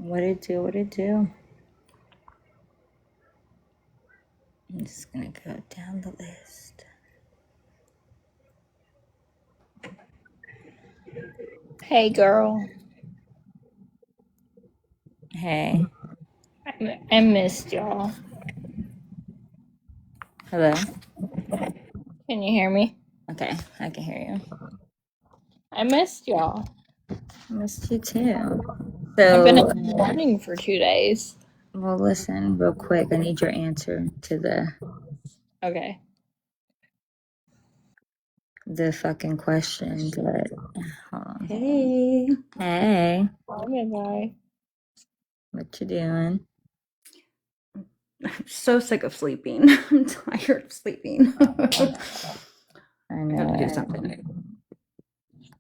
What it do? What it do? I'm just gonna go down the list. Hey, girl. Hey. I missed y'all. Hello? Can you hear me? Okay, I can hear you. I missed y'all. I missed you too. I've been in So, the morning for 2 days. well, listen, real quick. I need your answer to Okay. the fucking question. But hold on. Hey. Hey, Okay, bye. what you doing? I'm so sick of sleeping. I'm tired of sleeping. I I gotta do know. something.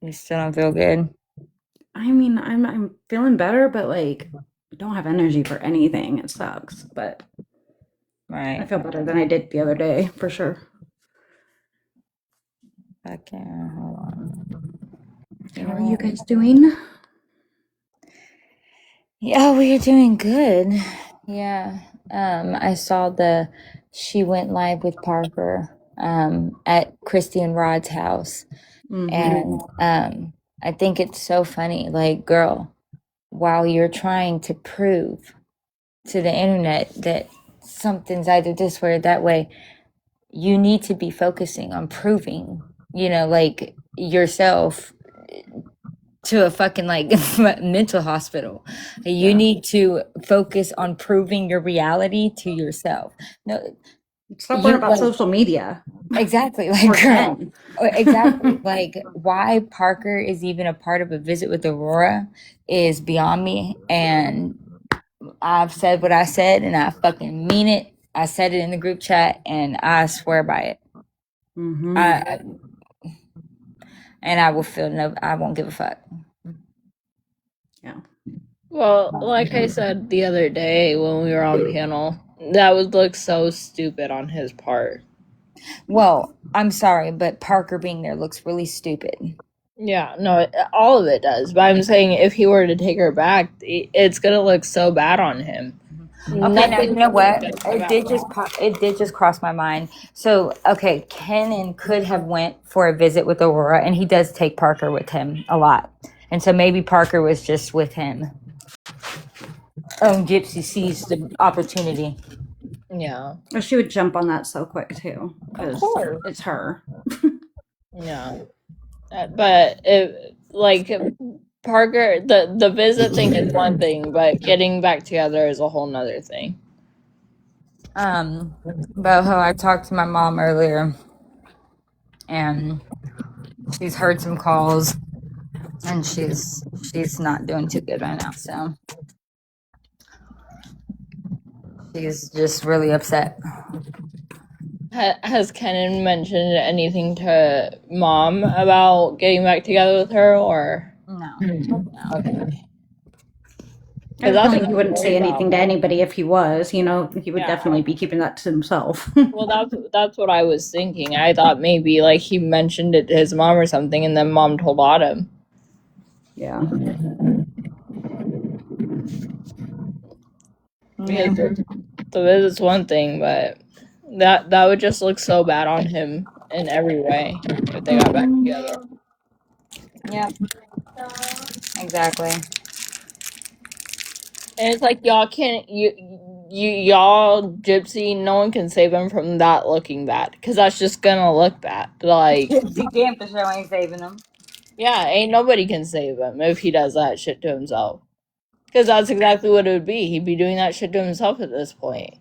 You still don't feel good? I mean, I'm feeling better, but like I don't have energy for anything. It sucks. But I Right. feel better than I did the other day, for sure. Okay, hold on. How are you guys doing? Yeah, we are doing good. Yeah. I saw she went live with Parker at Christy and Rod's house. Mhm. And I think it's so funny. Like, girl, while you're trying to prove to the internet that something's either this way or that way, you need to be focusing on proving, like yourself to a fucking like mental hospital. You Yeah. need to focus on proving your reality to yourself. No, Stop worrying you about like social media. exactly Or like girl. Ken. Exactly. Like why Parker is even a part of a visit with Aurora is beyond me. And I've said what I said and I fucking mean it. I said it in the group chat and I swear by it. Mhm. I and I will feel no I won't give a fuck. Yeah. Well, like I said the other day when we were on panel, that would look so stupid on his part. Well, I'm sorry, but Parker being there looks really stupid. Yeah, no, all of it does. But I'm saying if he were to take her back, it's gonna look so bad on him. Okay, now you Nothing know what? gonna come out wrong. It did just cross my mind. So, okay, Kenan could have went for a visit with Aurora, and he does take Parker with him a lot, and so maybe Parker was just with him. Gypsy sees the opportunity. Yeah. Well, she would jump on that so quick too, Of because course. it's her. Yeah. But like Parker, the visit thing is one thing, but getting back together is a whole nother thing. Boho, I talked to my mom earlier, and she's heard some calls, and she's not doing too good right now. So she's just really upset. Has Kenan mentioned anything to Mom about getting back together with her, or? No. Okay. I Because that's feel what like he I'm wouldn't say worried about. anything to anybody if he was. He would Yeah. definitely be keeping that to himself. Well, that's what I was thinking. I thought maybe like he mentioned it to his mom or something, and then Mom told Autumn. Yeah. Because the visit's one thing, but that would just look so bad on him in every way if they got back together. Yeah, exactly. And it's like y'all can't y'all Gypsy. No one can save him from that looking bad because that's just gonna look bad. Like Gypsy damn for sure ain't saving them. yeah, ain't nobody can save him if he does that shit to himself. Because that's exactly what it would be. He'd be doing that shit to himself at this point.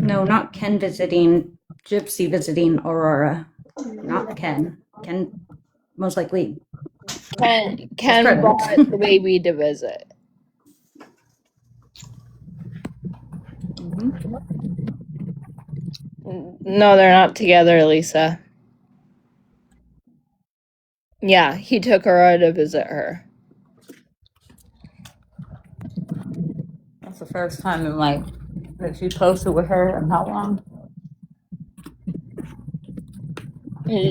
No, not Ken visiting, Gypsy visiting Aurora. Not Ken. Ken most likely was Ken brought pregnant. the baby to visit. No, they're not together, Lisa. Yeah, he took her to visit her. That's the first time in like that she posted with her and how long?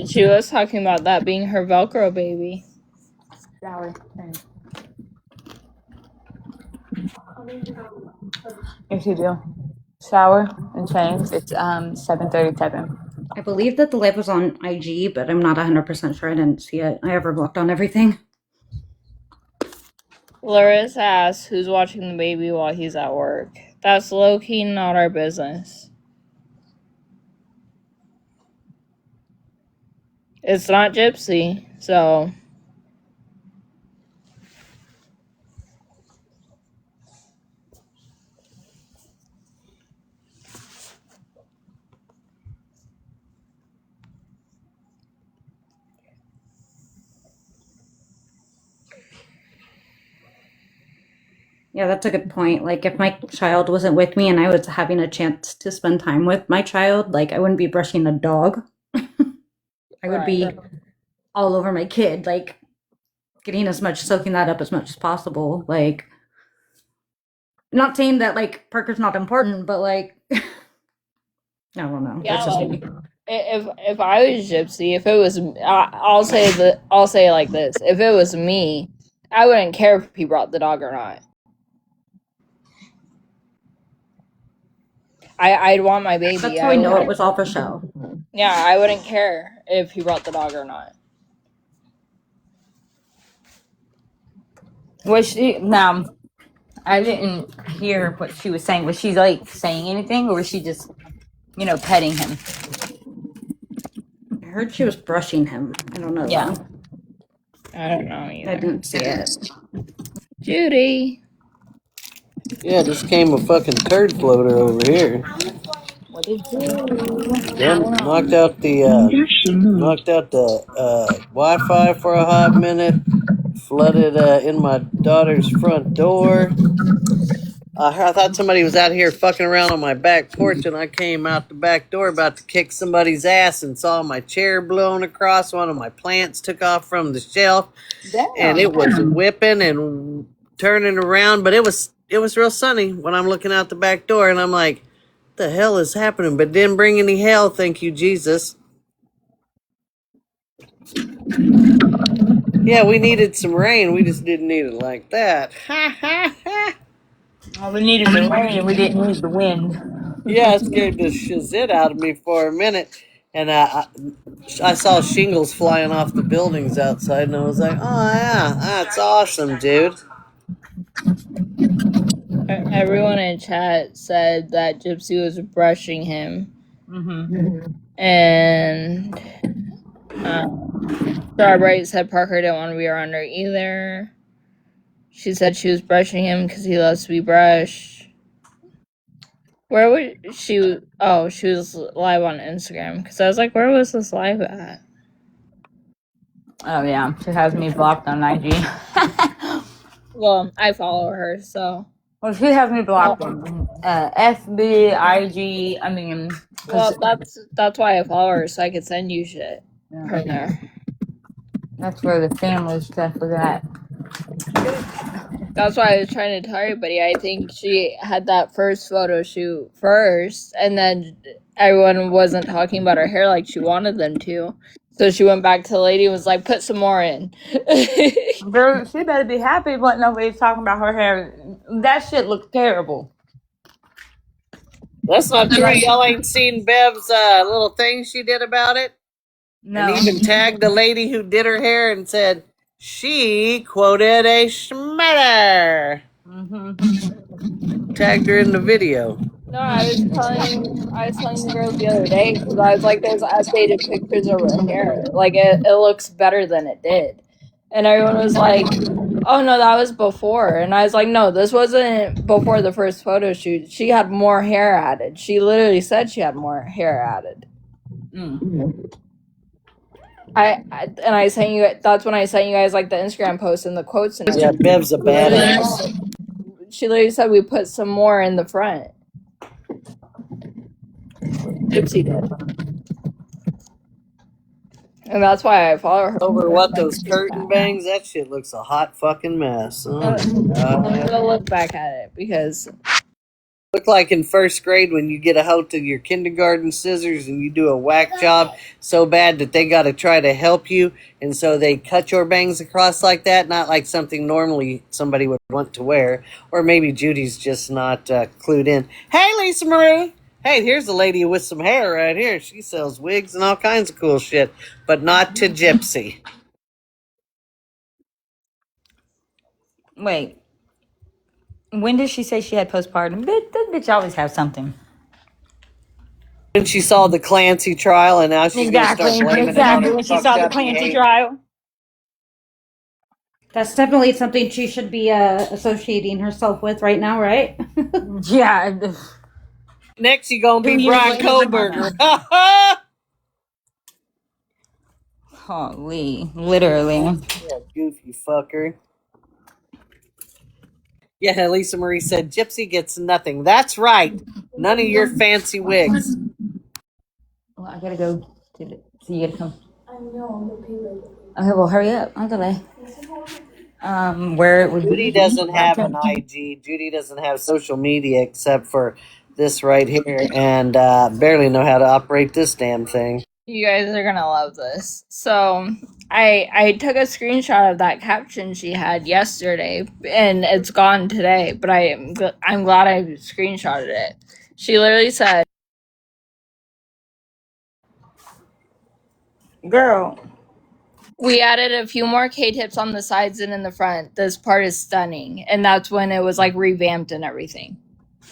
She was talking about that being her Velcro baby. Valerie. If you do shower and change, it's 7:37. I believe that the live was on IG, but I'm not 100% sure. I didn't see it. I ever looked on everything. Larissa asks who's watching the baby while he's at work. That's low-key not our business. It's not Gypsy, so... Yeah, that's a good point. Like, if my child wasn't with me and I was having a chance to spend time with my child, like, I wouldn't be brushing a dog. I would be all over my kid, like, getting as much, soaking that up as much as possible. Like, not saying that, like, Parker's not important, but, like, I don't know. Yeah, That's just like, me. if I was Gypsy, if it was... I'll say it like this. If it was me, I wouldn't care if he brought the dog or not. I'd want my baby. That's how I know it was all for show. Yeah, I wouldn't care if he brought the dog or not. Was she now? I didn't hear what she was saying. Was she like saying anything, or was she just, petting him? I heard she was brushing him. I don't know. Yeah. Though. I don't know either. I didn't see it. Judy. Yeah, just came a fucking turd floater over here. What did you? Then knocked out the Wi-Fi for a hot minute. Flooded in my daughter's front door. I thought somebody was out here fucking around on my back porch, and I came out the back door about to kick somebody's ass and saw my chair blown across. One of my plants took off from the shelf, and it was whipping and turning around. But it was real sunny when I'm looking out the back door, and I'm like, what the hell is happening? But didn't bring any hail, thank you, Jesus. Yeah, we needed some rain. We just didn't need it like that. Ha ha ha. Oh, we needed the rain. We didn't need the wind. Yeah, it scared the shit out of me for a minute. And I saw shingles flying off the buildings outside, and I was like, oh, yeah, that's awesome, dude. Everyone in chat said that Gypsy was brushing him. Mm-hmm. And Starbright said Parker didn't want to be around her either. She said she was brushing him because he loves to be brushed. Where was she? Oh, she was live on Instagram. Because I was like, where was this live at? Oh, yeah. She has me blocked on IG. Well, I follow her, so. Well, she has me blocked on FB, IG. I mean. Well, that's why I follow her, so I could send you shit from there. That's where the family stuff was at. That's why I was trying to tell everybody. I think she had that first photo shoot first, and then everyone wasn't talking about her hair like she wanted them to. So she went back to the lady and was like, put some more in. Girl, she better be happy but nobody's talking about her hair. That shit looks terrible. That's not true. Y'all ain't seen Bev's little thing she did about it? No. And even tagged the lady who did her hair and said she quoted a schmetter. Mm-hmm. Tagged her in the video. No, I was telling the girls the other day, because I was like, there's updated pictures of her hair. Like, it looks better than it did. And everyone was like, oh, no, that was before. And I was like, no, this wasn't before the first photo shoot. She had more hair added. She literally said she had more hair added. Mm. I sent you, that's when I sent you guys, like, the Instagram post and the quotes. And yeah, Bev's a badass. She literally said we put some more in the front. Gypsy did. And that's why I follow her. Over what, those curtain bangs? That shit looks a hot fucking mess. Oh, I'm gonna look back at it because Look like in first grade when you get a hold of your kindergarten scissors and you do a whack job so bad that they got to try to help you, and so they cut your bangs across like that, not like something normally somebody would want to wear. Or maybe Judy's just not clued in. Hey, Lisa Marie. Hey, here's a lady with some hair right here. She sells wigs and all kinds of cool shit, but not to Gypsy. Wait, when did she say she had postpartum? That bitch always have something. When she saw the Clancy trial, and now she's going to start blaming it on her When she fucked saw the up Clancy behavior. trial. That's definitely something she should be associating herself with right now, right? Yeah. Next, you gonna 2 be years Brian later, Koberger. Holy, literally. Yeah, goofy fucker. Yeah, Lisa Marie said Gypsy gets nothing. That's right. None of your fancy wigs. Well, I gotta go to the. So you gotta come. I know. Okay, well, hurry up. I'll delay. Where would Judy doesn't have an IG. Judy doesn't have social media except for this right here, and barely know how to operate this damn thing. You guys are gonna love this. So I took a screenshot of that caption she had yesterday, and it's gone today. But I'm glad I screenshotted it. She literally said, Girl. "We added a few more K-tips on the sides and in the front. This part is stunning." And that's when it was like revamped and everything.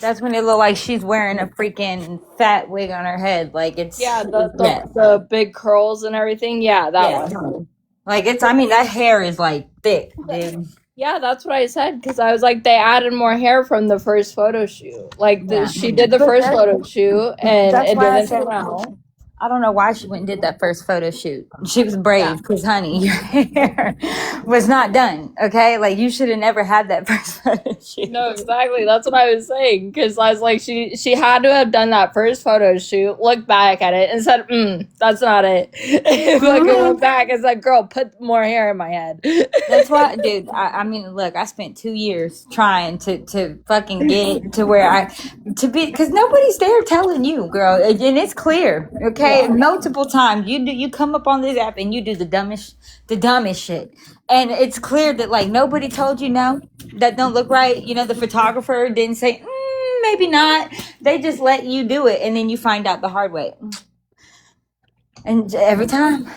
That's when it looked like she's wearing a freaking fat wig on her head. Like it's The big curls and everything. Yeah, that one. Like it's. I mean, that hair is like thick, dude. Yeah, that's what I said, because I was like, they added more hair from the first photo shoot. Like, she did the first photo shoot, and it didn't turn out. I don't know why she went and did that first photo shoot. She was brave because, honey, your hair was not done. Okay, like you should have never had that first photo shoot. No, exactly. That's what I was saying, because I was like, she had to have done that first photo shoot, looked back at it, and said, "That's not it." Fucking went back and said, "Girl, put more hair in my head." That's why, dude. I mean, look, I spent 2 years trying to fucking get to where because nobody's there telling you, girl, and it's clear, okay. Multiple times you come up on this app and you do the dumbest shit, and it's clear that like nobody told you no, that don't look right. You know, the photographer didn't say maybe not. They just let you do it, and then you find out the hard way. And every time.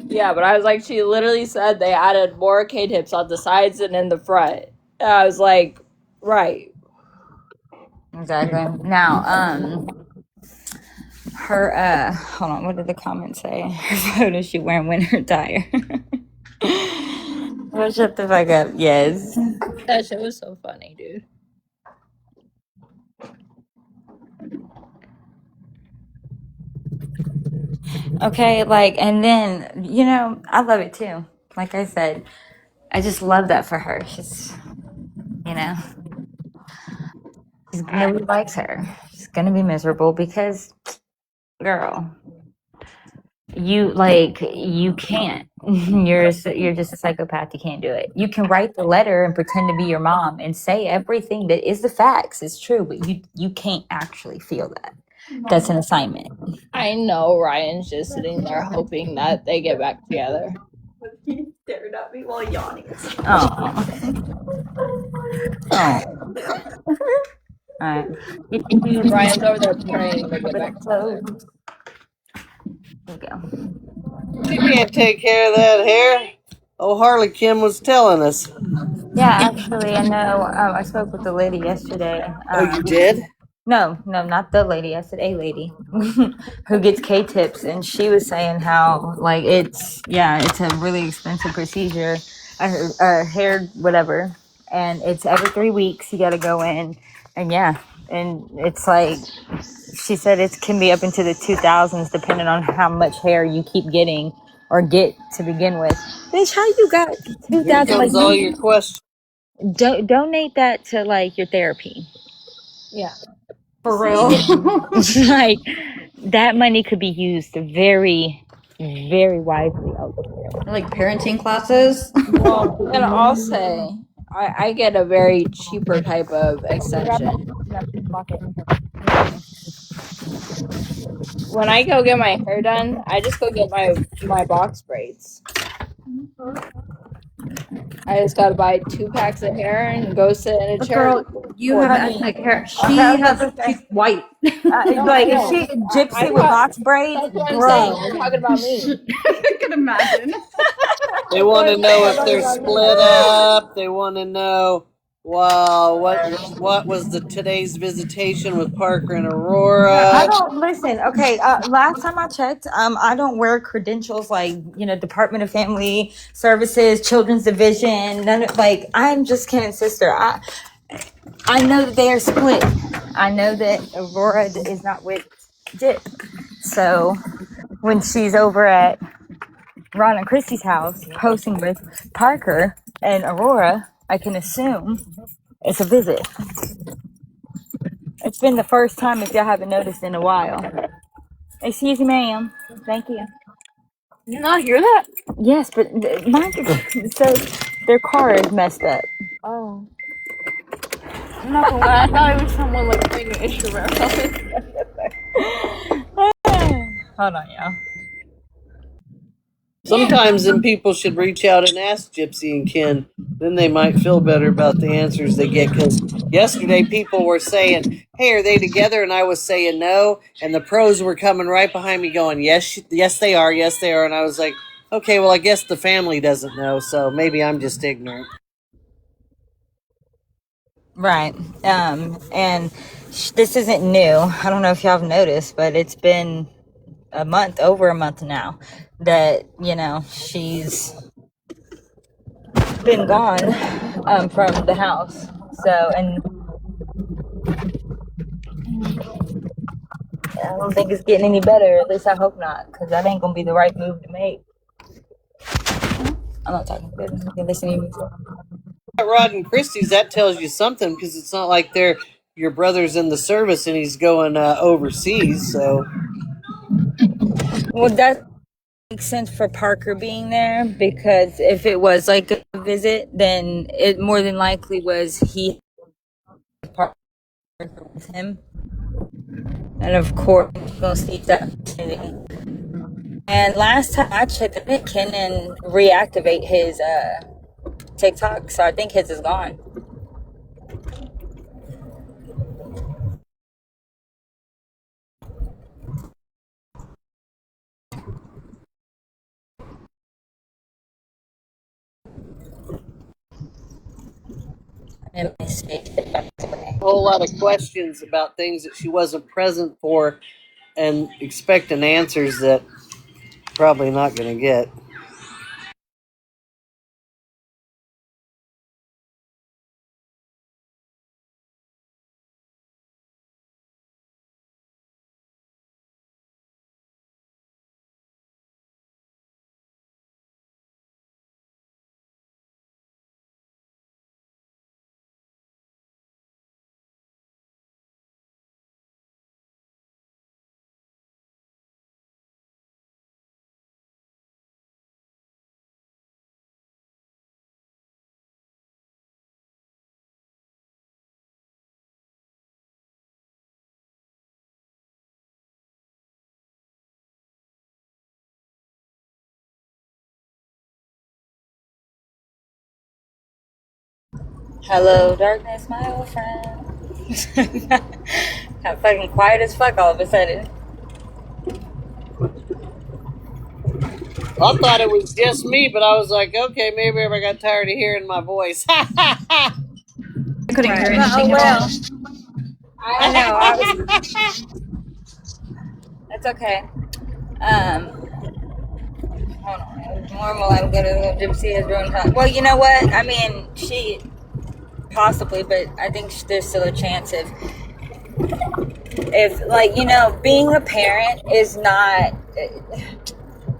Yeah, but I was like, she literally said they added more K-tips on the sides and in the front. And I was like, right. Exactly. Now, her hold on, what did the comment say? Her photo shoot wearing winter attire. Oh, shut the fuck up. Yes. That shit was so funny, dude. Okay, like, and then, you know, I love it too. Like I said, I just love that for her. She's, you know, nobody likes her. She's gonna be miserable because, girl, you can't. You're just a psychopath. You can't do it. You can write the letter and pretend to be your mom and say everything that is the facts. It's true, but you can't actually feel that. That's an assignment. I know Ryan's just sitting there hoping that they get back together. He stared at me while yawning. Oh. All right. Ryan's over there praying they get back together. There you go. She can't take care of that hair. Oh, Harley Kim was telling us. Yeah, actually, I know. I spoke with the lady yesterday. Oh, you did? No, not the lady. I said a lady who gets K-tips, and she was saying how like it's a really expensive procedure, hair whatever, and it's every 3 weeks you got to go in, and and it's like she said it can be up into the 2000s depending on how much hair you keep getting or get to begin with. Bitch, how you got 2000? Here comes all your questions. Donate that to like your therapy. Yeah. For real. Like that money could be used very, very wisely. Like parenting classes. Well, and I'll say, I get a very cheaper type of extension. Lock it. When I go get my hair done, I just go get my box braids. I just gotta buy 2 packs of hair and go sit in a But chair. girl, you for have me. ethnic hair. Okay, She's white. like, is she gypsy I with thought- box braids? That's what I'm Bro. saying. You're talking about me. I can imagine. They want to know if Talking they're about me. split up. They want to know, wow, what was the today's visitation with Parker and I Aurora? don't listen. Okay, last time I checked, I don't wear credentials like Department of Family Services, Children's Division. None of like I'm just Ken's sister. I know that they are split. I know that Aurora is not with Dip. So when she's over at Ron and Christy's house hosting with Parker and Aurora, I can assume it's a visit. It's been the first time, if y'all haven't noticed, in a while. Excuse me, ma'am. Thank you. You not hear that? Yes, but so their car is messed up. Oh. I'm not gonna lie. I thought it was someone like playing an instrument or something. Hold on, y'all. Sometimes then people should reach out and ask Gypsy and Ken. Then they might feel better about the answers they get. Because yesterday people were saying, "Hey, are they together?" And I was saying no, and the pros were coming right behind me, going, "Yes, yes, they are. Yes, they are." And I was like, "Okay, well, I guess the family doesn't know, so maybe I'm just ignorant." Right. And this isn't new. I don't know if y'all have noticed, but it's been over a month now that, she's been gone from the house. So, and I don't think it's getting any better. At least I hope not, because that ain't going to be the right move to make. I'm not talking good. You can listen to me. Rod and Christie's, that tells you something because it's not like they're your brother's in the service and he's going overseas. So Well, that makes sense for Parker being there, because if it was like a visit, then it more than likely was he Parker with him. And of course, we'll see that opportunity. And last time I checked, I think Kenan reactivate his TikTok, so I think his is gone. And my state a whole lot of questions about things that she wasn't present for and expecting answers that probably not going to get. Hello, darkness, my old friend. Got fucking quiet as fuck all of a sudden. I thought it was just me, but I was like, okay, maybe I got tired of hearing my voice. I couldn't hear anything Oh, at well. all. I know. That's okay. Hold on. Normal, I'm gonna Gypsy is ruined time. Well, you know what? I mean, she possibly, but I think there's still a chance if like being a parent is not.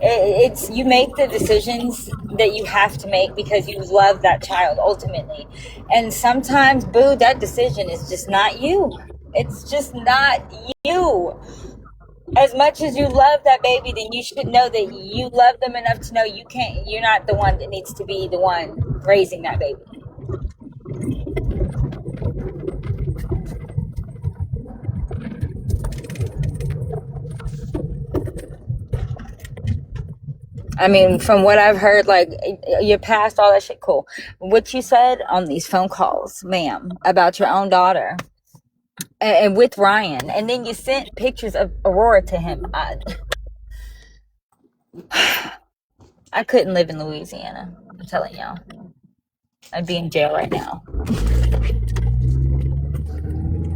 It's you make the decisions that you have to make because you love that child ultimately, and sometimes, boo, that decision is just not you. It's just not you. As much as you love that baby, then you should know that you love them enough to know you're not the one that needs to be the one raising that baby. I mean, from what I've heard, like, you're past all that shit. Cool. What you said on these phone calls, ma'am, about your own daughter and with Ryan, and then you sent pictures of Aurora to him. I couldn't live in Louisiana. I'm telling y'all. I'd be in jail right now.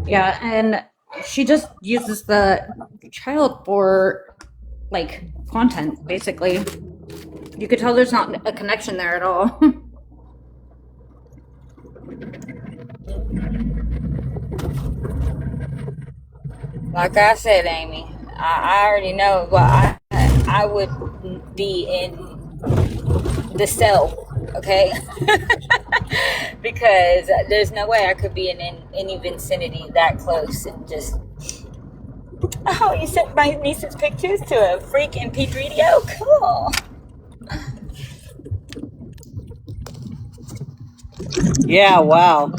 Yeah, and she just uses the child for like content, basically. You could tell there's not a connection there at all. Like I said, Amy, I already know. Well, I would be in the cell, okay? Because there's no way I could be in any vicinity that close and just. Oh, you sent my niece's pictures to a freaking P3DO? Cool. Yeah, wow.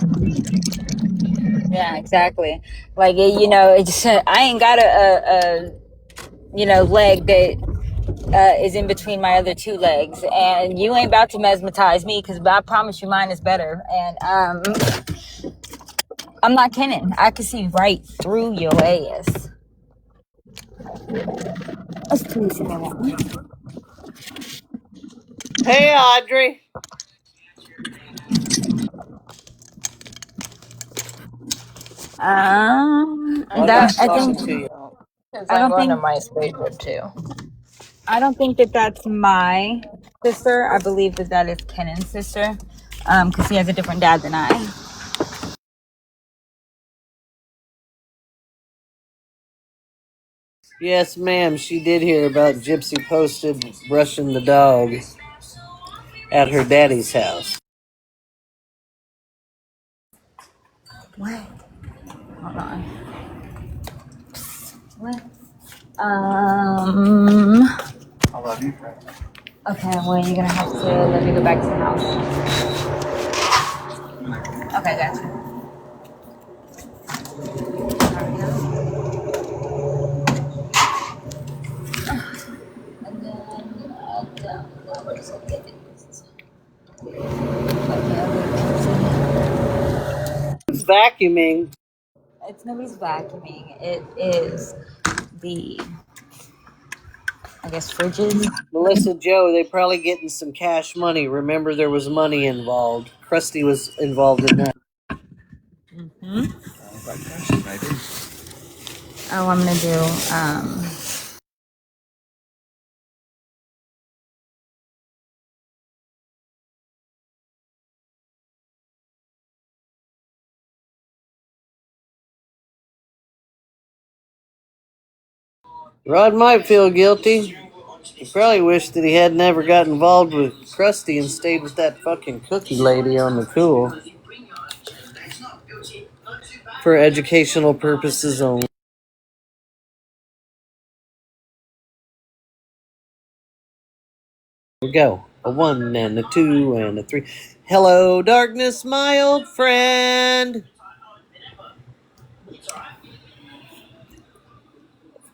Yeah, exactly. Like, you know, it's I ain't got a leg that is in between my other two legs, and you ain't about to mesmerize me because I promise you mine is better. And I'm not kidding. I can see right through your ass. Let's please me that one. Hey, Audrey. Oh, That nice I talking think to you. Because I I'm don't going to think my spaceship too. I don't think that that's my sister. I believe that that is Kennan's sister, because he has a different dad than I. Yes, ma'am. She did hear about Gypsy posted brushing the dog at her daddy's house. What? Hold on. What? Um. Okay, well, you're gonna have to let me go back to the house. Okay, gotcha. And then where's it? It's vacuuming. It's nobody's vacuuming. It is the, I guess, fridges. Melissa Joe, they probably getting some cash money. Remember, there was money involved. Krusty was involved in that. Mm-hmm. Oh, I'm gonna do Rod might feel guilty. He probably wished that he had never got involved with Krusty and stayed with that fucking cookie lady on the cool. For educational purposes only. Here we go. A 1 and a 2 and a 3. Hello, darkness, my old friend.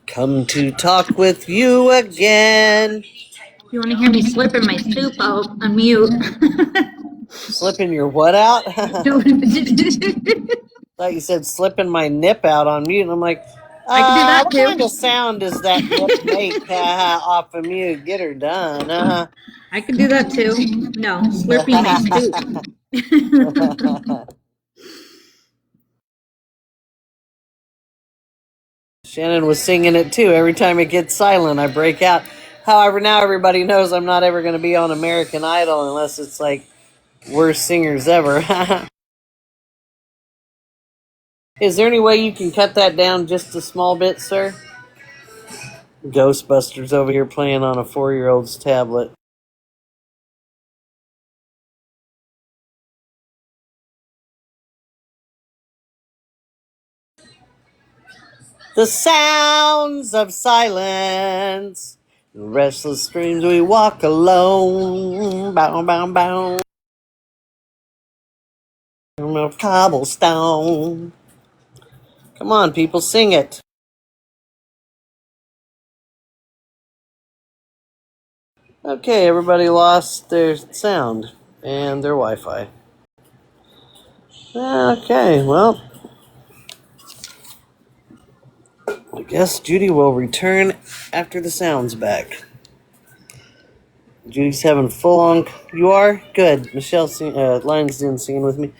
Come to talk with you again. If you want to hear me slurping my soup, I'll unmute. Slipping your what out? Thought you said slipping my nip out on mute. And I'm like, I could do that what kind too. of sound does that nip make off of mute? Get her done. I could do that too. No, slurping my soup. Shannon was singing it too. Every time it gets silent, I break out. However, now everybody knows I'm not ever going to be on American Idol unless it's like worst singers ever. Is there any way you can cut that down just a small bit, sir? Ghostbusters over here playing on a 4-year-old's tablet. The sounds of silence. Restless dreams we walk alone. Bow, bow, bow. Of cobblestone. Come on, people, sing it. Okay, everybody lost their sound and their Wi-Fi. Okay, well, I guess Judy will return after the sound's back. Judy's having full-on... You are? Good. Michelle Lionsden singing with me.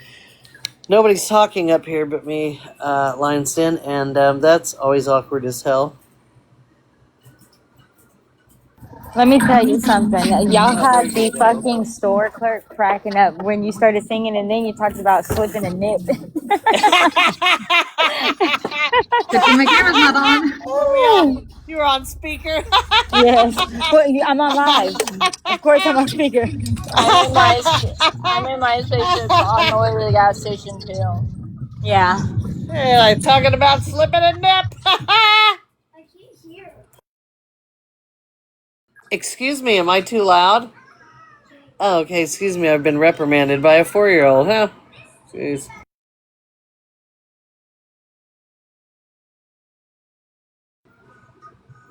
Nobody's talking up here but me, Lionsden, and that's always awkward as hell. Let me tell you something. Y'all had the fucking store clerk cracking up when you started singing, and then you talked about slipping a nip. Good thing my camera's not on. You were on speaker. Yes. Well, I'm on live. Of course, I'm on speaker. I made my station on the way to the gas station too. Yeah. Hey, I'm talking about slipping a nip. I can't hear. Excuse me, am I too loud? Oh, okay, excuse me, I've been reprimanded by a 4-year-old, huh? Jeez.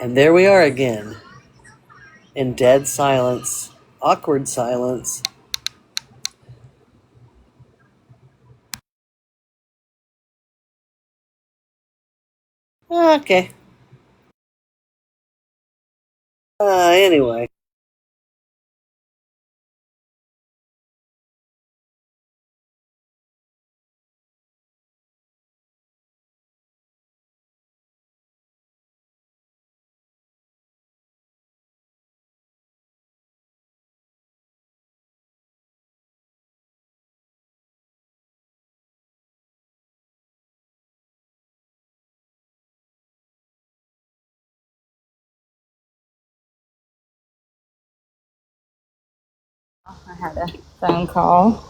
And there we are again. In dead silence. Awkward silence. Okay. Anyway. I had a phone call.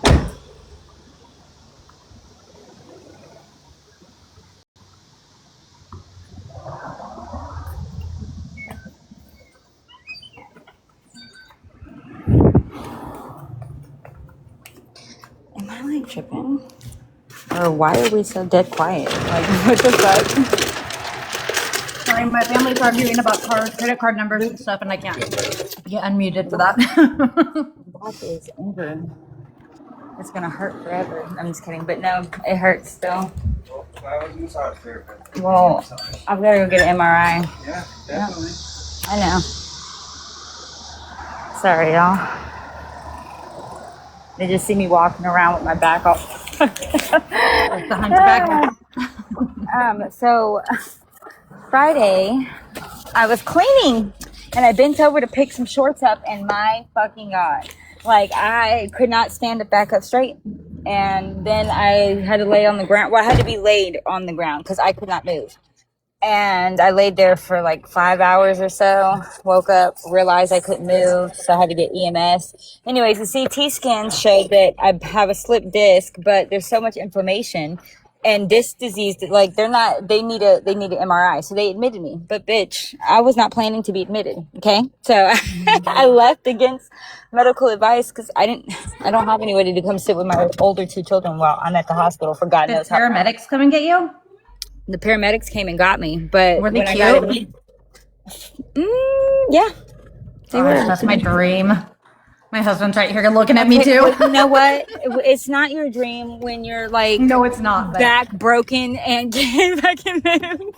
Am I like tripping? Or why are we so dead quiet? Like, what the fuck? Sorry, my family's arguing about credit card numbers and stuff, and I can't get unmuted for that. What is over? It's gonna hurt forever. I'm just kidding, but no, it hurts still. Well, I've gotta go get an MRI. Yeah, definitely. I know. Sorry, y'all. They just see me walking around with my back off. Like the hunchback. So Friday, I was cleaning and I bent over to pick some shorts up, and my fucking God, like I could not stand it back up straight. And then I had to lay on the ground. Well, I had to be laid on the ground because I could not move. And I laid there for like 5 hours or so, woke up, realized I couldn't move, so I had to get EMS. Anyways, the CT scans showed that I have a slipped disc, but there's so much inflammation and disc disease that like they need an MRI. So they admitted me. But bitch, I was not planning to be admitted. Okay. So I left against medical advice because I don't have anybody to come sit with my older 2 children while I'm at the hospital for God Did knows how long. paramedics come and get you? The paramedics came and got me, but Were they when I cute? yeah, they were. That's my dream. My husband's right here looking at me Okay, too. but you know what? It's not your dream when you're like No, it's not. But back broken and can't fucking move.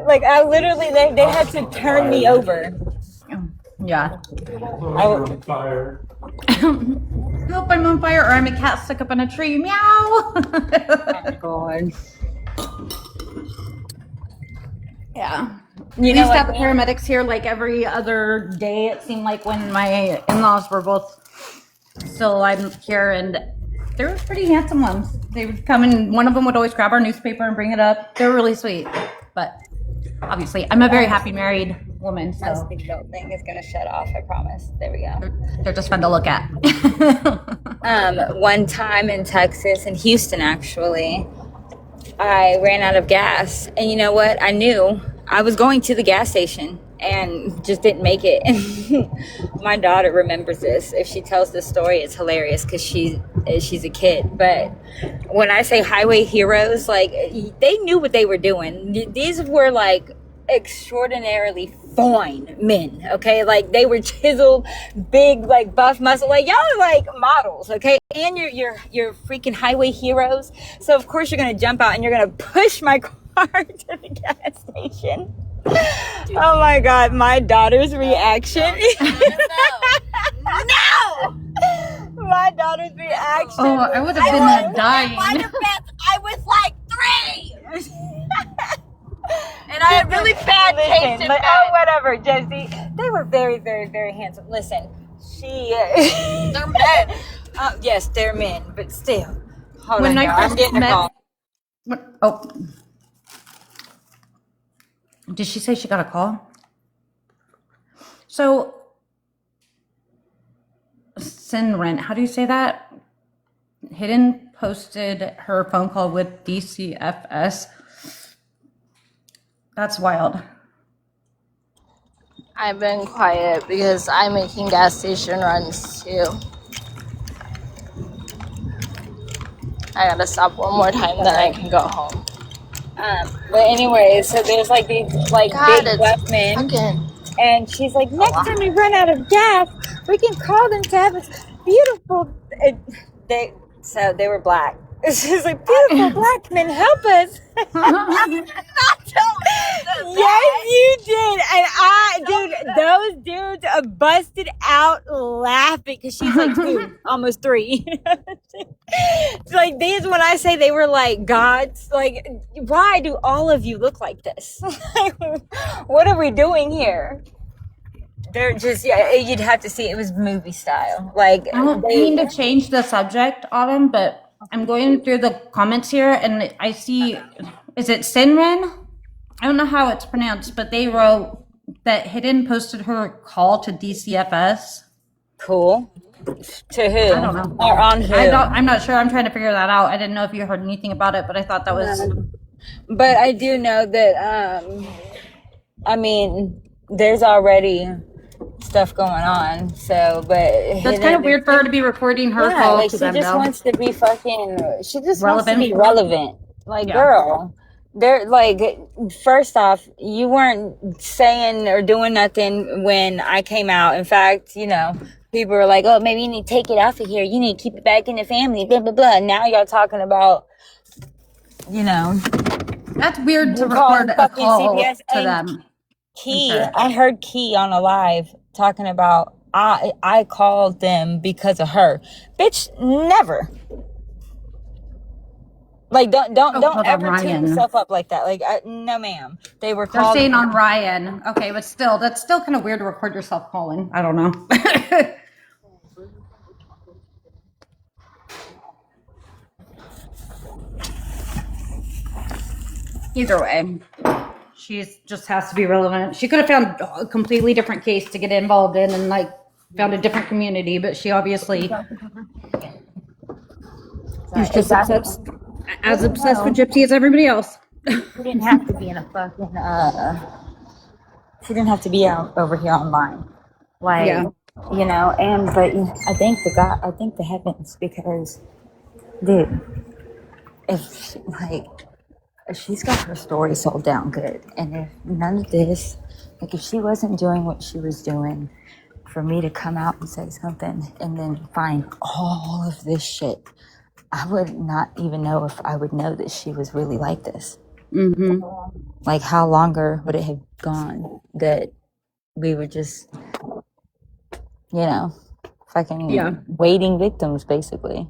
Like I literally, they had to turn me over. yeah. On fire. Help! I'm on fire, or I'm a cat stuck up in a tree. Meow. Oh my God. Yeah. You We know used to have what? paramedics here like every other day. It seemed like when my in-laws were both still alive here, and they were pretty handsome ones. They would come and one of them would always grab our newspaper and bring it up. They were really sweet. But obviously, I'm a very happy married woman, My so seatbelt thing is gonna shut off. I promise. There we go. they're just fun to look at. One time in Texas, in Houston actually, I ran out of gas. And you know what? I knew I was going to the gas station and just didn't make it. And my daughter remembers this. If she tells this story, it's hilarious because she's a kid. But when I say highway heroes, like they knew what they were doing. These were like extraordinarily fine men, okay? Like they were chiseled, big, like buff muscle. Like y'all are like models, okay? And you're freaking highway heroes. So of course you're gonna jump out and you're gonna push my car to the gas station. Oh my god, my daughter's reaction. No! My daughter's reaction. Oh, I would have been dying. I was like 3. And I had really bad taste in bed. Oh, whatever, Josie. They were very, very, very handsome. Listen, they're men. Yes, they're men, but still. Hold When on, I y'all. I'm first getting a met- call. Oh. Did she say she got a call? So, Sinren, how do you say that? Hidden posted her phone call with DCFS. That's wild. I've been quiet because I'm making gas station runs too. I gotta stop one more time, then I can go home. But anyway, so there's like these like God, big black men. fucking. And she's like, next time we run out of gas, we can call them to have a beautiful. So they were black. She's like, beautiful black men, help us. Yes, you did. And those dudes busted out laughing because she's like 2, almost 3. It's like these, when I say they were like gods, like, why do all of you look like this? What are we doing here? They're just, yeah, you'd have to see. It was movie style. Like, I don't mean to change the subject, Autumn, but I'm going through the comments here and I see, is it Sinren? I don't know how it's pronounced, but they wrote that Hidden posted her call to DCFS. Cool. To who? I don't know. Or on who? I'm not sure. I'm trying to figure that out. I didn't know if you heard anything about it, but I thought that was. But I do know that, I mean, there's already stuff going on. So, but That's kind of weird for her to be reporting her call like to she them, just though. wants to be fucking. She just wants to Relevant. be relevant. Like, Yeah. girl, they're like. First off, you weren't saying or doing nothing when I came out. In fact, you know, people were like, "Oh, maybe you need to take it off of here. You need to keep it back in the family." Blah blah blah. Now y'all talking about, you know, That's weird to calling record a fucking call CPS to and them. Key. Okay. I heard Key on a live talking about I called them because of her. Bitch, never. Like don't hold on, ever turn Ryan. yourself up like that. Like no, ma'am. They were They're called. saying on Ryan. Okay, but still, that's still kind of weird to record yourself calling. I don't know. Either way, she just has to be relevant. She could have found a completely different case to get involved in and like found a different community, but she obviously is just as obsessed with Gypsy as everybody else. She didn't have to be in a fucking. She didn't have to be out over here online. Like, Yeah. you know, and but I thank the heavens because, dude, if she's got her story sold down good, and if none of this, like if she wasn't doing what she was doing, for me to come out and say something and then find all of this shit, I would not even know if I would know that she was really like this. Mm-hmm. Like, how longer would it have gone that we were just, you know, fucking waiting victims, basically?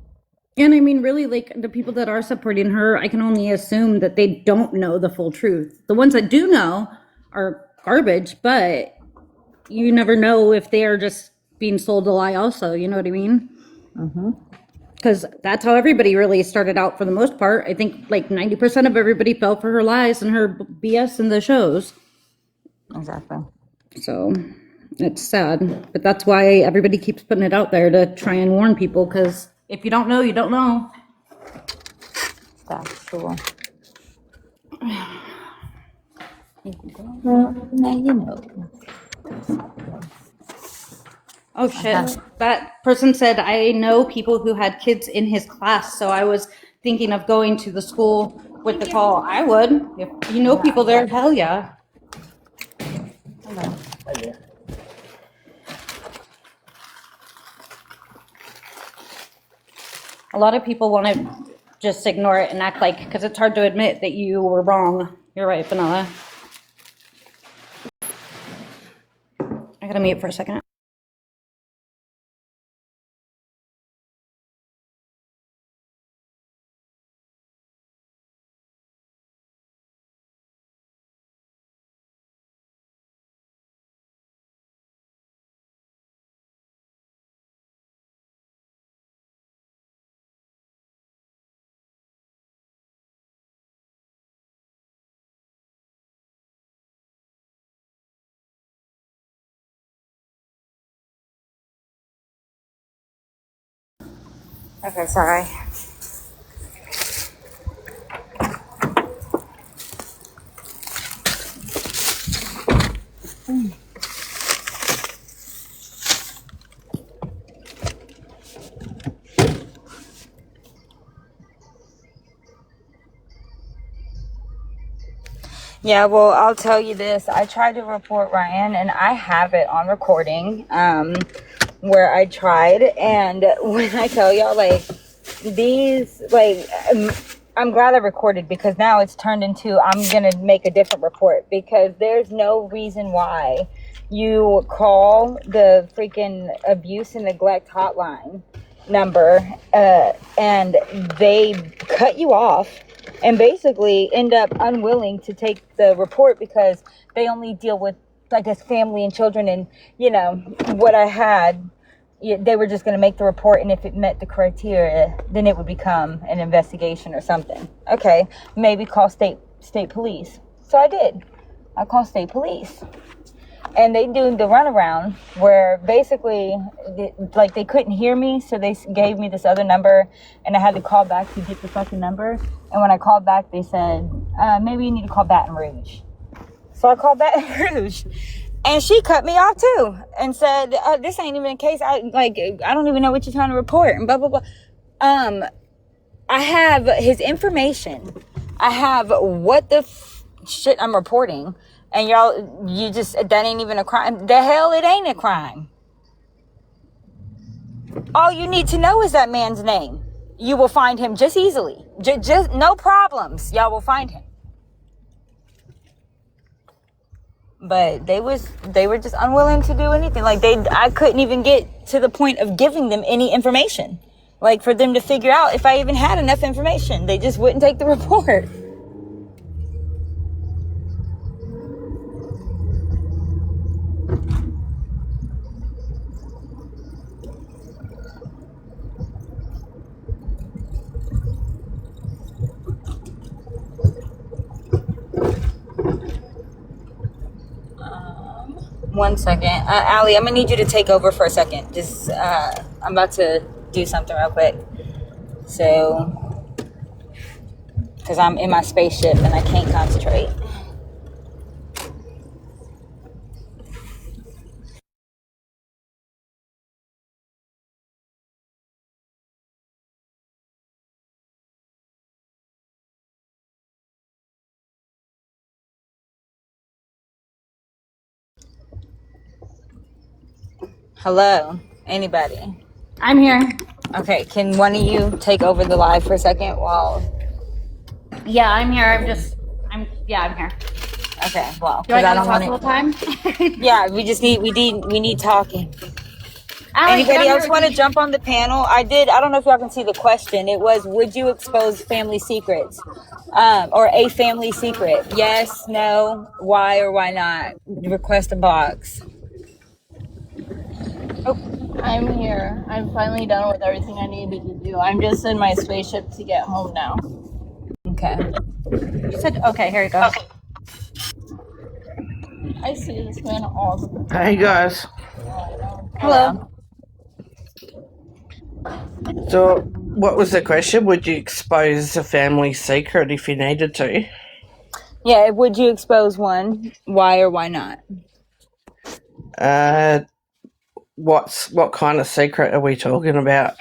And I mean, really, like the people that are supporting her, I can only assume that they don't know the full truth. The ones that do know are garbage, but you never know if they are just being sold a lie also, you know what I mean? Mm-hmm. Because that's how everybody really started out for the most part. I think like 90% of everybody fell for her lies and her BS in the shows. Exactly. So it's sad, but that's why everybody keeps putting it out there to try and warn people, because if you don't know, you don't know. That's cool. Well, now you know. Oh shit. That person said, I know people who had kids in his class, so I was thinking of going to the school with the call. I would. If you know people there, hell yeah. Hello. A lot of people want to just ignore it and act like, because it's hard to admit that you were wrong. You're right, Vanilla. I gotta mute for a second. Okay, sorry. Yeah, well, I'll tell you this. I tried to report Ryan, and I have it on recording, where I tried. And when I tell y'all, like, these, like, I'm glad I recorded, because now it's turned into, I'm going to make a different report, because there's no reason why you call the freaking abuse and neglect hotline number, and they cut you off and basically end up unwilling to take the report, because they only deal with, I guess, family and children. And, you know, what I had, they were just going to make the report, and if it met the criteria, then it would become an investigation or something. Okay, maybe call state police. So I did. I called state police. And they do the runaround where basically, like, they couldn't hear me, so they gave me this other number, and I had to call back to get the fucking number. And when I called back, they said, maybe you need to call Baton Rouge. So I called Baton Rouge, and she cut me off too, and said, this ain't even a case. I don't even know what you're trying to report, and blah, blah, blah. I have his information. I have what the shit I'm reporting. And y'all, that ain't even a crime. The hell, it ain't a crime. All you need to know is that man's name. You will find him just easily. Just no problems. Y'all will find him. But they were just unwilling to do anything. Like, I couldn't even get to the point of giving them any information. Like, for them to figure out if I even had enough information. They just wouldn't take the report. One second. Allie, I'm going to need you to take over for a second. Just, I'm about to do something real quick. So, because I'm in my spaceship and I can't concentrate. Hello? Anybody? I'm here. Okay, can one of you take over the live for a second while... Yeah, I'm here. I'm here. Okay, well, Do I because I gotta don't talk want the whole time? Yeah, we need talking. Allie, Anybody else want to jump on the panel? I don't know if y'all can see the question. It was, would you expose family secrets? Or a family secret? Yes, no, why or why not? Request a box. I'm here. I'm finally done with everything I needed to do. I'm just in my spaceship to get home now. Okay. You said, okay, here you go. Okay. I see this man all the time. Hey guys. Hello. So, what was the question? Would you expose a family secret if you needed to? Yeah, would you expose one? Why or why not? What kind of secret are we talking about?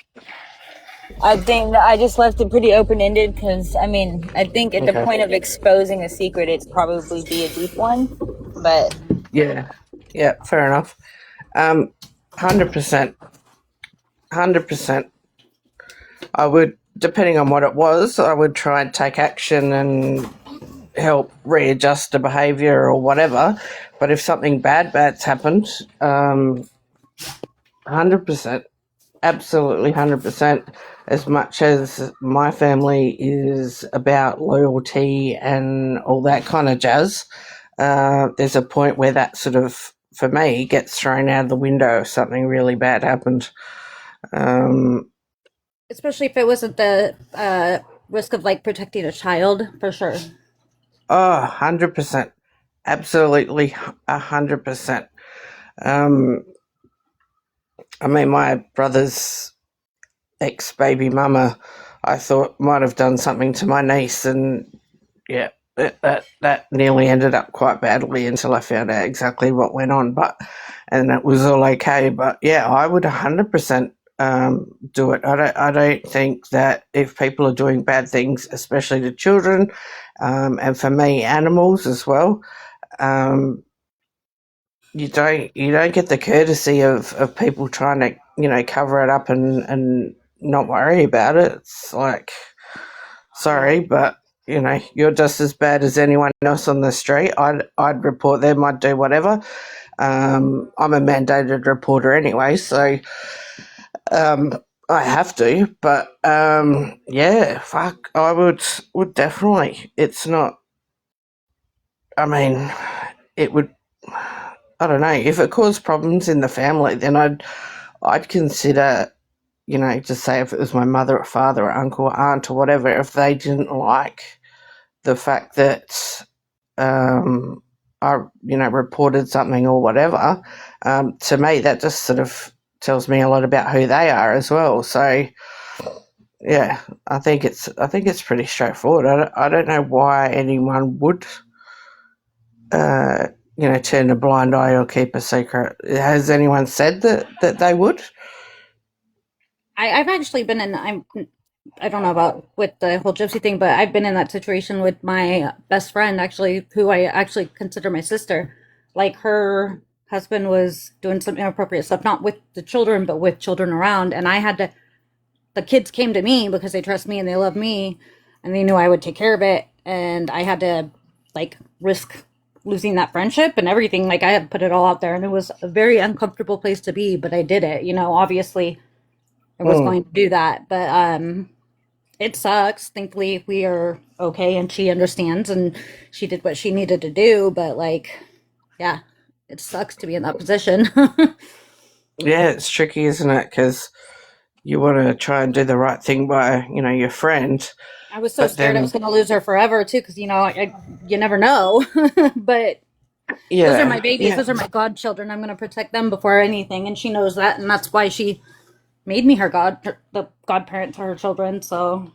I think I just left it pretty open-ended because, I mean, I think at the point of exposing a secret, it's probably be a deep one. But Yeah. Yeah, fair enough. 100%. 100%. I would, depending on what it was, I would try and take action and help readjust the behaviour or whatever. But if something bad's happened, 100%, absolutely 100%. As much as my family is about loyalty and all that kind of jazz, there's a point where that sort of, for me, gets thrown out of the window if something really bad happened. Especially if it wasn't the risk of like protecting a child, for sure. Oh, 100%. Absolutely 100%. I mean, my brother's ex-baby mama, I thought might have done something to my niece, and yeah, that nearly ended up quite badly until I found out exactly what went on. And it was all okay. But yeah, I would 100% do it. I don't think that if people are doing bad things, especially to children, and for me, animals as well, you don't get the courtesy of people trying to cover it up and not worry about it. It's like, sorry, but you're just as bad as anyone else on the street. I'd report them. I'd do whatever. I'm a mandated reporter anyway, so I have to. But yeah, fuck, I would definitely. It's not. I mean, it would. I don't know if it caused problems in the family, then I'd consider, just say if it was my mother or father or uncle or aunt or whatever, if they didn't like the fact that I reported something or whatever, to me that just sort of tells me a lot about who they are as well. So yeah, I think it's pretty straightforward. I don't know why anyone would turn a blind eye or keep a secret. Has anyone said that they would? I've actually been in. I don't know about with the whole gypsy thing, but I've been in that situation with my best friend, actually, who I actually consider my sister. Like her husband was doing some inappropriate stuff, not with the children, but with children around, and I had to. The kids came to me because they trust me and they love me, and they knew I would take care of it, and I had to like risk losing that friendship and everything. Like I had to put it all out there, and it was a very uncomfortable place to be, but I did it. Obviously I was going to do that, but it sucks. Thankfully, we are okay, and she understands, and she did what she needed to do. But like, yeah, it sucks to be in that position. Yeah, it's tricky, isn't it? Because you want to try and do the right thing by your friend. I was so But scared I then, was going to lose her forever too, because you never know. But those are my babies. yeah, Those are my godchildren. I'm going to protect them before anything, and she knows that, and that's why she made me the godparent to her children. So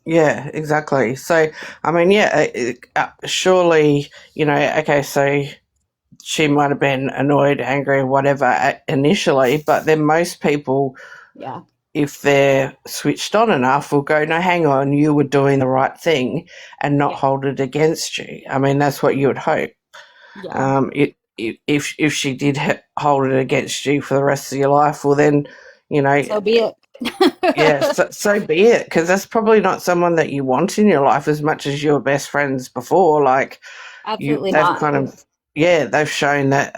yeah, exactly. So, I mean, yeah, surely, okay, so she might have been annoyed, angry, whatever initially, but then most people, yeah, if they're switched on enough, will go, no, hang on, you were doing the right thing, and not yeah, hold it against you. I mean, that's what you would hope. yeah. If she did hold it against you for the rest of your life, well then, So be it. yeah, so be it, because that's probably not someone that you want in your life as much as you were best friends before. Like Absolutely they've not. kind of, yeah, they've shown that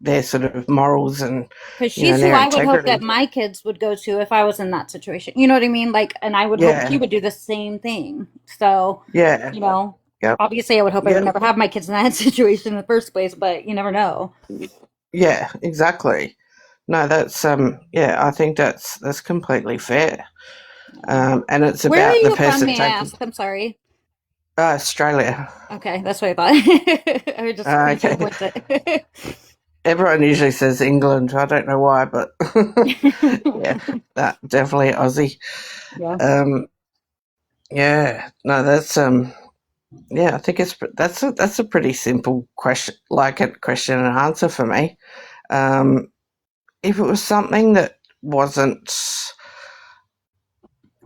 their sort of morals and Because she's who their I would hope that integrity. my kids would go to if I was in that situation. You know what I mean? Like, and I would hope she Yeah, would do the same thing. So, yeah, you know, yep, obviously I would hope I would yep, never have my kids in that situation in the first place, but you never know. yeah, exactly. No, that's yeah, I think that's completely fair. And it's Where are about the you from, person may I taking ask? I'm sorry. Australia. Okay, that's what I thought. I just couldn't Okay. pinpoint it. Everyone usually says England. I don't know why, but yeah, that definitely Aussie. Yeah. Um, yeah, no, that's yeah, I think that's a pretty simple question, like a question and answer for me. Um, if it was something that wasn't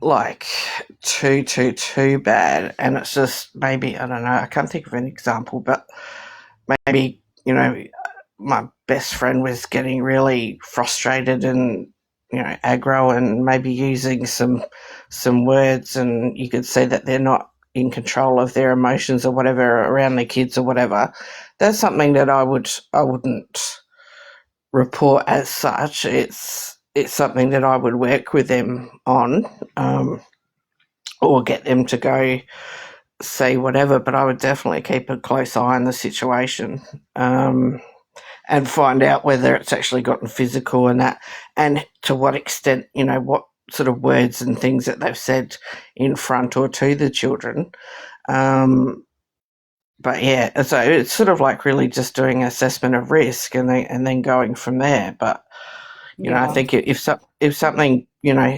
like too bad, and it's just maybe, I don't know, I can't think of an example, but maybe my best friend was getting really frustrated and aggro and maybe using some words, and you could see that they're not in control of their emotions or whatever around their kids or whatever, that's something that I wouldn't report as such. It's something that I would work with them on, or get them to go see whatever, but I would definitely keep a close eye on the situation, and find out whether it's actually gotten physical and that, and to what extent, what sort of words and things that they've said in front or to the children. But yeah, so it's sort of like really just doing an assessment of risk and then going from there. But I think if something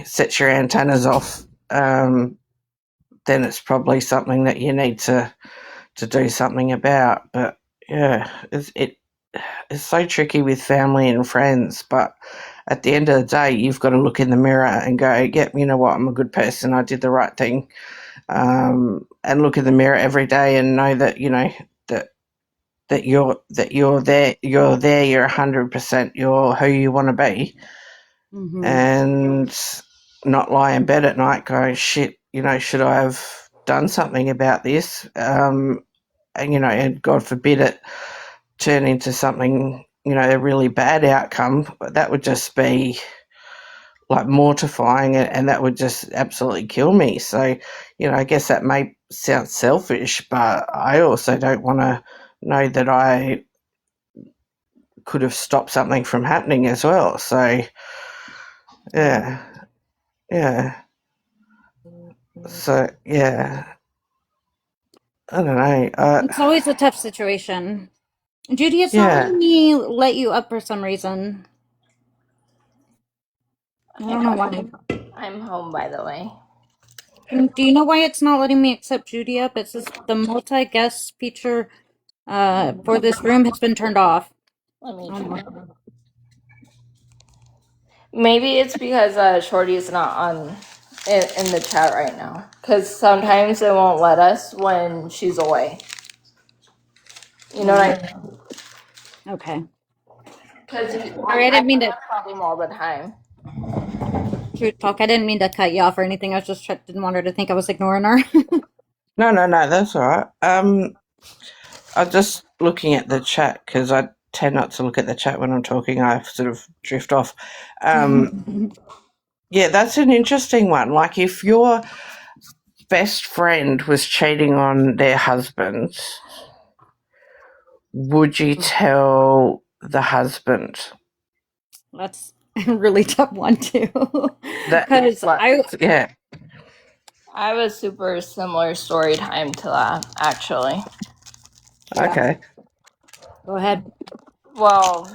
sets your antennas off, then it's probably something that you need to do something about. But yeah, it's so tricky with family and friends. But at the end of the day, you've got to look in the mirror and go, yeah, you know what, I'm a good person. I did the right thing. And look in the mirror every day and know that that you're there. You're there. You're 100%. You're who you want to be, and not lie in bed at night going, shit. Should I have done something about this? And and God forbid it turn into something, a really bad outcome. That would just be like mortifying, and that would just absolutely kill me. So, I guess that may sound selfish, but I also don't want to know that I could have stopped something from happening as well. So, yeah. So, yeah. I don't know. It's always a tough situation. Judy, it's not Yeah. letting me let you up for some reason. I don't know why. I'm home, by the way. Do you know why it's not letting me accept Judy up? It says the multi-guest feature for this room has been turned off. Let me check. Maybe it's because Shorty's not in the chat right now. Because sometimes it won't let us when she's away. You know what I mean? Okay. Because Sorry, I didn't mean to. problem all the time. Truth talk, I didn't mean to cut you off or anything. I was just didn't want her to think I was ignoring her. No, that's all right. I'm just looking at the chat because I tend not to look at the chat when I'm talking. I sort of drift off. Yeah, that's an interesting one. Like, if your best friend was cheating on their husband, would you tell the husband? That's a really tough one too. Because yeah. I have a super similar story time to that, actually. Yeah. Okay. Go ahead. Well,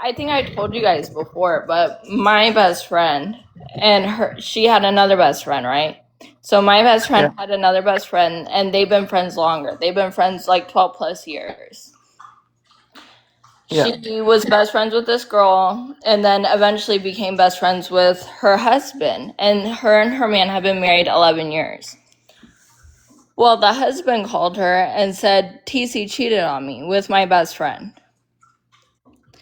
I think I told you guys before, but my best friend and she had another best friend, right? So my best friend had another best friend, and they've been friends longer. They've been friends like 12 plus years. Yeah. She was best friends with this girl, and then eventually became best friends with her husband. And her man have been married 11 years. Well, the husband called her and said, TC cheated on me with my best friend.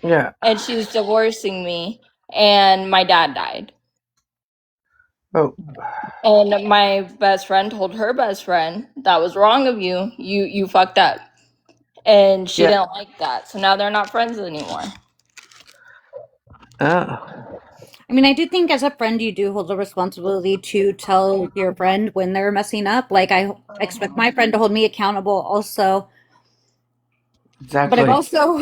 Yeah. And she's divorcing me, and my dad died. Oh. And my best friend told her best friend, that was wrong of you. You fucked up. And she didn't like that. So now they're not friends anymore. Oh. I mean, I do think as a friend, you do hold the responsibility to tell your friend when they're messing up. Like, I expect my friend to hold me accountable also. Exactly. But I've also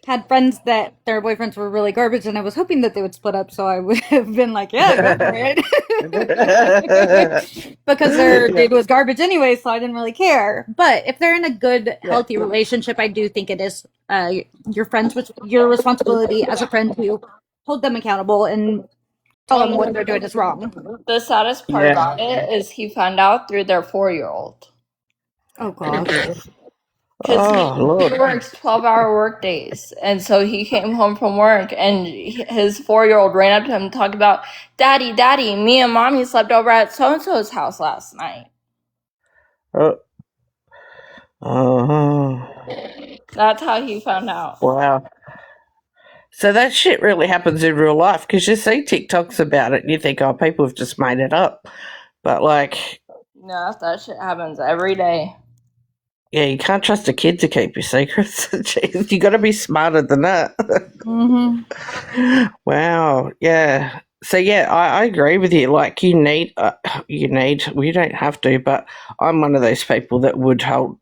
had friends that their boyfriends were really garbage, and I was hoping that they would split up, so I would have been like, yeah, go for it. Because their dude was garbage anyway, so I didn't really care. But if they're in a good, healthy relationship, I do think it is your friends with your responsibility as a friend to hold them accountable and tell them what they're doing is wrong. The saddest part about it is he found out through their 4-year-old. Oh, gosh. Because he works 12-hour work days. And so he came home from work, and his 4-year-old ran up to him and talked about, Daddy, me and Mommy slept over at so-and-so's house last night. Oh, That's how he found out. wow. So that shit really happens in real life because you see TikToks about it and you think, oh, people have just made it up. But, like, No, that shit happens every day. yeah, you can't trust a kid to keep your secrets. Jeez, you got to be smarter than that. Wow. Yeah. So yeah, I agree with you. Like we don't have to, but I'm one of those people that would hold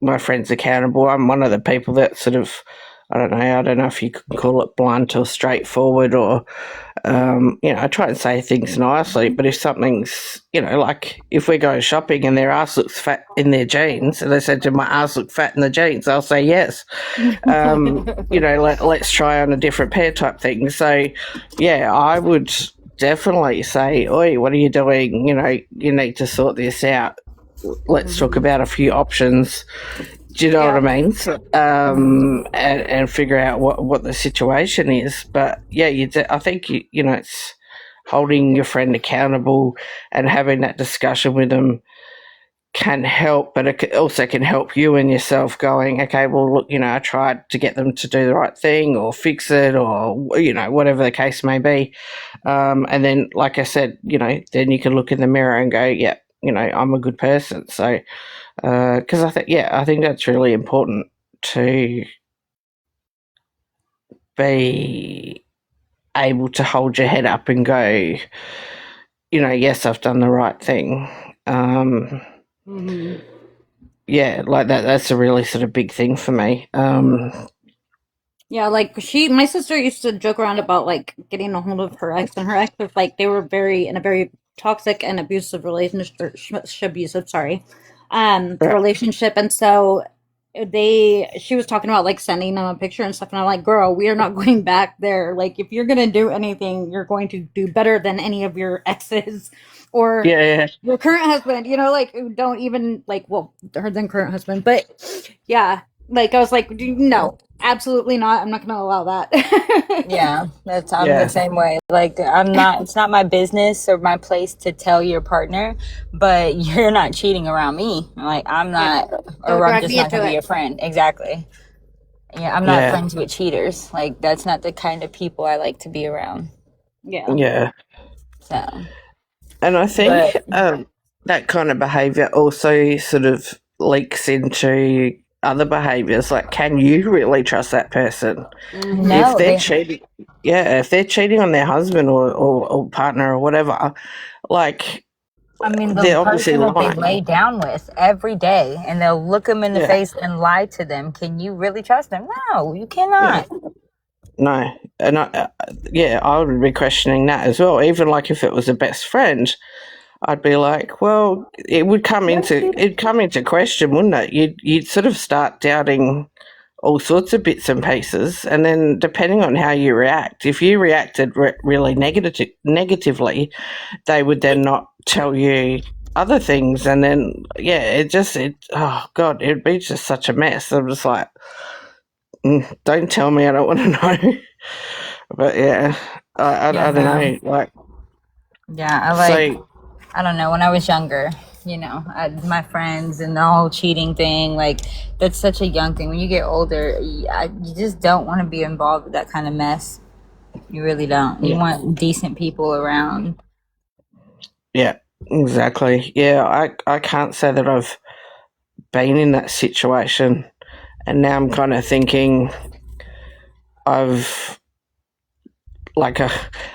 my friends accountable. I'm one of the people that sort of, I don't know if you could call it blunt or straightforward or, I try and say things nicely, but if something's, like if we're going shopping and their ass looks fat in their jeans and they said to my ass look fat in the jeans, I'll say yes. Let's try on a different pair type thing. So, yeah, I would definitely say, oi, what are you doing? You need to sort this out. Let's talk about a few options. Do you know what I mean? So, and figure out what the situation is. But yeah, I think it's holding your friend accountable and having that discussion with them can help, but it also can help you and yourself going, okay, well, look, I tried to get them to do the right thing or fix it or, whatever the case may be. And then, like I said, then you can look in the mirror and go, yeah, I'm a good person. So, because I think that's really important to be able to hold your head up and go, yes, I've done the right thing. Yeah, like that's a really sort of big thing for me. Yeah, like my sister used to joke around about like getting a hold of her ex, and her ex was like they were in a very toxic and abusive relationship, Yeah, relationship, and so she was talking about like sending them a picture and stuff, and I'm like, girl, we are not going back there. Like, if you're gonna do anything, you're going to do better than any of your exes or yeah, your current husband. Like, don't even like, well, her then current husband, but yeah, like I was like, no, absolutely not. I'm not going to allow that. Yeah, I'm the yeah, same way. Like it's not my business or my place to tell your partner, but you're not cheating around me. Like I'm Yeah. not, Don't or I'm drag just me not gonna into be it. your friend. Exactly. Yeah, I'm not yeah, friends with cheaters. Like that's not the kind of people I like to be around. Yeah. yeah. So, And I think but that kind of behaviour also sort of leaks into other behaviours. Like, can you really trust that person if no, they're cheating? Yeah, if they're cheating on their husband or partner or whatever, like I mean, the they're obviously person that they lying. lay down with every day and they'll look them in the Yeah, face and lie to them. Can you really trust them? No, you yeah. cannot. No, and I would be questioning that as well. Even like if it was a best friend, I'd be like, well, it'd come into question, wouldn't it? You'd sort of start doubting all sorts of bits and pieces, and then depending on how you react, if you reacted really negatively, they would then not tell you other things, and then oh god, it'd be just such a mess. I'm just like, don't tell me, I don't want to know. But yeah, Yeah, I don't no. know, like Yeah, so. I don't know, when I was younger, my friends and the whole cheating thing, like, that's such a young thing. When you get older, you just don't want to be involved with that kind of mess. You really don't. You Yeah, want decent people around. yeah, exactly. Yeah, I can't say that I've been in that situation, and now I'm kind of thinking I've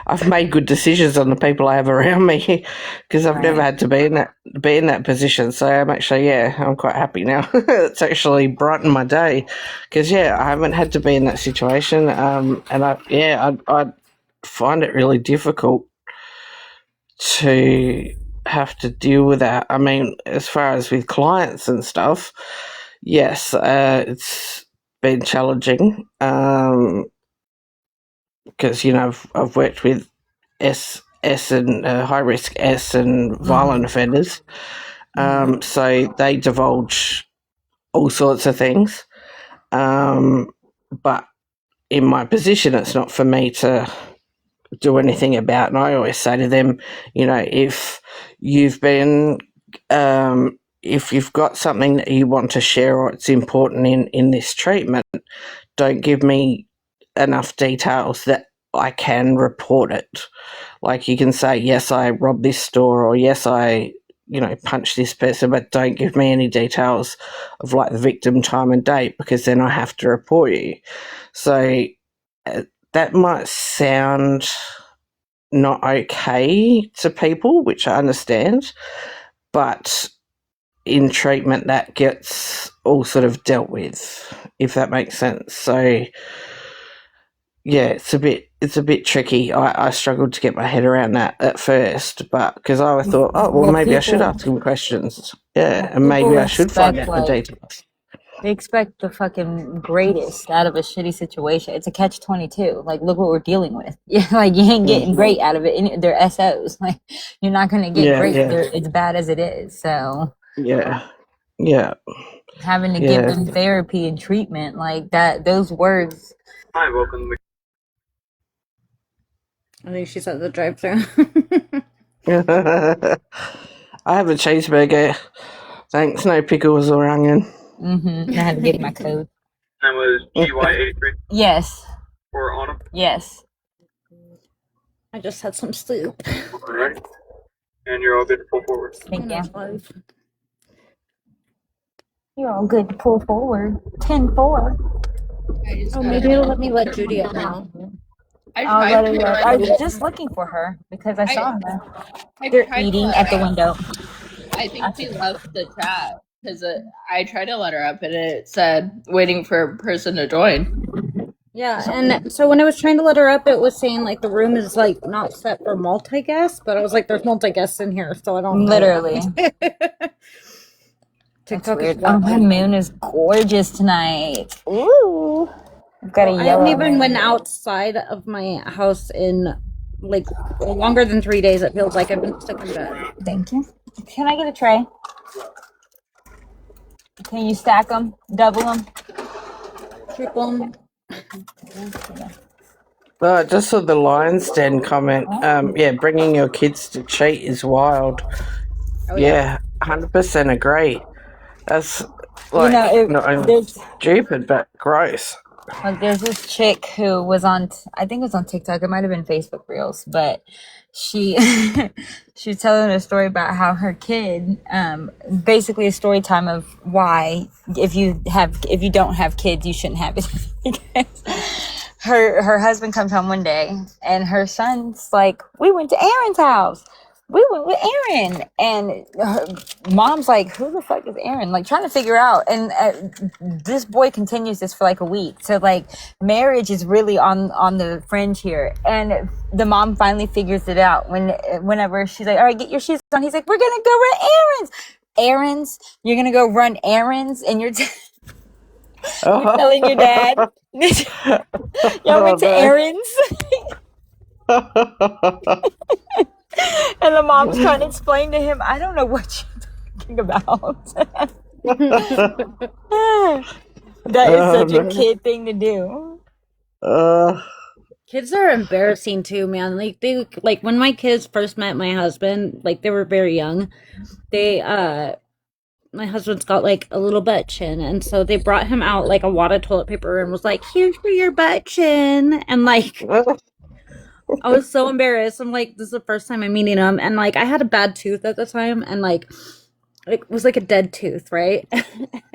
I've made good decisions on the people I have around me because I've never Right. had to be in that position. So I'm quite happy now. It's actually brightened my day because I haven't had to be in that situation. And I find it really difficult to have to deal with that. I mean, as far as with clients and stuff, yes, it's been challenging because I've worked with S and high risk S and violent offenders, so they divulge all sorts of things. But in my position, it's not for me to do anything about. And I always say to them, if you've been, if you've got something that you want to share or it's important in this treatment, don't give me enough details that I can report it. Like, you can say, yes, I robbed this store, or yes, I, punched this person, but don't give me any details of like the victim, time and date, because then I have to report you. So that might sound not okay to people, which I understand, but in treatment that gets all sort of dealt with, if that makes sense. So yeah, it's a bit tricky. I struggled to get my head around that at first, but because I thought, well, maybe I should ask him questions. Yeah, and maybe I should find out the details. They expect the fucking greatest out of a shitty situation. It's a catch-22. Like, look what we're dealing with. Yeah, like, you ain't getting great out of it. They're SOs. Like, you're not going to get great. Yeah. It's bad as it is. So yeah, having to give them therapy and treatment like that, those words. Hi, welcome. I think she's at the drive-thru. I have a cheeseburger. Thanks, no pickles or onion. I had to get my code. That was GY83 Yes. for Autumn. Yes. I just had some soup. Alright. And you're all good to pull forward. Thank you. You're all good to pull forward. 10-4. Oh, maybe it'll let me let Judy up now. I was just looking for her because I saw her. They're eating at the window. I think she left the chat because I tried to let her up and it said waiting for a person to join. Yeah, and so when I was trying to let her up, it was saying like the room is like not set for multi-guest, but I was like, there's multi-guests in here, so I don't know. Literally. TikTok is oh, my moon is gorgeous tonight. Ooh. I've got a yellow. I haven't even went outside of my house in like longer than 3 days. It feels like I've been stuck in bed. Thank you. Can I get a tray? Can you stack them? Double them? Triple them? Just saw the Lion's Den comment. Bringing your kids to cheat is wild. Oh, yeah. 100% agree. That's like not only stupid but gross. Like, there's this chick who was on, I think it was on TikTok. It might have been Facebook Reels, but she she was telling a story about how her kid, basically a story time of why if you don't have kids, you shouldn't have it. Because her husband comes home one day and her son's like, we went to Aaron's house. We went with Aaron, and her mom's like, who the fuck is Aaron? Like, trying to figure out. And this boy continues this for like a week. So like, marriage is really on the fringe here. And the mom finally figures it out whenever she's like, all right, get your shoes on. He's like, we're gonna go run errands. Errands? You're gonna go run errands, and you're you're telling your dad, y'all went to errands. And the mom's trying to explain to him, I don't know what you're talking about. That is such a kid thing to do. Kids are embarrassing too, man. Like when my kids first met my husband, like they were very young. My husband's got like a little butt chin, and so they brought him out like a wad of toilet paper and was like, here's for your butt chin. And like I was so embarrassed. I'm like, this is the first time I'm meeting him. And like, I had a bad tooth at the time. And like, it was like a dead tooth, right?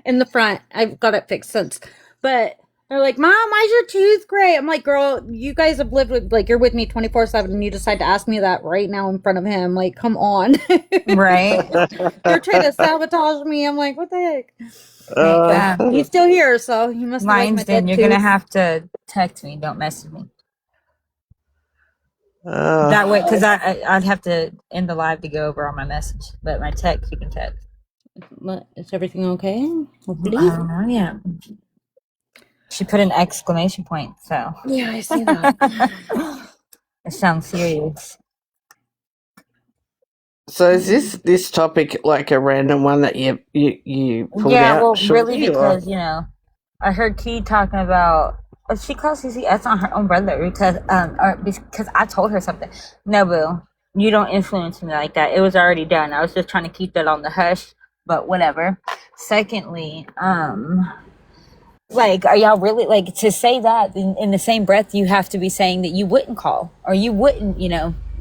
In the front. I've got it fixed since. But they're like, Mom, why's your tooth gray? I'm like, girl, you guys have lived with, like, you're with me 24/7. And you decide to ask me that right now in front of him. Like, come on. Right. They're trying to sabotage me. I'm like, what the heck? He's still here, so he must have Mine's then. You're going to have to text me. Don't message me. That way, because I'd have to end the live to go over on my message, but my text you can text. Is everything okay? Hopefully. I don't know yet. She put an exclamation point, so yeah, I see that. It sounds serious. So is this topic like a random one that you pulled out? Yeah, well, Shorty, really, because I heard Key talking about. She calls CCS on her own brother because I told her something. No, boo, you don't influence me like that. It was already done. I was just trying to keep that on the hush but whatever. Secondly, like, are y'all really, like, to say that in the same breath, you have to be saying that you wouldn't call or you wouldn't,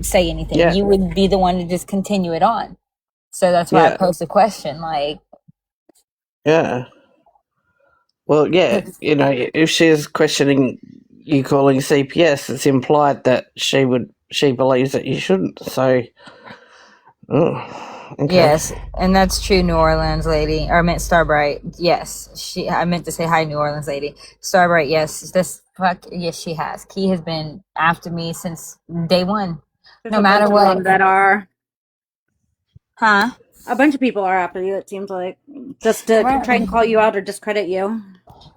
say anything. Yeah. You would be the one to just continue it on. So that's why I Yeah. posed the question, like, Yeah. Well, yeah, if she's questioning you calling CPS, it's implied that she believes that you shouldn't. So, okay. yes, and that's true, New Orleans lady. Or I meant Starbright. Yes, I meant to say hi, New Orleans lady. Starbright. Yes, yes, she has. Key has been after me since day one. There's No a matter bunch of what. them that are. Huh? A bunch of people are after you, it seems like. Just to Right. try and call you out or discredit you.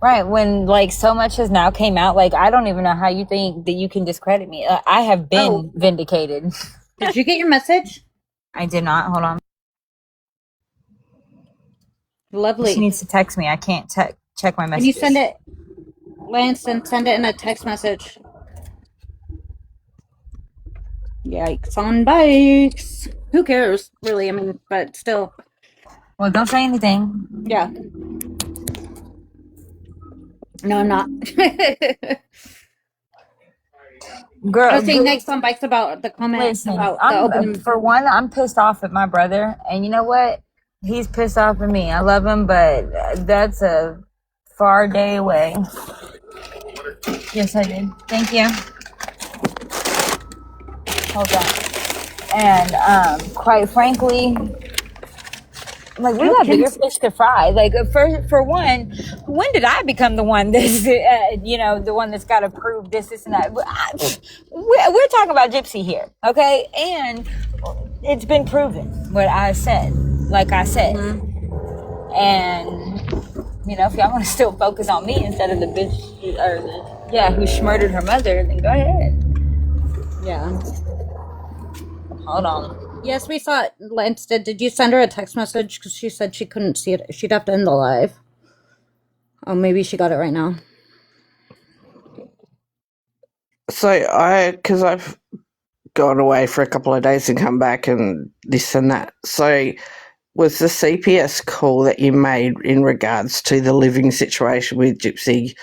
Right, when like so much has now came out, like I don't even know how you think that you can discredit me. I have been vindicated. Did you get your message? I did not. Hold on. Lovely. She needs to text me. I can't check my Can messages. you send it, Lance, and send it in a text message? Yikes on bikes. Who cares, really? I mean, but still. Well, don't say anything. Yeah. No, I'm not. Girl, I was saying next on bikes about the comment listen, about the open. for one, I'm pissed off at my brother, and you know what? He's pissed off at me. I love him, but that's a far day away. Yes, I did. Thank you. Hold on. And quite frankly, like we got bigger fish to fry. Like for one, when did I become the one that's the one that's got to prove this and that? We're talking about Gypsy here, okay? And it's been proven what I said. Like I said, and if y'all want to still focus on me instead of the bitch who murdered her mother, then go ahead. Yeah. Hold on. Yes, we saw it. Lance did you send her a text message? Because she said she couldn't see it. She'd have to end the live. Oh, maybe she got it right now. So because I've gone away for a couple of days and come back and this and that. So was the CPS call that you made in regards to the living situation with Gypsy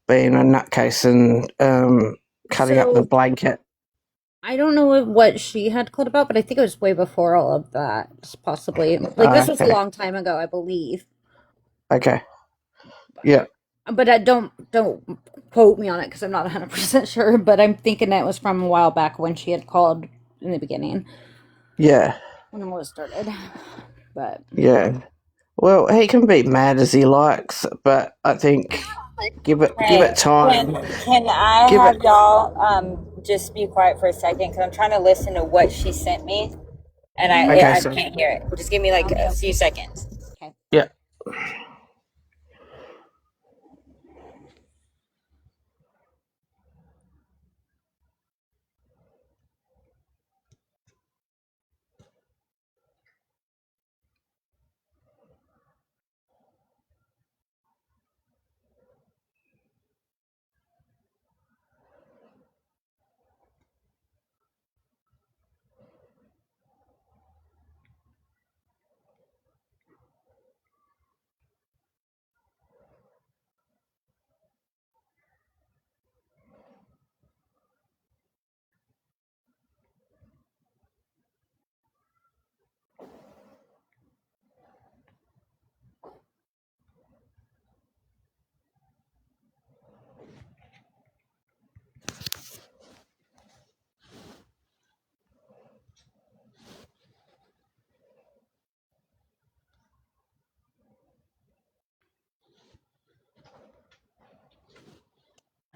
being a nutcase and cutting up the blanket? I don't know what she had called about, but I think it was way before all of that, possibly. Like, this was a long time ago, I believe. Okay. Yeah. But I don't quote me on it because I'm not 100% sure, but I'm thinking it was from a while back when she had called in the beginning. Yeah. When it was started. But yeah. Well, he can be mad as he likes, but I think give it time. Can I have y'all just be quiet for a second because I'm trying to listen to what she sent me, and I can't hear it. Just give me like a few seconds. Okay. Yeah.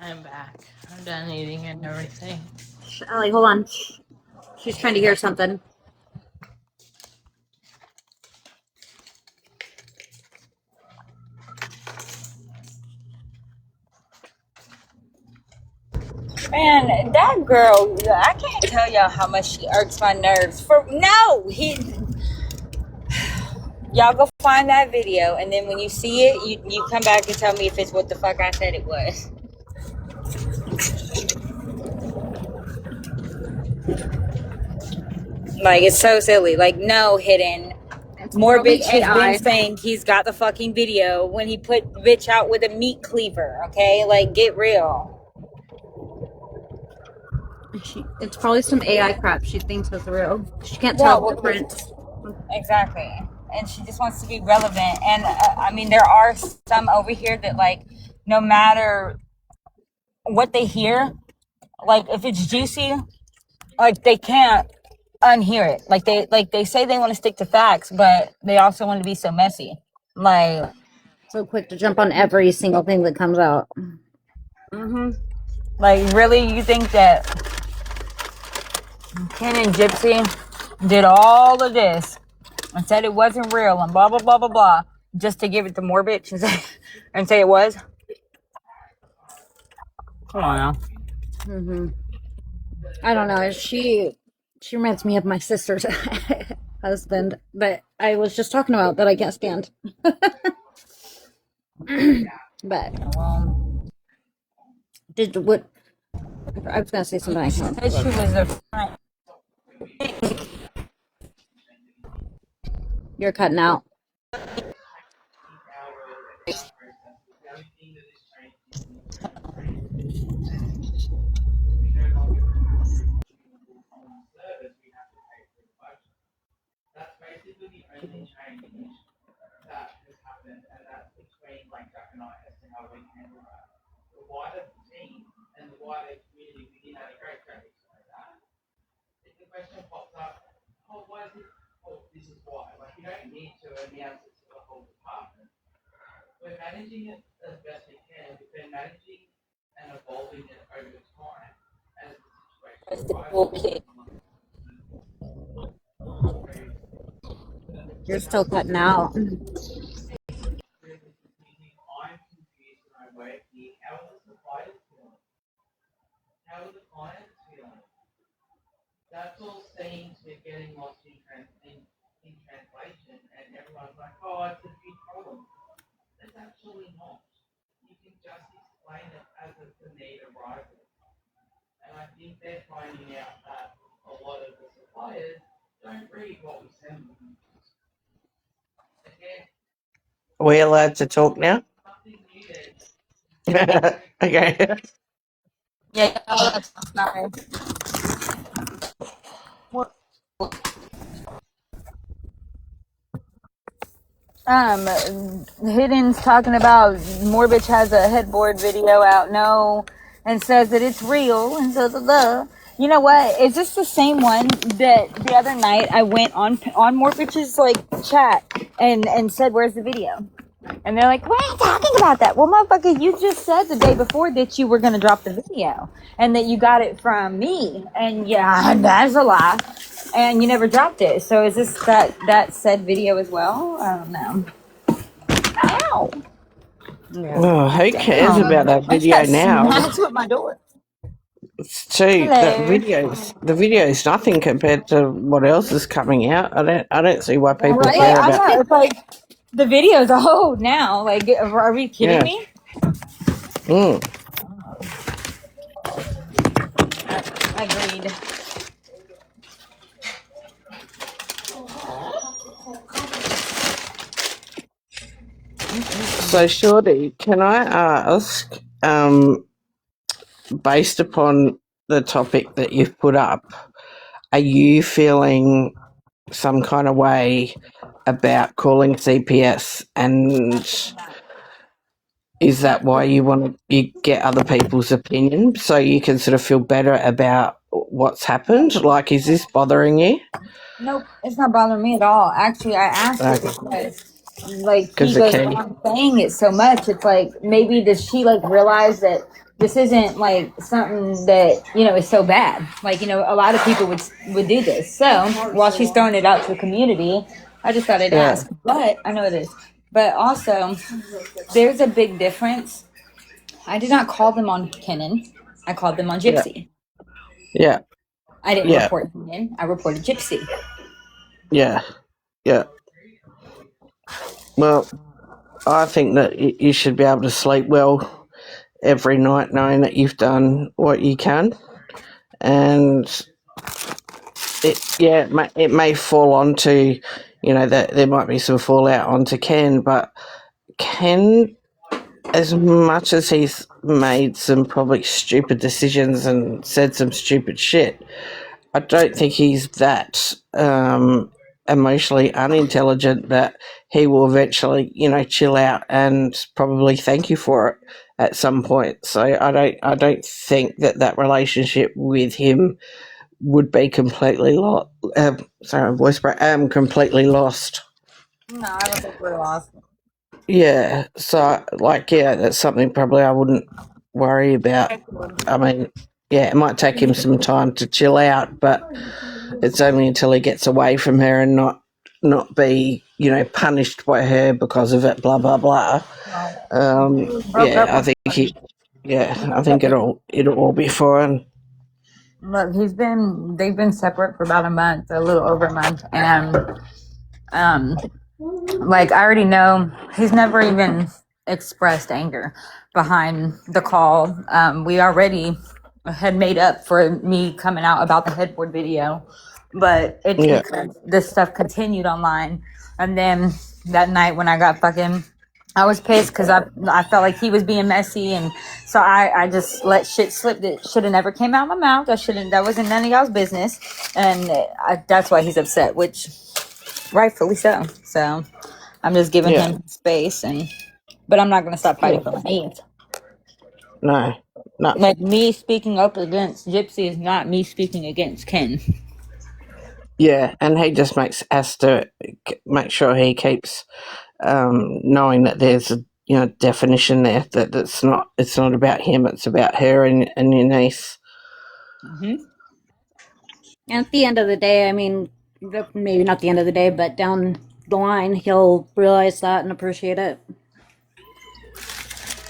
I'm back. I'm done eating and everything. Allie, hold on. She's trying to hear something. Man, that girl, I can't tell y'all how much she irks my nerves. Y'all go find that video, and then when you see it, you come back and tell me if it's what the fuck I said it was. Like, it's so silly. Like, no, Hidden. More Probably bitch has AI. been saying he's got the fucking video when he put bitch out with a meat cleaver. Okay, like get real. It's probably some AI crap she thinks is real. She can't Yeah, tell well, the difference. exactly. And she just wants to be relevant. And I mean, there are some over here that like, no matter what they hear, like if it's juicy, like they can't unhear it. Like they say they want to stick to facts, but they also want to be so messy. Like, So quick to jump on every single thing that comes out. like really, you think that Ken and Gypsy did all of this and said it wasn't real and blah blah blah blah blah just to give it to more bitch and say it was? Come on now. I don't know. She reminds me of my sister's husband, but I was just talking about that I can't stand. But did what? I was gonna say something. I can't. Said she was a friend. You're cutting out. You're still cutting out. Are we allowed to talk now? Okay. Yeah, that's sorry. Hidden's talking about Morbich has a headboard video out, no, and says that it's real, and You know what? Is this the same one that the other night I went on Morbich's like chat and said, "Where's the video?" And they're like, "We ain't talking about that." Well, motherfucker, you just said the day before that you were gonna drop the video and that you got it from me, and yeah, that's a lie. And you never dropped it. So is this that said video as well? I don't know. Ow! Oh, who cares about that I just video got now? smacked with my door. It's too Hello. the video's nothing compared to what else is coming out. I don't see why people Right? care I about. know. It's like the video's old now. Like, are we kidding Yeah. me? Mm. Agreed. So, Shorty, can I ask, based upon the topic that you've put up, are you feeling some kind of way about calling CPS, and is that why you get other people's opinion so you can sort of feel better about what's happened? Like, is this bothering you? Nope, it's not bothering me at all. Actually, I asked it Okay. because, like, Because he the goes key. on saying it so much. It's like, maybe does she, like, realize that this isn't, like, something that, is so bad? Like, a lot of people would do this. So, while she's throwing it out to the community, I just thought I'd Yeah. ask. But, I know it is. But also, there's a big difference. I did not call them on Kenan. I called them on Yeah. Gypsy. Yeah. I didn't Yeah. report Kenan. I reported Gypsy. Yeah. Yeah. Well, I think that you should be able to sleep well every night knowing that you've done what you can. And it may fall onto that there might be some fallout onto Ken, but Ken, as much as he's made some probably stupid decisions and said some stupid shit, I don't think he's that emotionally unintelligent that he will eventually, chill out and probably thank you for it at some point. So I don't think that relationship with him would be completely lost. Sorry, voice break. Completely lost. No, I don't think we're lost. Yeah. So, that's something probably I wouldn't worry about. I mean, yeah, it might take him some time to chill out, but it's only until he gets away from her and not be, punished by her because of it. Blah blah blah. I think it'll all be fine. Look, they've been separate for about a month, a little over a month, and like I already know he's never even expressed anger behind the call. We already had made up for me coming out about the headboard video, but this stuff continued online, and then that night when I got I was pissed because I felt like he was being messy, and so I just let shit slip that should have never came out of my mouth. That wasn't none of y'all's business, and that's why he's upset, which rightfully so. So I'm just giving him space, but I'm not gonna stop fighting for my needs. No. Like me speaking up against Gypsy is not me speaking against Ken. Yeah, and he just has to make sure he keeps knowing that there's a definition there that it's not about him, it's about her and your niece. Mm-hmm. And at the end of the day, I mean, maybe not the end of the day, but down the line, he'll realize that and appreciate it.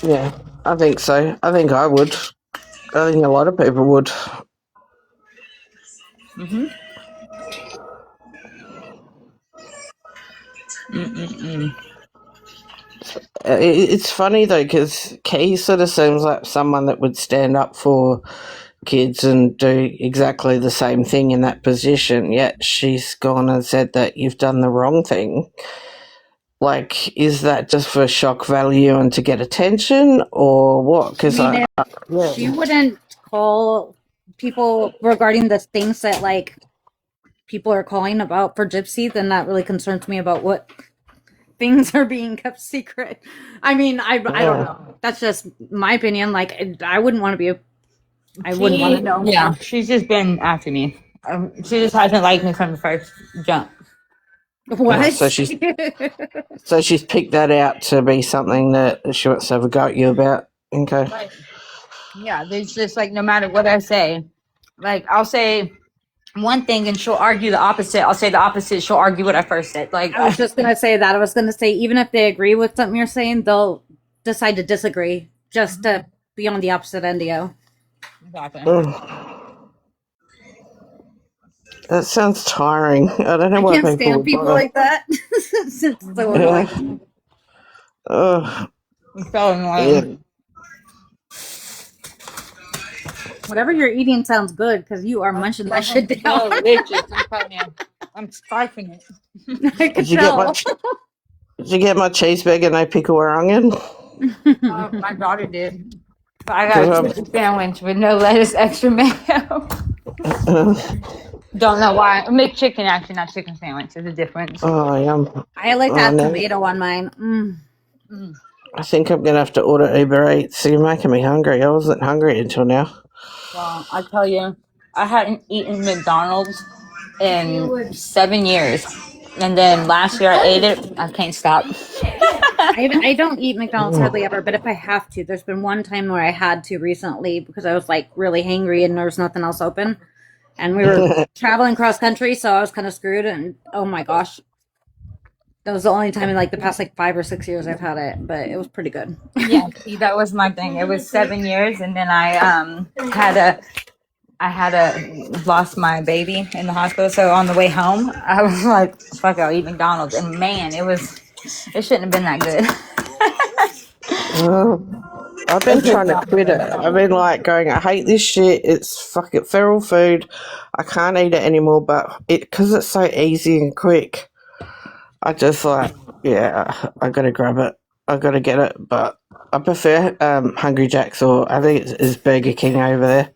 Yeah, I think so. I think I would. I think a lot of people would. Mm-hmm. It's funny though, because Kay sort of seems like someone that would stand up for kids and do exactly the same thing in that position, yet she's gone and said that you've done the wrong thing. Like, is that just for shock value and to get attention, or what? Because she wouldn't call people regarding the things that like people are calling about for Gypsy, then that really concerns me about what things are being kept secret. I mean, I don't know. That's just my opinion. Like, I wouldn't want to be. I wouldn't want to know. Yeah, she's just been after me. She just hasn't liked me from the first jump. What? So she's picked that out to be something that she wants to have a go at you about. Okay. Right. Yeah, there's just like no matter what I say, like I'll say one thing and she'll argue the opposite. I'll say the opposite. She'll argue what I first said. Like I was just gonna say that. I was gonna say even if they agree with something you're saying, they'll decide to disagree just to be on the opposite end of you. Exactly. That sounds tiring. I don't know why I can't stand people like that. It's so annoying. It's so annoying. Whatever you're eating sounds good because you are munching that shit down. Delicious. I'm telling you. I'm scarfing it. I can tell. Did you get my cheeseburger, no pickle or onion? My daughter did. But I got a chicken sandwich with no lettuce, extra mayo. Don't know why. McChicken, actually, not chicken sandwich. There's a difference. Oh, yum. I like that tomato on mine. I think I'm going to have to order Uber Eats. So you're making me hungry. I wasn't hungry until now. Well, I tell you, I hadn't eaten McDonald's in 7 years. And then last year I ate it. I can't stop. I don't eat McDonald's hardly ever, but if I have to, there's been one time where I had to recently because I was like really hangry and there was nothing else open. And we were traveling cross country, so I was kind of screwed. And oh my gosh, that was the only time in like the past like 5 or 6 years I've had it, but it was pretty good. Yeah, see, that was my thing. It was 7 years, and then I had lost my baby in the hospital. So on the way home, I was like, "Fuck, I'll eat McDonald's." And man, it shouldn't have been that good. I've been trying to quit it. I've been like going, I hate this shit. It's fucking feral food. I can't eat it anymore. But because it's so easy and quick, I just like, yeah, I gotta grab it. I gotta get it, but I prefer Hungry Jack's, or I think it's Burger King over there.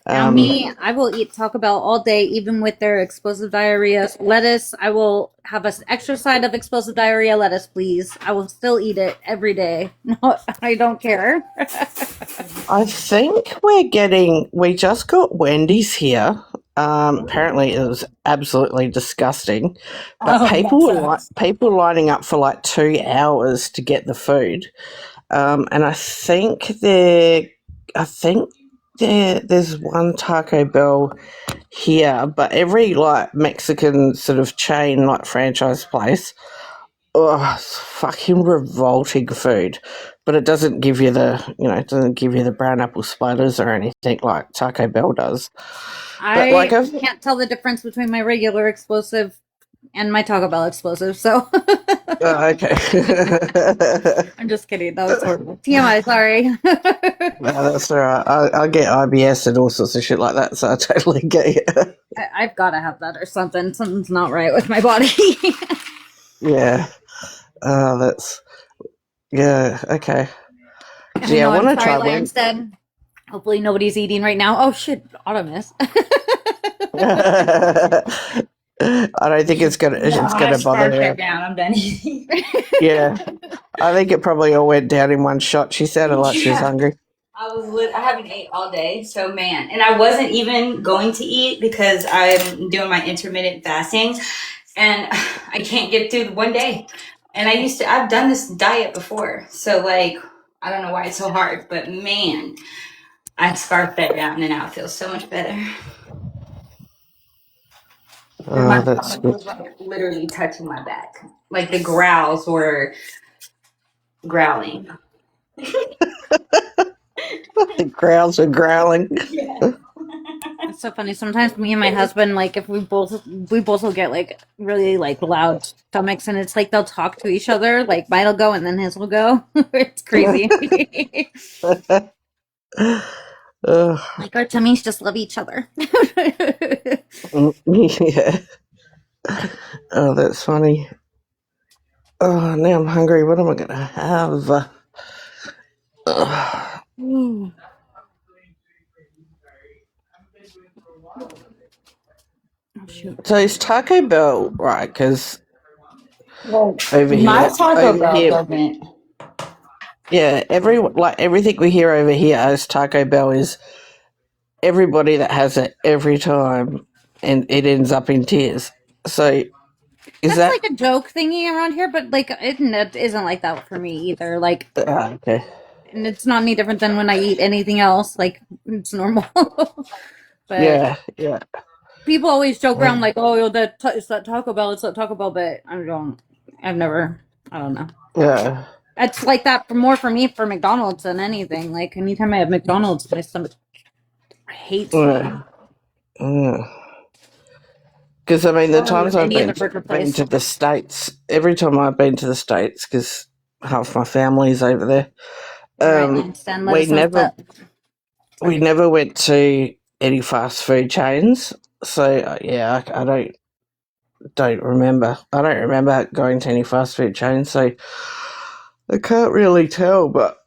Now, me, I will eat Taco Bell all day, even with their explosive diarrhea lettuce. I will have an extra side of explosive diarrhea lettuce, please. I will still eat it every day. No, I don't care. I think we just got Wendy's here. Apparently it was absolutely disgusting, but people lining up for like 2 hours to get the food. And I think there's one Taco Bell here, but every like Mexican sort of chain, like franchise place, oh, it's fucking revolting food. But it doesn't give you it doesn't give you the brown apple spiders or anything like Taco Bell does. But I can't tell the difference between my regular explosive and my Taco Bell explosive, so. Okay. I'm just kidding. That was horrible. TMI, sorry. No, that's all right. I get IBS and all sorts of shit like that, so I totally get it. I've got to have that or something. Something's not right with my body. Yeah. Okay. I Yeah, I know, want I'm to sorry, try one. Instead. Hopefully nobody's eating right now. Oh shit, Autumnus. I don't think it's gonna bother her. Down. I'm done eating. Yeah, I think it probably all went down in one shot. She sounded like she was hungry. I haven't ate all day, so man, and I wasn't even going to eat because I'm doing my intermittent fasting, and I can't get through one day. And I've done this diet before, so like I don't know why it's so hard, but man, I scarfed that down, and now it feels so much better. My That's stomach good. was like literally touching my back, like the growls were growling. The crowds are growling. It's so funny. Sometimes me and my husband, like, if we both will get like really like loud stomachs, and it's like they'll talk to each other. Like mine will go and then his will go. It's crazy. Like our tummies just love each other. Yeah. Oh, that's funny. Oh, now I'm hungry. What am I gonna have? Oh, shoot. So it's Taco Bell, right? Because Well, over my here, Taco Bell doesn't. yeah, everything we hear over here as Taco Bell is everybody that has it every time, and it ends up in tears. So is That's that like a joke thingy around here, but like it isn't like that for me either. Like, okay? and it's not any different than when I eat anything else. Like, it's normal. But Yeah. people always joke around like, "Oh, it's that Taco Bell, it's that Taco Bell," but I don't know. Yeah. It's like that more for me for McDonald's than anything. Like anytime I have McDonald's, my stomach hates me. Because I mean, the times I've Any other been burger been place. to the States, every time I've been to the States, because half my family's over there, Right, Langston, let we us know what's never up. we never went to any fast food chains. So yeah, I don't remember. I don't remember going to any fast food chains. So I can't really tell. But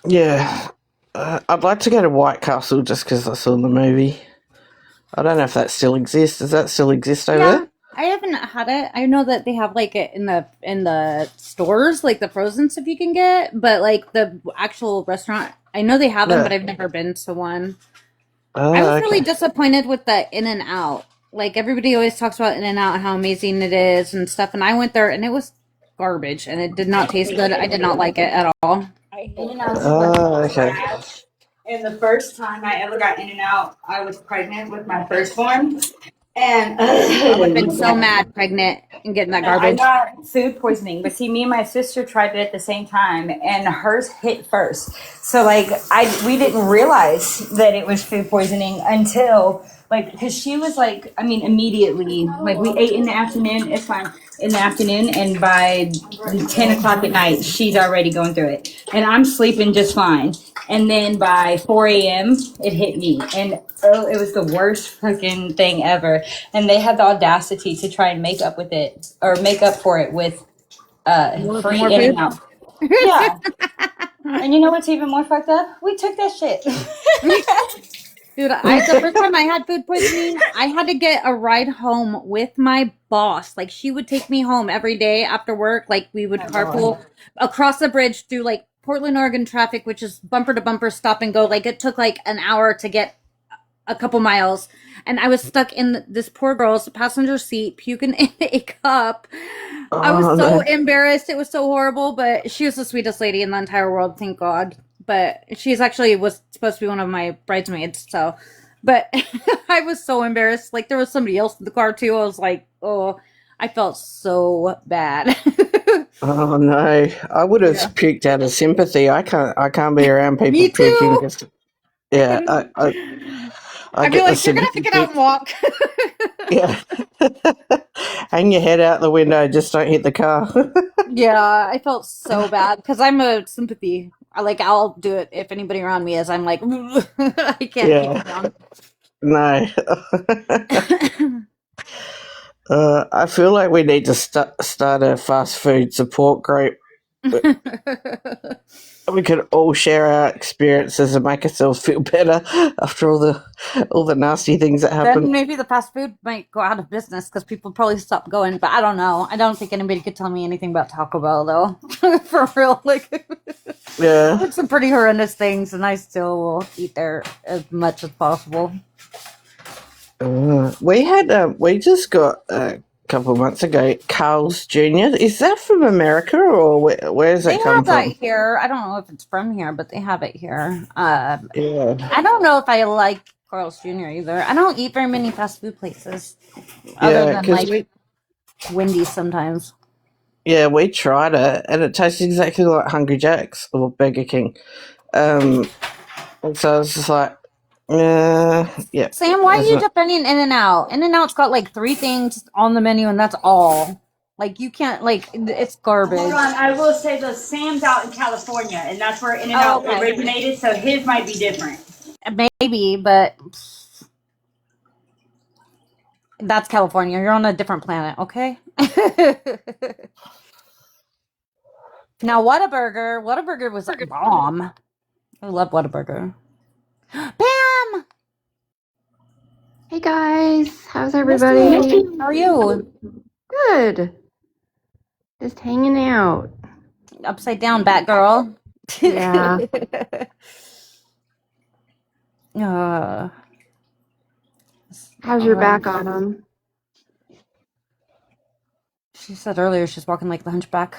yeah, I'd like to go to White Castle just because I saw the movie. I don't know if that still exists. Does that still exist over there? I haven't had it. I know that they have like it in the stores, like the frozen stuff you can get, but like the actual restaurant, I know they have them, but I've never been to one. I was really disappointed with the In-N-Out. Like everybody always talks about In-N-Out, how amazing it is and stuff, and I went there and it was garbage and it did not taste good. I did not like it at all. Okay. And the first time I ever got In-N-Out, I was pregnant with my firstborn. And I would have been so mad pregnant and getting that garbage. I got food poisoning. But see, me and my sister tried it at the same time, and hers hit first. So like we didn't realize that it was food poisoning until like, because she was like, I mean, immediately, like, we ate in the afternoon, it's fine, in the afternoon, and by 10 o'clock at night, she's already going through it. And I'm sleeping just fine. And then by 4 a.m., it hit me. And oh, it was the worst fucking thing ever. And they had the audacity to try and make up with it, or make up for it with free more in food? and out. Yeah. And you know what's even more fucked up? We took that shit. Dude, the first time I had food poisoning, I had to get a ride home with my boss. Like, she would take me home every day after work. Like, we would carpool across the bridge through like Portland, Oregon traffic, which is bumper to bumper, stop and go. Like, it took like an hour to get a couple miles, and I was stuck in this poor girl's passenger seat puking in a cup. I was Oh, so no. embarrassed. It was so horrible, but she was the sweetest lady in the entire world, thank God. But she's actually was supposed to be one of my bridesmaids, so but I was so embarrassed. Like, there was somebody else in the car too. I was like, oh, I felt so bad. Oh no! I would have puked out of sympathy. I can't be around people Me puking. too. Just yeah, I I'd be get the like, you're gonna have to sympathy get out puke. and walk. Yeah, hang your head out the window. Just don't hit the car. Yeah, I felt so bad because I'm a sympathy. I'll do it if anybody around me is. I'm like, I can't keep Yeah, it down. no. I feel like we need to start a fast food support group. We could all share our experiences and make ourselves feel better after all the nasty things that Then happen. maybe the fast food might go out of business because people probably stop going. But I don't know. I don't think anybody could tell me anything about Taco Bell though. For real, like Yeah. it's some pretty horrendous things, and I still will eat there as much as possible. We just got a couple of months ago Carl's Jr. Is that from America or where does They that come have that from? here. I don't know if it's from here, but they have it here. Yeah. I don't know if I like Carl's Jr. either. I don't eat very many fast food places other Yeah, than because like Wendy's sometimes. we tried it and it tastes exactly like Hungry Jack's or Burger King. And so it's just like, yeah. Sam, why are you Isn't it? defending In-N-Out? In-N-Out's got like 3 things on the menu and that's all. Like you can't like it's garbage. Hold on, I will say the Sam's out in California, and that's where In-N-Out okay. originated, so his might be different. Maybe, but that's California. You're on a different planet, okay? Now, Whataburger. Whataburger was a bomb. I love Whataburger. Pam! Hey guys, how's everybody? How are you? Good. Just hanging out. Upside down, Batgirl. Yeah. uh, How's your back, Autumn? She said earlier she's walking like the hunchback.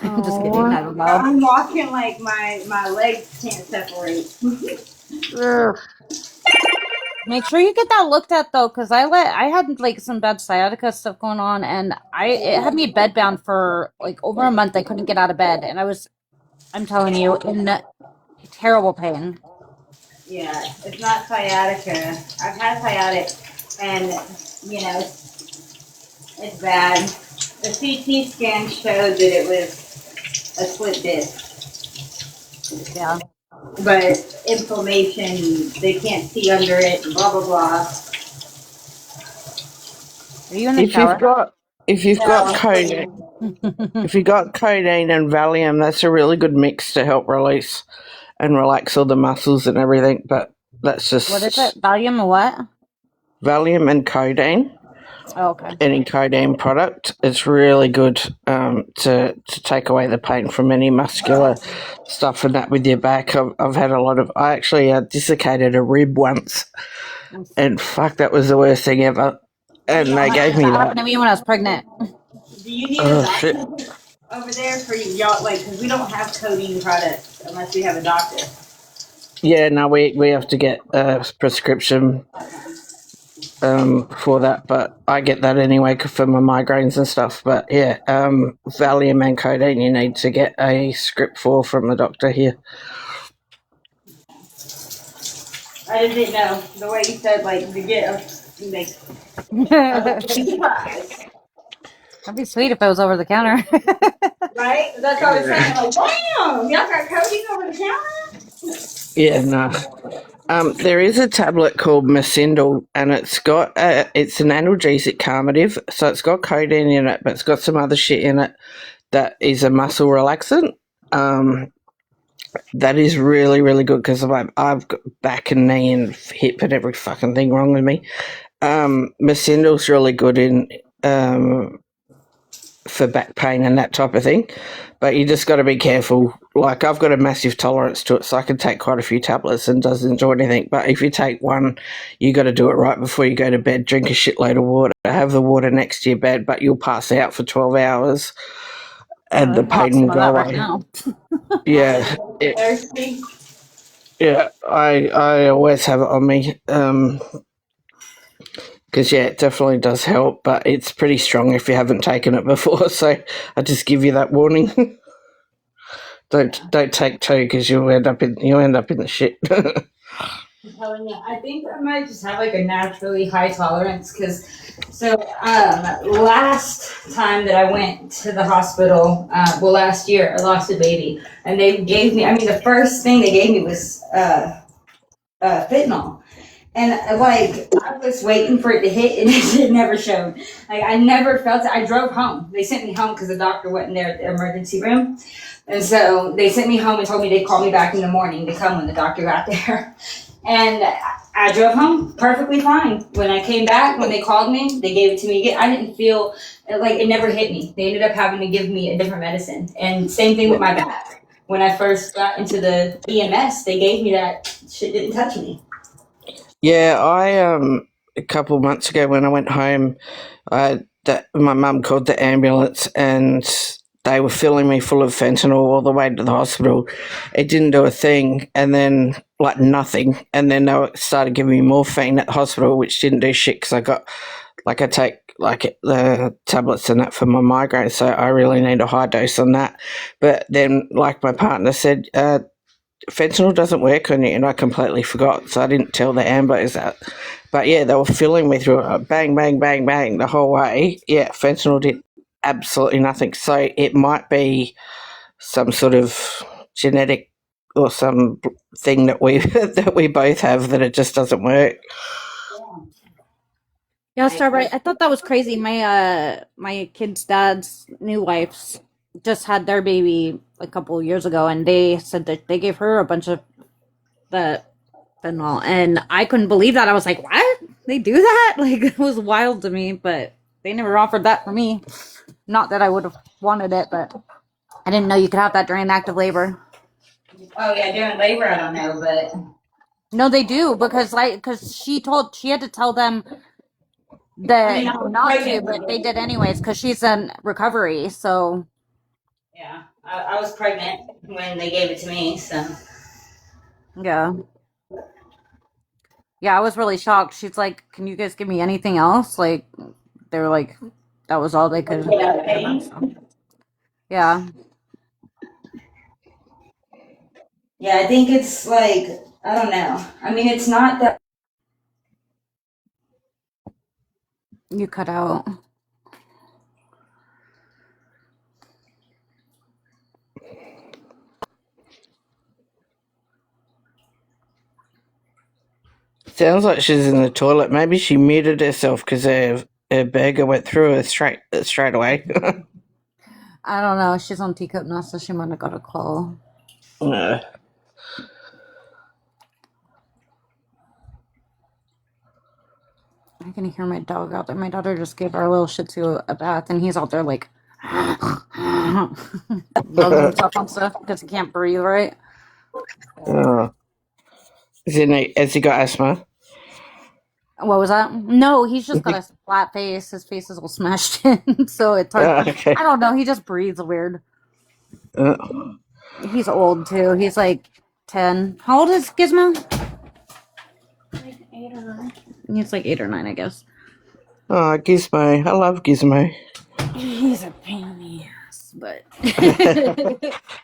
I'm just kidding. Aw. I don't know. I'm walking like my legs can't separate. Ugh. Make sure you get that looked at though, because I had like some bad sciatica stuff going on, and it had me bedbound for like over a month. I couldn't get out of bed, and I'm telling you, in terrible pain. Yeah, it's not sciatica. I've had sciatic, and you know, it's bad. The CT scan showed that it was a split disc. Yeah. But inflammation, they can't see under it, blah blah blah. Are you in the If shower? you've got codeine and Valium, that's a really good mix to help release and relax all the muscles and everything. But that's just What is it? Valium or what? Valium and codeine. Oh, okay. Any codeine product. It's really good to take away the pain from any muscular stuff and that with your back. I've had a lot of. I actually dislocated a rib once, and fuck, that was the worst thing ever. And they gave me That that. happened to me when I was pregnant. Do you need Oh a shit! doctor over there for y'all? Like, because we don't have codeine products unless we have a doctor. Yeah, no, we have to get a prescription for that, but I get that anyway for my migraines and stuff. But yeah, Valium and codeine you need to get a script for from the doctor here. I didn't know the way you said like the gift. Like, surprise. That'd be sweet if it was over the counter. Right? That's what I was saying. Like, damn, y'all got codeine over the counter? Yeah, no. There is a tablet called Masindel, and it's an analgesic calmative, so it's got codeine in it, but it's got some other shit in it that is a muscle relaxant. That is really, really good because I've got back and knee and hip and every fucking thing wrong with me. Masindel's really good in for back pain and that type of thing, but you just got to be careful. Like, I've got a massive tolerance to it, so I can take quite a few tablets and doesn't do anything. But if you take one, you got to do it right before you go to bed. Drink a shitload of water. Have the water next to your bed, but you'll pass out for 12 hours, and the pain will go away. Yeah, yeah. I always have it on me. Because, yeah, it definitely does help, but it's pretty strong if you haven't taken it before, so I just give you that warning. Don't take two because you'll end up in the shit. I'm telling you, I think I might just have like a naturally high tolerance because last time that I went to the hospital, last year I lost a baby and they gave me, the first thing they gave me was fentanyl. And like I was waiting for it to hit, and it never showed. Like I never felt it. I drove home. They sent me home because the doctor wasn't there at the emergency room, and so they sent me home and told me they'd call me back in the morning to come when the doctor got there. And I drove home perfectly fine. When I came back, when they called me, they gave it to me again. I didn't feel like it never hit me. They ended up having to give me a different medicine. And same thing with my back. When I first got into the EMS, they gave me that shit. Didn't touch me. Yeah, I a couple of months ago when I went home, my mum called the ambulance and they were filling me full of fentanyl all the way to the hospital. It didn't do a thing, and then like nothing, and then they started giving me morphine at the hospital, which didn't do shit because I take like the tablets and that for my migraine, so I really need a high dose on that. But then, like my partner said, fentanyl doesn't work on you, and I completely forgot, so I didn't tell the ambos that. But yeah, they were filling me through it, bang, bang, bang, bang the whole way. Yeah, fentanyl did absolutely nothing. So it might be some sort of genetic or some thing that we that we both have that it just doesn't work. Yeah, Starbright. I thought that was crazy. My kid's dad's new wife's just had their baby a couple years ago, and they said that they gave her a bunch of the fentanyl, and I couldn't believe that. I was like, "What? They do that?" Like, it was wild to me, but they never offered that for me. Not that I would have wanted it, but I didn't know you could have that during active labor. Oh yeah, during labor, I don't know, but no, they do because she had to tell them that not to, but they did anyways because she's in recovery. So yeah, I was pregnant when they gave it to me, so yeah, I was really shocked. She's like, "Can you guys give me anything else?" Like they were like, that was all they could. Yeah. Yeah, I think it's like, I don't know. It's not that. You cut out. Sounds like she's in the toilet. Maybe she muted herself because her burger went through her straight away. I don't know. She's on teacup now, so she might have got a call. No. I can hear my dog out there. My daughter just gave our little Shih Tzu a bath, and he's out there like rubbing himself on stuff because he can't breathe right. Oh. Has he got asthma? What was that? No, he's just got a flat face. His face is all smashed in, so it's hard. Okay. I don't know. He just breathes weird. He's old too. He's like 10. How old is Gizmo? Like 8 or 9. He's like 8 or 9, I guess. Oh, Gizmo. I love Gizmo. He's a pain in the ass, but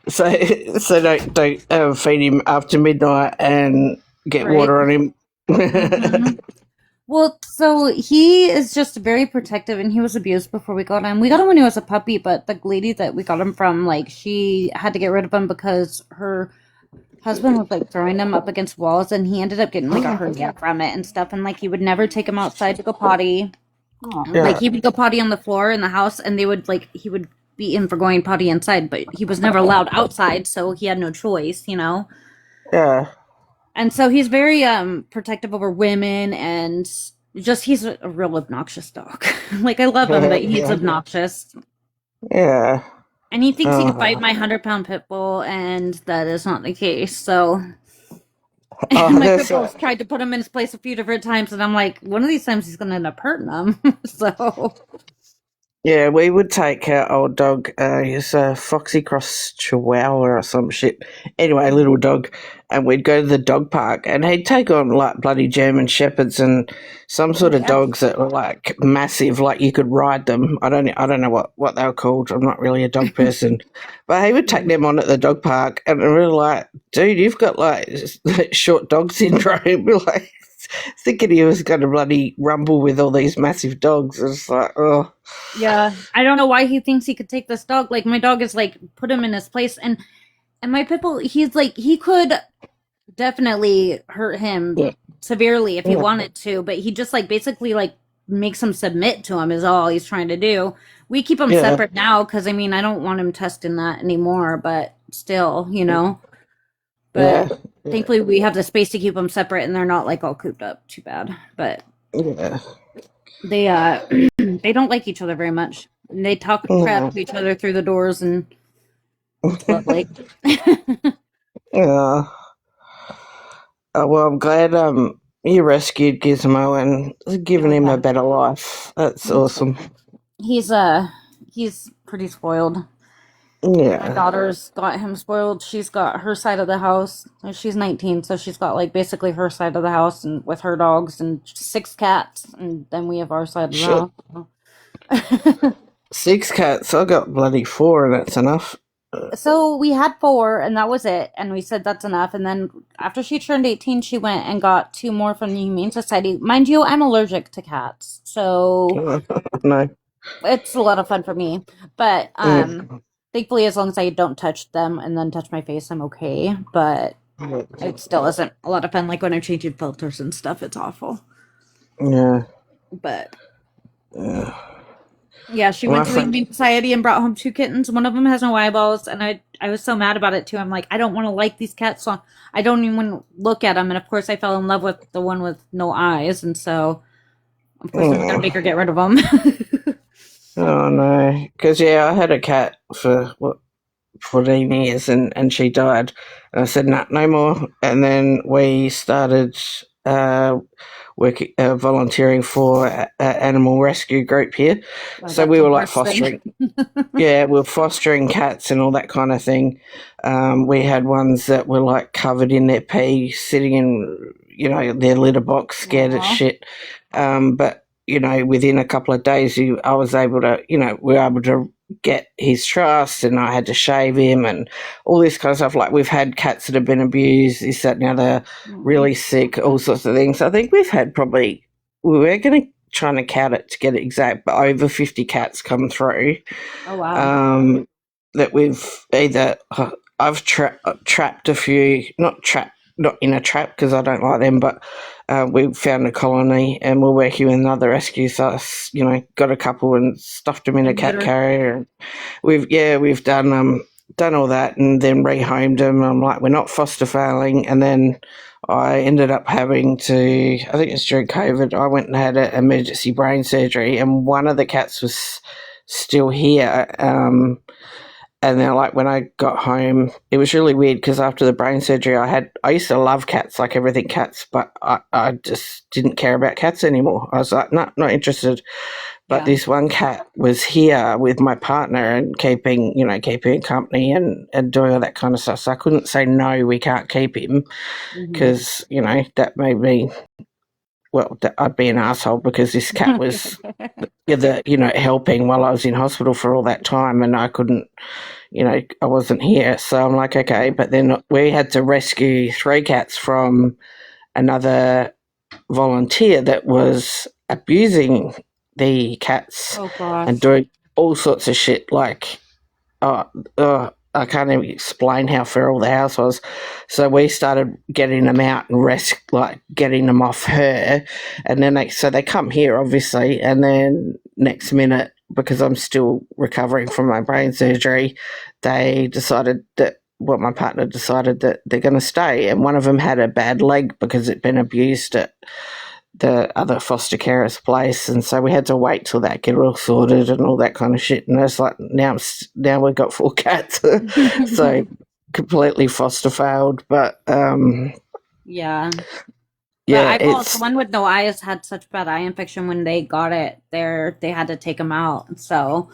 so don't feed him after midnight and get Right. water on him. Mhm. Well, so he is just very protective, and he was abused before we got him. We got him when he was a puppy, but the lady that we got him from, like, she had to get rid of him because her husband was like throwing him up against walls, and he ended up getting like a hernia from it and stuff. And like he would never take him outside to go potty. Like Yeah, he would go potty on the floor in the house, and they would like he would be in for going potty inside, but he was never allowed outside, so he had no choice, you know. yeah, And so he's very protective over women, and just he's a real obnoxious dog. Like I love him, but he's yeah, obnoxious. yeah. And he thinks he can fight Oh, my 100-pound pit bull, and that is not the case. So oh, my pit there's bull's tried to put him in his place a few different times, and I'm like, one of these times he's gonna end up hurting him. So yeah, we would take our old dog, he's a Foxy Cross Chihuahua or some shit. Anyway, little dog, and we'd go to the dog park, and he'd take on like bloody German Shepherds and some sort of yeah. dogs that were like massive, like you could ride them. I don't know what they were called. I'm not really a dog person, but he would take them on at the dog park, and we were like, dude, you've got like short dog syndrome. We're like thinking he was going to bloody rumble with all these massive dogs. It's like, oh. Yeah, I don't know why he thinks he could take this dog. Like my dog is like put him in his place, and my pit bull, he's like he could definitely hurt him Yeah. severely if he Yeah. wanted to, but he just like basically like makes him submit to him is all he's trying to do. We keep him Yeah. separate now because I mean I don't want him testing that anymore, but still, you know. But Yeah. thankfully we have the space to keep them separate, and they're not like all cooped up too bad. But Yeah. they they don't like each other very much. And they talk crap to each other through the doors, and it's lovely. Yeah. Oh, well, I'm glad you rescued Gizmo and given him a better life. That's awesome. He's pretty spoiled. Yeah. My daughter's got him spoiled. She's got her side of the house. She's 19, so she's got like basically her side of the house and with her dogs and 6 cats, and then we have our side of the Shit. house. 6 cats. I got bloody 4, and that's enough. So we had 4, and that was it. And we said that's enough. And then after she turned 18, she went and got 2 more from the Humane Society. Mind you, I'm allergic to cats, so No. it's a lot of fun for me. But Yeah. thankfully, as long as I don't touch them and then touch my face, I'm okay. But it still isn't a lot of fun. Like when I'm changing filters and stuff, it's awful. Yeah. But Yeah. yeah, she My went to the friend- Humane Society and brought home 2 kittens. One of them has no eyeballs, and I was so mad about it too. I'm like, I don't want to like these cats, so I don't even want to look at them. And of course, I fell in love with the one with no eyes, and so of course I'm gonna make her get rid of them. Oh, no. Because, yeah, I had a cat for, 14 years, and she died. And I said, nah, no more. And then we started volunteering for an animal rescue group here. Oh, So that's we the were like worst thing. fostering. Yeah, we were fostering cats and all that kind of thing. We had ones that were like covered in their pee, sitting in, their litter box, scared as Aw. shit. But, within a couple of days, I was able to, we were able to get his trust, and I had to shave him and all this kind of stuff. Like we've had cats that have been abused, this, that, now they're really sick, all sorts of things. I think we've had probably, we're going to try to count it to get it exact, but over 50 cats come through. Oh wow. That we've either, I've trapped a few, not in a trap because I don't like them, but we found a colony and we're working with another rescue, so got a couple and stuffed them in a cat carrier. And we've done all that and then rehomed them. I'm like, we're not foster failing. And then I ended up having to, I think it's during COVID, I went and had an emergency brain surgery, and one of the cats was still here. And then, like, when I got home, it was really weird because after the brain surgery, I used to love cats, like everything cats, but I just didn't care about cats anymore. I was like, no, not interested. But this one cat was here with my partner and keeping company and doing all that kind of stuff. So I couldn't say, no, we can't keep him because, that made me, I'd be an asshole because this cat was, helping while I was in hospital for all that time, and I couldn't, I wasn't here. So I'm like, okay, but then we had to rescue 3 cats from another volunteer that was abusing the cats Oh gosh. and doing all sorts of shit. Like, I can't even explain how feral the house was. So we started getting them out and getting them off her, and then they come here obviously, and then next minute, because I'm still recovering from my brain surgery, my partner decided that they're going to stay, and one of them had a bad leg because it'd been abused at the other foster carer's place, and so we had to wait till that get all sorted and all that kind of shit. And it's like now we've got 4 cats, so completely foster failed. But Yeah. yeah, But the one with no eyes had such bad eye infection when they got it. They had to take him out. So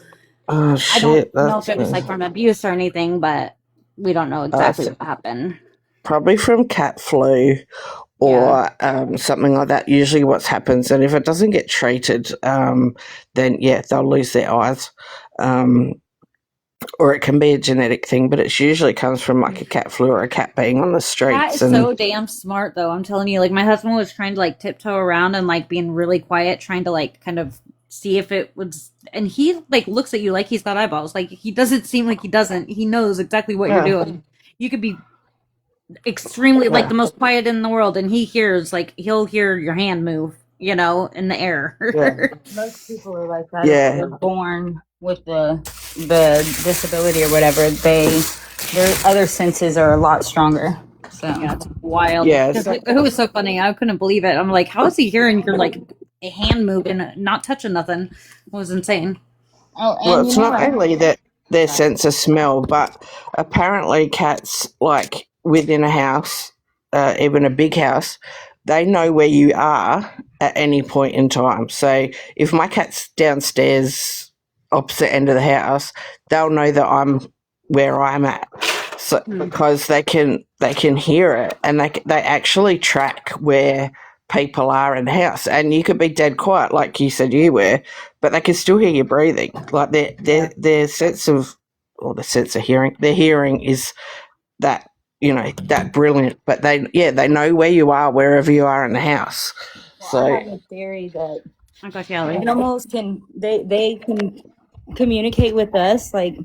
oh shit, I don't know if it was like from abuse or anything, but we don't know exactly what happened. Probably from cat flu or something like that. Usually what happens, and if it doesn't get treated, then they'll lose their eyes. Or it can be a genetic thing, but it usually comes from like a cat flu or a cat being on the streets. That is so damn smart, though. I'm telling you, like my husband was trying to like tiptoe around and like being really quiet, trying to like kind of see if it was, and he like looks at you like he's got eyeballs. Like he doesn't seem like he doesn't. He knows exactly what you're doing. You could be extremely like the most quiet in the world, and he'll hear your hand move, in the air. Most people are like that. If they're born with the disability or whatever, their other senses are a lot stronger. So it's wild. Yeah, it was so funny. I couldn't believe it. I'm like, how is he hearing your like a hand move and not touching nothing? It was insane. Oh, and well, it's not only that their sense of smell, but apparently cats, like within a house, even a big house, they know where you are at any point in time. So if my cat's downstairs opposite end of the house, they'll know that I'm where I'm at. So because they can hear it, and they actually track where people are in the house, and you could be dead quiet like you said you were, but they can still hear you breathing. Like their sense of hearing, their hearing is that that brilliant, but they know where you are wherever you are in the house. So I have a theory that Ellie. animals they can communicate with us like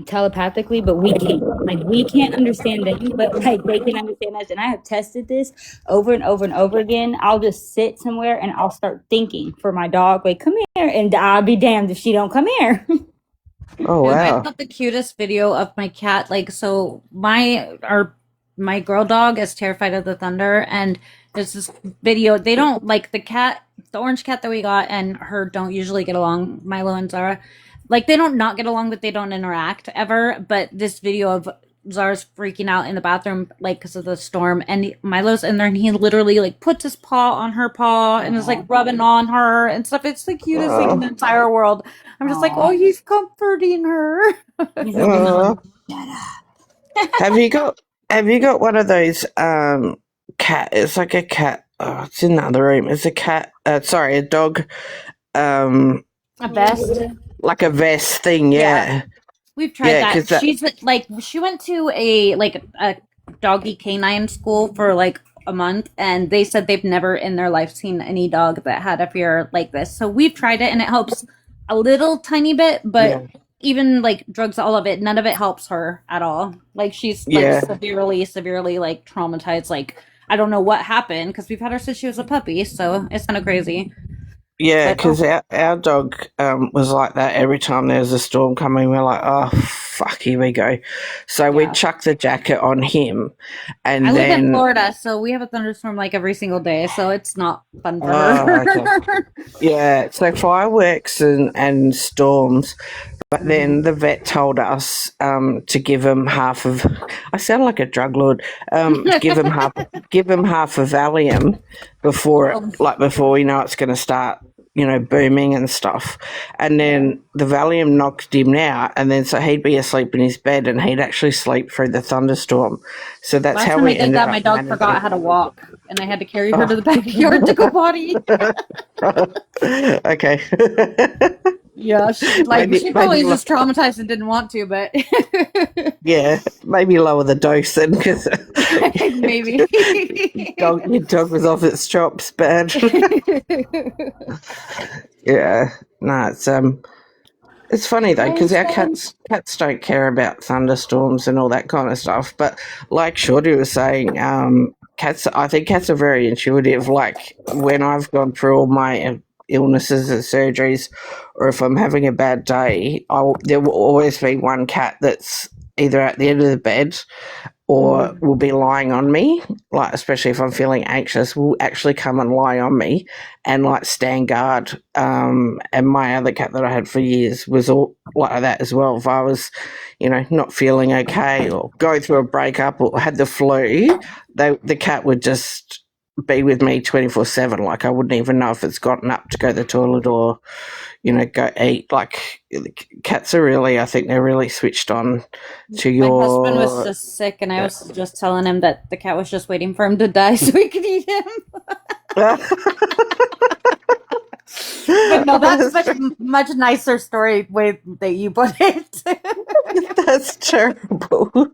telepathically, but we can't. Like we can't understand them, but like they can understand us. And I have tested this over and over and over again. I'll just sit somewhere and I'll start thinking for my dog, like come here, and I'll be damned if she don't come here. Oh wow! I got the cutest video of my cat. Like, so my girl dog is terrified of the thunder, and there's this video. They don't like the orange cat that we got, and her don't usually get along. Milo and Zara, like they don't not get along, but they don't interact ever. But this video of Zara's freaking out in the bathroom, like because of the storm, and Milo's in there, and he literally like puts his paw on her paw and is like rubbing on her and stuff. It's the cutest thing in the entire world. I'm just like, oh, he's comforting her. He's like, shut up. Have you got one of those cat? It's like a cat. Oh, it's in the other room. It's a cat. A dog. A vest. Like a vest thing. Yeah. We've tried that. She's like, she went to a doggy canine school for like a month, and they said they've never in their life seen any dog that had a fear like this. So we've tried it, and it helps a little tiny bit, but even like drugs, all of it, none of it helps her at all. Like she's like severely like traumatized. Like I don't know what happened because we've had her since she was a puppy, so it's kind of crazy. Yeah, because our dog was like that every time there was a storm coming. We're like, oh, fuck, here we go. So we'd chuck the jacket on him. And I live in Florida, so we have a thunderstorm like every single day, so it's not fun for her. Okay. Yeah, so fireworks and storms. But then the vet told us to give him half of. I sound like a drug lord. Give him half a Valium before we know it's going to start, booming and stuff. And then the Valium knocked him out, and then so he'd be asleep in his bed, and he'd actually sleep through the thunderstorm. So that's how we ended up. My dog forgot how to walk, and I had to carry her to the backyard to go potty. Okay. Yeah, she maybe probably is lo- just traumatized and didn't want to, but yeah, maybe lower the dose then because maybe. your dog was off its chops bad. Yeah, no, it's funny though because our cats don't care about thunderstorms and all that kind of stuff. But like Shorty was saying, I think cats are very intuitive. Like when I've gone through all my illnesses and surgeries, or if I'm having a bad day, there will always be one cat that's either at the end of the bed or will be lying on me, like especially if I'm feeling anxious, will actually come and lie on me and like stand guard. And my other cat that I had for years was all like that as well. If I was, not feeling okay or going through a breakup or had the flu, the cat would just be with me 24/7. Like I wouldn't even know if it's gotten up to go to the toilet or go eat. Like cats are really, I think they're really switched on to My husband was your. just sick, and I was just telling him that the cat was just waiting for him to die so we could eat him. But no, that's much nicer story way that you put it. That's terrible.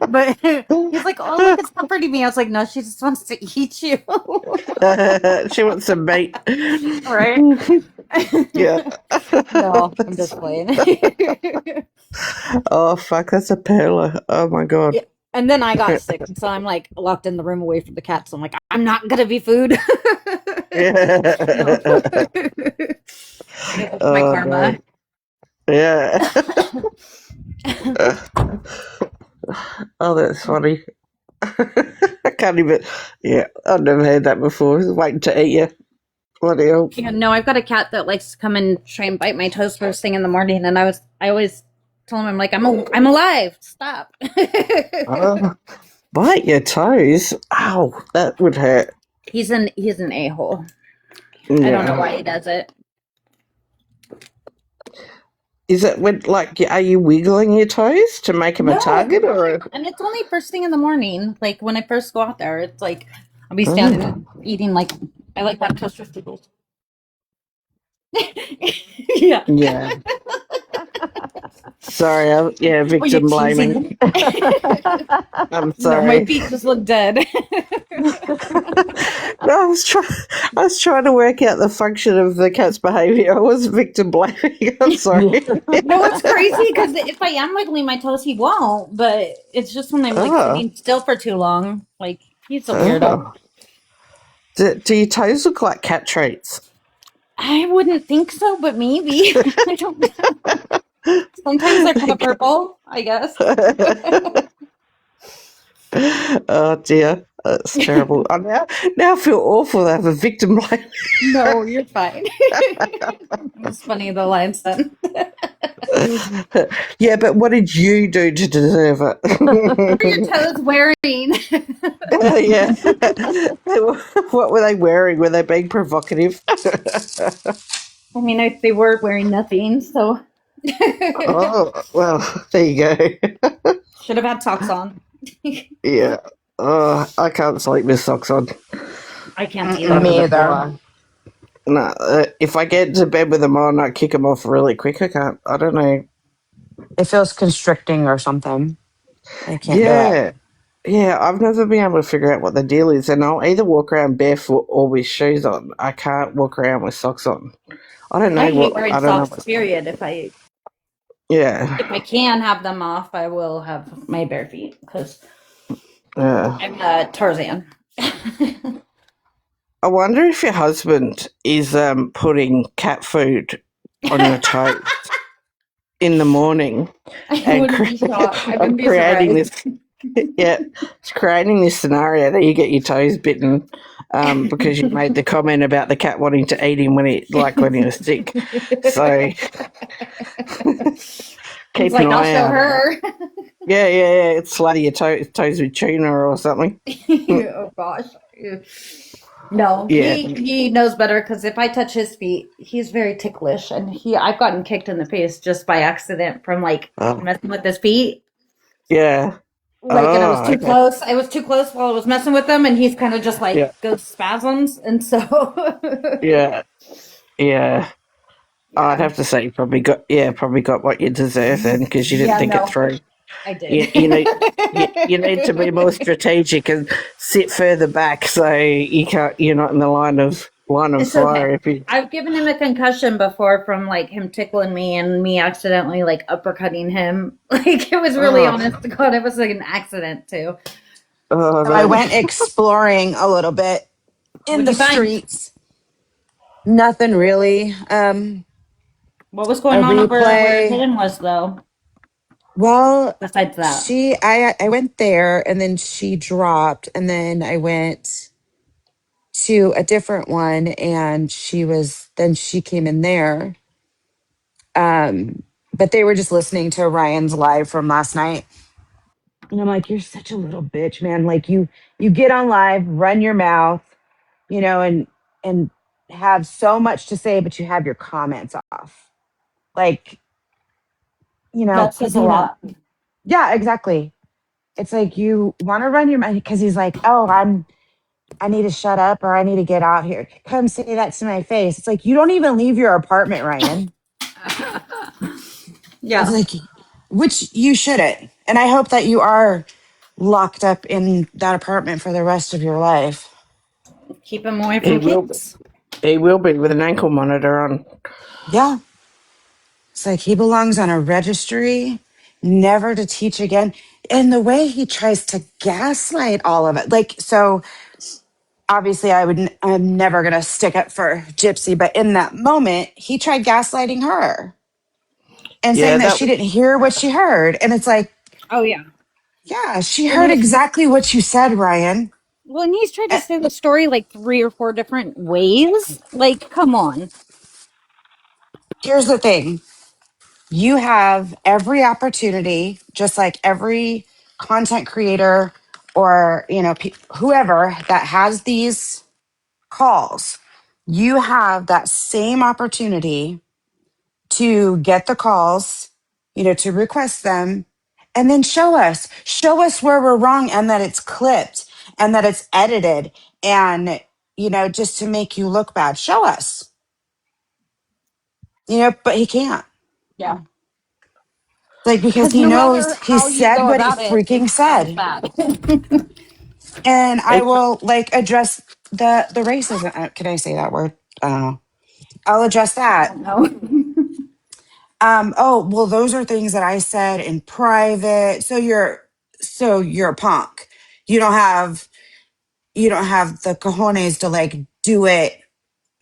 But he's like, "Oh, look, it's comforting me." I was like, "No, she just wants to eat you." She wants some meat. Right? Yeah. No, I'm just playing. Oh, fuck, that's a perler. Oh, my God. Yeah. And then I got sick, so I'm like locked in the room away from the cat. So I'm like, I'm not gonna be food. Yeah. My karma. No. Yeah. Oh, that's funny. I can't even. Yeah, I've never heard that before. He's waiting to eat you. Bloody hell. Yeah, no, I've got a cat that likes to come and try and bite my toes first thing in the morning, and I always tell him, I'm like, I'm alive. Stop. Bite your toes? Ow, that would hurt. He's an a-hole. Yeah. I don't know why he does it. Is it are you wiggling your toes to make him a target, or? And it's only first thing in the morning. Like when I first go out there, it's like I'll be standing eating I like that toaster strudels. Yeah. Yeah. Sorry, victim blaming. I'm sorry. No, my feet just look dead. No, I was trying to work out the function of the cat's behavior. I was victim blaming. I'm sorry. No, it's crazy because if I am wiggling my toes, he won't. But it's just when I'm sitting still for too long. Like he's a weirdo. Do your toes look like cat treats? I wouldn't think so, but maybe. I don't know. Sometimes they're kind of purple, I guess. Oh dear, that's terrible. Now I feel awful. I have a victim blame. No, you're fine. It's funny the lines then. Yeah, but what did you do to deserve it? What are your toes wearing? Yeah. What were they wearing? Were they being provocative? I mean, they were wearing nothing, so. Oh, well, there you go. Should have had socks on. Yeah. Oh, I can't sleep with socks on. I can't either. Me either. No, if I get to bed with them on, I kick them off really quick. I don't know. It feels constricting or something. I can't do it. Yeah, I've never been able to figure out what the deal is, and I'll either walk around barefoot or with shoes on. I can't walk around with socks on. I don't know I hate what. wearing I don't socks, know. period. If I can have them off, I will have my bare feet because I'm Tarzan. I wonder if your husband is putting cat food on your toes in the morning I wouldn't be shocked. I wouldn't be creating surprised. it's creating this scenario that you get your toes bitten because you made the comment about the cat wanting to eat him when he was sick. So keep an I'll eye show out. her. Yeah. It's slather your toes with tuna or something. Oh gosh. No, he knows better because if I touch his feet, he's very ticklish, and I've gotten kicked in the face just by accident from messing with his feet. Yeah. And I was too close. I was too close while I was messing with them, and he's kind of just goes spasms, and so Yeah. I'd have to say you probably got what you deserve then, because you didn't Yeah, think it no, through. I did. You need to be more strategic and sit further back so you're not in the line of It's fire okay. if you. I've given him a concussion before from like him tickling me and me accidentally like uppercutting him. Like it was really Oh, honest to God, it was like an accident too. oh, So I that went exploring a little bit in What'd the you find? streets. Nothing really. What was A going on over where replay. Hidden was though? Well, Besides that. I went there and then she dropped and then I went to a different one and she came in there. But they were just listening to Ryan's live from last night. And I'm like, you're such a little bitch, man. Like you get on live, run your mouth, and have so much to say, but you have your comments off. Like, That because says a lot. yeah, exactly. It's like you want to run your mouth because he's like, oh, I need to shut up or I need to get out here. Come say that to my face. It's like you don't even leave your apartment, Ryan. It's Yeah. like, which you shouldn't. And I hope that you are locked up in that apartment for the rest of your life. Keep him away he from will be. kids. He will be with an ankle monitor on. Yeah. It's like he belongs on a registry, never to teach again. And the way he tries to gaslight all of it. Like, so obviously I'm never going to stick up for Gypsy, but in that moment, he tried gaslighting her and Yeah, saying that that she didn't hear what she heard. And it's like, Oh yeah. yeah, she And heard he's exactly what you said, Ryan. well, and he's tried to Uh, say the story like 3 or 4 different ways. Like, come on. Here's the thing. You have every opportunity, just like every content creator or, whoever that has these calls, you have that same opportunity to get the calls, to request them and then show us where we're wrong and that it's clipped and that it's edited and, just to make you look bad. Show us, but he can't. Yeah. Like, because Because he no knows matter he how you said go what he about it, freaking it comes said. back. And I it's will like address the racism. Can I say that word? I don't know. I'll address I that. don't know. Oh, well, those are things that I said in private. So you're a punk. You don't have you don't have the cojones to like do it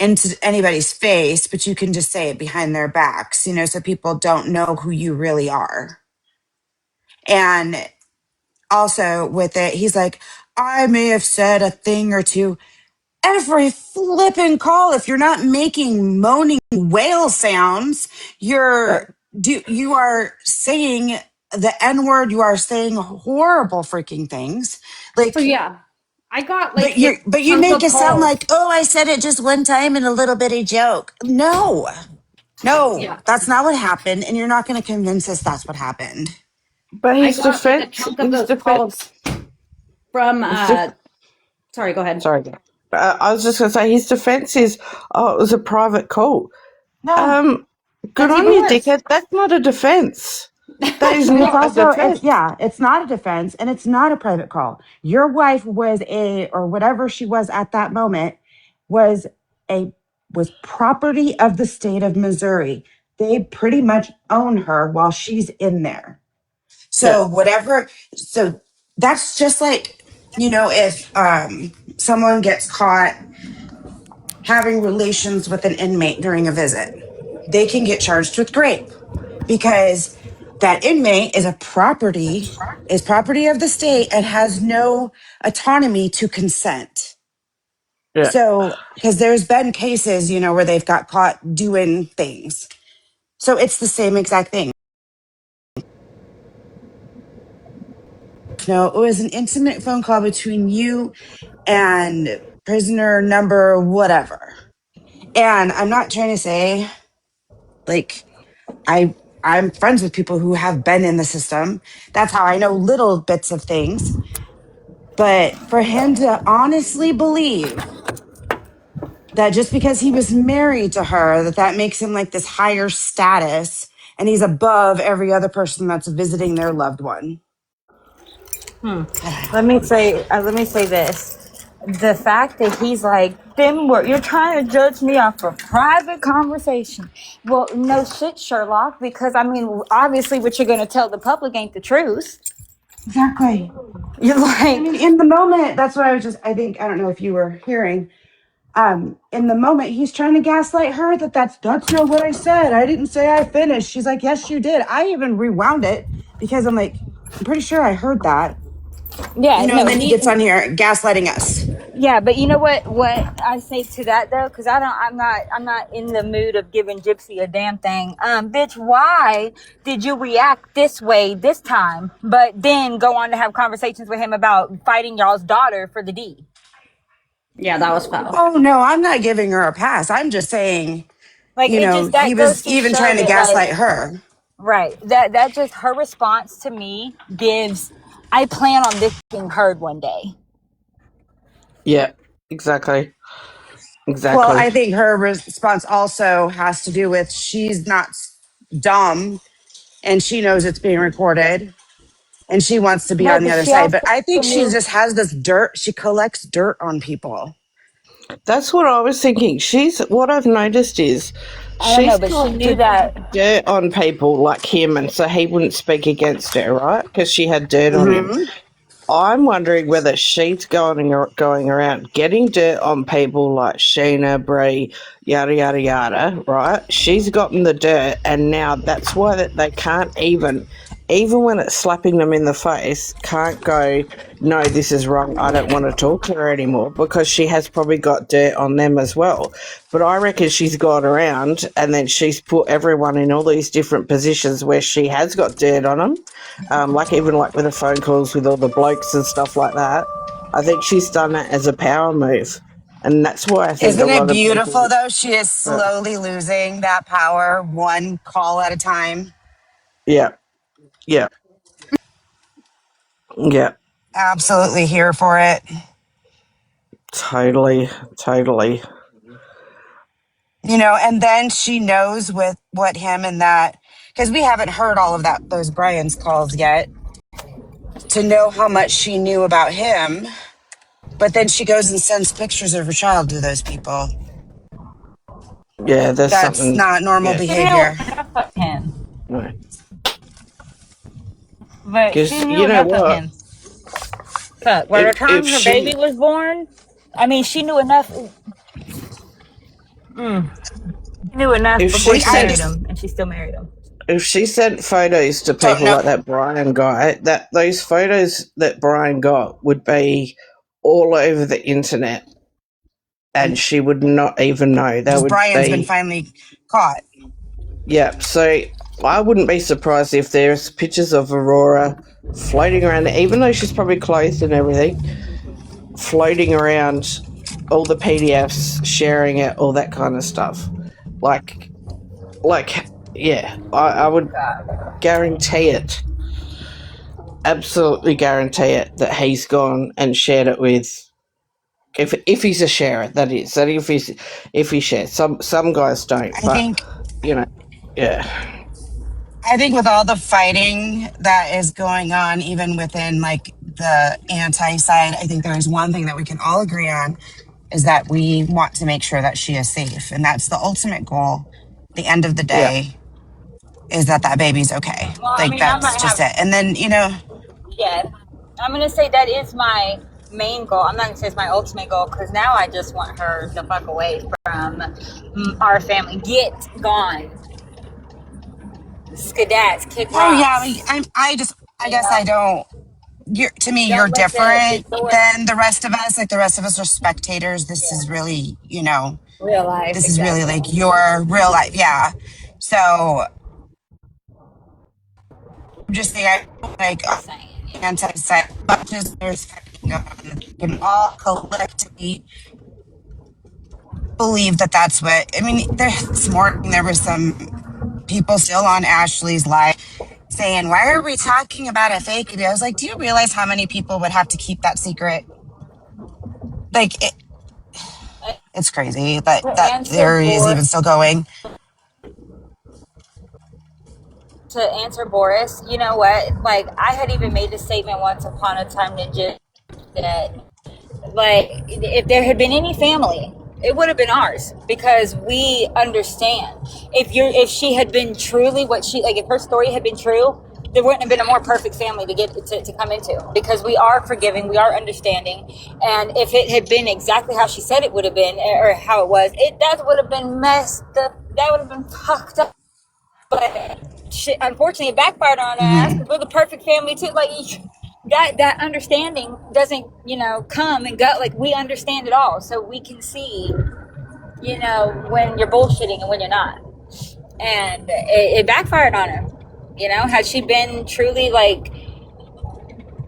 into anybody's face, but you can just say it behind their backs, so people don't know who you really are. And also with it, he's like, I may have said a thing or two every flipping call. If you're not making moaning whale sounds, that, you are saying the N word. You are saying horrible freaking things. So Like, yeah, I got like a but you chunk make of it sound calls. like, oh, I said it just one time in a little bitty joke. No, Yeah. that's not what happened, and you're not going to convince us that's what happened. but I got like a chunk of those calls from his def- sorry, go ahead. sorry. I was just going to say his defense is, oh, it was a private call. No, Um, good That's on even you, worse. dickhead. That's not a defense. That is and it's not a also defense. it's not a defense and it's not a private call. Your wife was or whatever she was at that moment was a was property of the state of Missouri. They pretty much own her while she's in there. Yeah, So that's just like, if someone gets caught having relations with an inmate during a visit, they can get charged with rape because that inmate is property of the state and has no autonomy to consent. yeah. So, because there's been cases, where they've got caught doing things. So it's the same exact thing. No, it was an intimate phone call between you and prisoner number whatever. And I'm not trying to say like I'm friends with people who have been in the system. That's how I know little bits of things. But for him to honestly believe that just because he was married to her, that makes him like this higher status and he's above every other person that's visiting their loved one. I don't know. Let me say this. The fact that he's like, you're trying to judge me off a private conversation. Well, no shit, Sherlock, because I mean, obviously what you're going to tell the public ain't the truth. Exactly. You're I like, mean, in the moment, that's what I think, I don't know if you were hearing, in the moment, he's trying to gaslight her that's not what I said. I didn't say I finished. She's like, yes, you did. I even rewound it because I'm like, I'm pretty sure I heard that. yeah, And no, then he gets on here gaslighting us. yeah, but you know what I say to that though, because I'm not in the mood of giving Gypsy a damn thing. Bitch, why did you react this way this time, but then go on to have conversations with him about fighting y'all's daughter for the D? Yeah, that was foul. Oh, no, I'm not giving her a pass. I'm just saying, Like it just he that goes was to even show trying to that like gaslight her. right that just her response to me gives. I plan on this being heard one day. Yeah, exactly. Well, Exactly. I think her response also has to do with she's not dumb and she knows it's being recorded and she wants to be Right, on the but other she side. also But I think she knew. just has this dirt. She collects dirt on people. That's what I was thinking. What I've noticed is I don't know, she's but she knew collected that. dirt on people like him, and so he wouldn't speak against her, right? Because she had dirt on him. Hmm. I'm wondering whether she's going around getting dirt on people like Sheena, Bree, yada yada yada, right? She's gotten the dirt, and now that's why that they can't even when it's slapping them in the face, can't go, no, this is wrong. I don't want to talk to her anymore because she has probably got dirt on them as well. But I reckon she's gone around and then she's put everyone in all these different positions where she has got dirt on them, like even like with the phone calls with all the blokes and stuff like that. I think she's done that as a power move, and that's why I think a Isn't it lot of beautiful, people. though? She is Uh, slowly losing that power one call at a time. yeah, yeah, yeah, Absolutely here for it. totally, totally. And then she knows with what him and that, because we haven't heard all of those Brian's calls yet, to know how much she knew about him. But then she goes and sends pictures of her child to those people. Yeah, there's That's something. not normal Yeah, She knew behavior. enough of him, no, but she because knew you know enough of what? him. Fuck, by the If time her baby she was born, I mean, she knew enough. She knew enough if before she See, she I married sent just him, and she still married him. if she sent photos to don't people know. like that Brian guy, that those photos that Brian got would be all over the internet, and she would not even know. They would Brian's been be. finally caught. Yeah, so I wouldn't be surprised if there's pictures of Aurora floating around, even though she's probably clothed and everything, floating around all the PDFs, sharing it, all that kind of stuff. Like, yeah, I would guarantee it, absolutely guarantee it, that he's gone and shared it with. If he's a sharer, that is. That if he shares, some guys don't, I but think you know, yeah, I think with all the fighting that is going on, even within like the anti side, I think there is one thing that we can all agree on is that we want to make sure that she is safe. And that's the ultimate goal. The end of the yeah, day is that baby's okay. Well, I Like mean, I that's might just have. it. And then, Yeah, I'm gonna say that is my main goal. I'm not gonna say it's my ultimate goal because now I just want her the fuck away from our family. Get gone, skedat, kick oh yeah, rocks. I You guess know, I don't, to me, you're don't let the different door. than the rest of us. Like the rest of us are spectators. This is Yeah, really, real life, this is really exactly. like your real life. Yeah. So I'm just saying, I feel like Just saying. anti-side, much as there's fighting going on, we can all collectively believe that that's what, I mean, this morning there was some people still on Ashley's live saying, why are we talking about a fake video? I was like, do you realize how many people would have to keep that secret? Like, It's crazy that To that answer theory is even Boris, still going. you know what? Like, I had even made the statement once upon a time to just that, like, if there had been any family, it would have been ours because we understand. If she had been truly what she like, if her story had been true, there wouldn't have been a more perfect family to come into because we are forgiving, we are understanding, and if it had been exactly how she said it would have been or how it was, that would have been messed up. That would have been fucked up. But shit, unfortunately, it backfired on us Hmm. because we're the perfect family too. Like that understanding doesn't, come and go. Like we understand it all, so we can see, when you're bullshitting and when you're not. And it backfired on her. Had she been truly like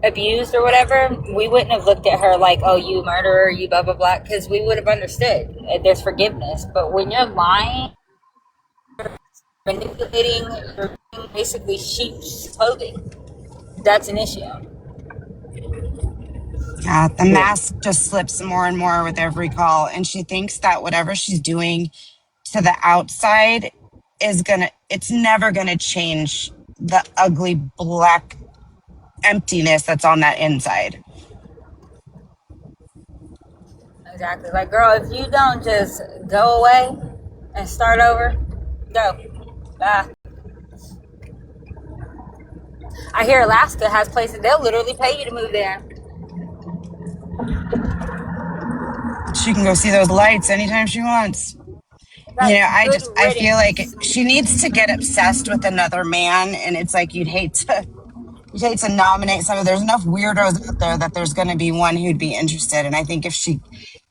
abused or whatever, we wouldn't have looked at her like, "Oh, you murderer, you blah blah blah," because we would have understood. There's forgiveness, but when you're lying, manipulating, you're basically sheep's clothing. That's an issue. Yeah, the mask just slips more and more with every call, and she thinks that whatever she's doing to the outside it's never gonna change the ugly black emptiness that's on that inside. Exactly. Like, girl, if you don't just go away and start over, go. Bye. I hear Alaska has places they'll literally pay you to move there. She can go see those lights anytime she wants. Like, good I feel like riddance. she needs to get obsessed with another man, and it's like you'd hate to nominate some of there's enough weirdos out there that there's going to be one who'd be interested. And I think if she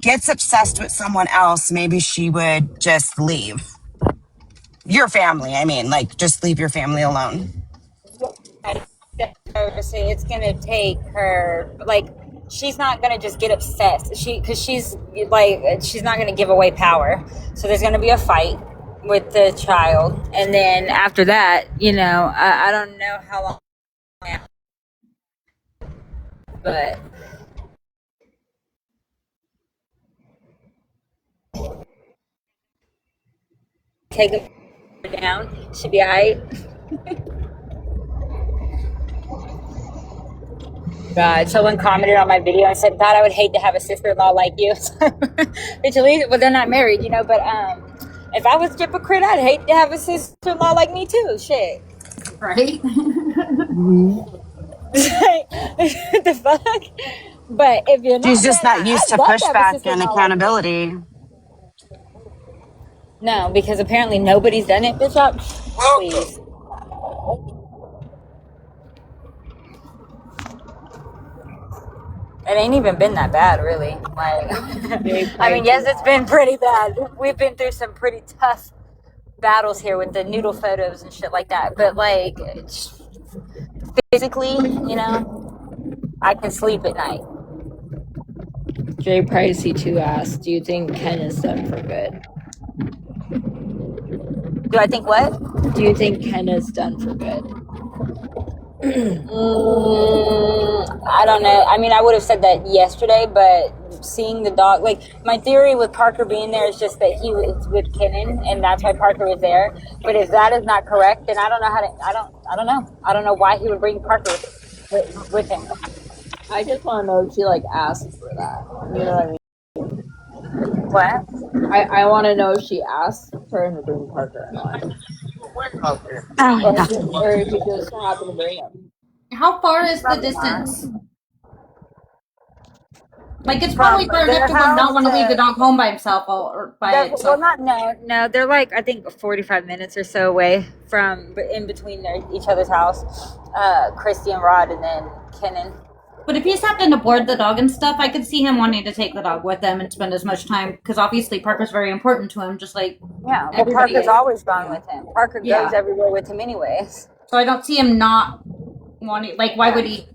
gets obsessed with someone else, maybe she would just leave your family. I mean, like, just leave your family alone. It's gonna take her, like, she's not gonna just get obsessed. Because she's not gonna give away power. So there's gonna be a fight with the child, and then after that, I don't know how long, but take her down. She'll be alright. God, someone commented on my video and said, "God, I would hate to have a sister-in-law like you." Well, they're not married, But if I was a hypocrite, I'd hate to have a sister-in-law like me too. Shit, Right? the fuck. But if you're She's not, just man, not used I'd to love to have a pushback and sister-in-law like me. accountability. No, because apparently nobody's done it, bitch. Up, please. It ain't even been that bad, really. Like, I mean, yes, it's been pretty bad. We've been through some pretty tough battles here with the noodle photos and shit like that. But like, physically, I can sleep at night. Jay Pricey too asked, "Do you think Ken is done for good? Do I think what? Do you think Ken is done for good?" I don't know. I mean, I would have said that yesterday, but seeing the dog, like, my theory with Parker being there is just that he was with Kenan, and that's why Parker was there. But if that is not correct, then I don't know how to. I don't know. I don't know why he would bring Parker with him. I just want to know if she asked for that. You know what I mean? What? I want to know if she asked for him to bring Parker or not, Oh, yeah. or if he just happened to bring him. How far is the distance? Like, it's probably From far enough their to not house want to leave the to dog home by himself or by itself. well, no. They're like, I think 45 minutes or so away from in between each other's house. Christy and Rod, and then Kenan. But if he's having to board the dog and stuff, I could see him wanting to take the dog with him and spend as much time, because obviously Parker's very important to him, just like Yeah, well, everybody Parker's is. always gone with him. Parker Yeah. goes everywhere with him anyways. So I don't see him not wanting, like, why would he?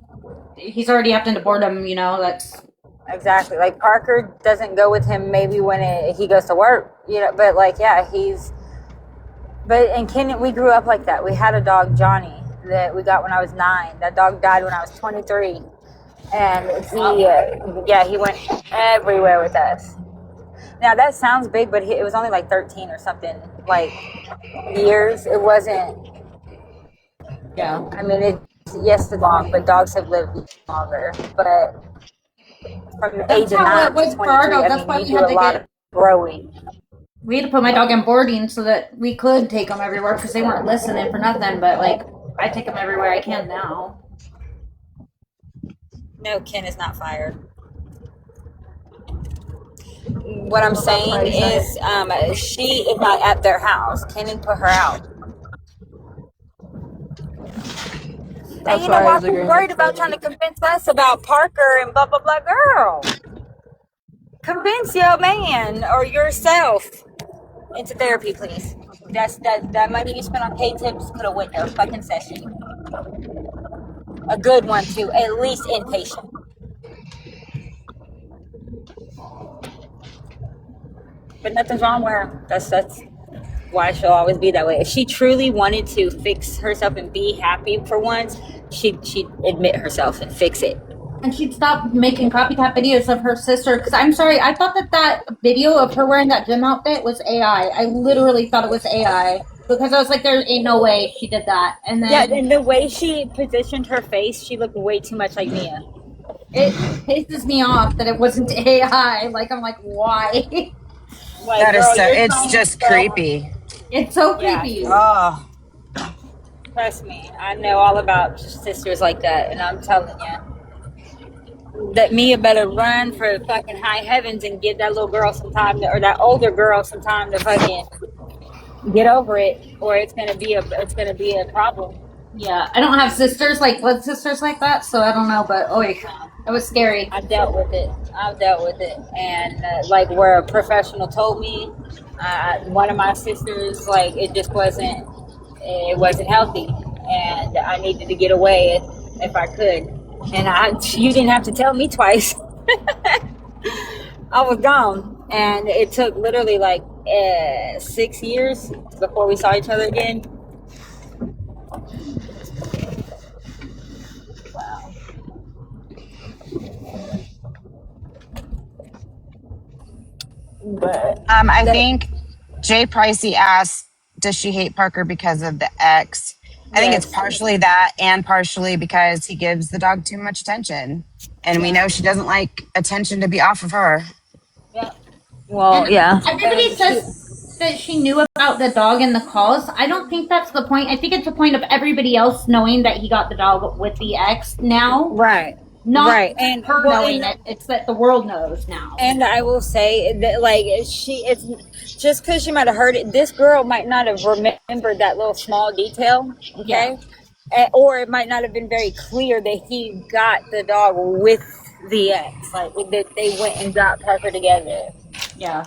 He's already having to board him, that's... Exactly. Like, Parker doesn't go with him maybe when he goes to work, but like, yeah, and Kenan, we grew up like that. We had a dog, Johnny, that we got when I was 9. That dog died when I was 23. And he went everywhere with us. Now that sounds big, but it was only like 13 or something, like years. It wasn't. Yeah. I mean, it's yes, the dog, but dogs have lived longer. But from the That's age of how it 9 to was for our 23, dog. I That's mean, why you do a lot of growing. we had to put my dog in boarding so that we could take them everywhere because they weren't listening for nothing. But like, I take them everywhere I can now. No, Ken is not fired. What I'm saying is, she is not at their house. Kenny put her out. And That's you know, why while his she's agreement worried about said trying to convince us about Parker and blah blah blah, girl, convince your man or yourself into therapy, please. That money you spent on pay tips could have went to a fucking session. A good one too, at least inpatient. But nothing's wrong with her. That's why she'll always be that way. If she truly wanted to fix herself and be happy for once, she'd admit herself and fix it. And she'd stop making copycat videos of her sister. Because I'm sorry, I thought that video of her wearing that gym outfit was AI. I literally thought it was AI. Because I was like, there ain't no way she did that. And then. Yeah, and the way she positioned her face, she looked way too much like Mia. It pisses me off that it wasn't AI. Like, I'm like, why? Like, That is girl, so. you're It's trying just so hard. creepy. It's so Yeah, creepy. Oh, trust me, I know all about sisters like that, and I'm telling you that Mia better run for the fucking high heavens and give that little girl some time, or that older girl some time to fucking get over it, or it's gonna be a problem. Yeah, I don't have sisters like blood sisters like that, so I don't know. But oh, it was scary. I've dealt with it, and like where a professional told me, one of my sisters, like it wasn't healthy, and I needed to get away if I could. And you didn't have to tell me twice. I was gone, and it took literally like 6 years before we saw each other again. Wow. But I think Jay Pricey asked, "Does she hate Parker because of the ex?" I think it's yes, partially that, and partially because he gives the dog too much attention, and we know she doesn't like attention to be off of her. yeah. Well, And yeah. everybody says that she knew about the dog and the calls. I don't think that's the point. I think it's the point of everybody else knowing that he got the dog with the ex now. Right. Not right. And her knowing it. It's that the world knows now. And I will say that, like, it's just because she might have heard it. This girl might not have remembered that little small detail. Okay. Yeah. Or it might not have been very clear that he got the dog with the ex, like that they went and got Parker together. Yeah.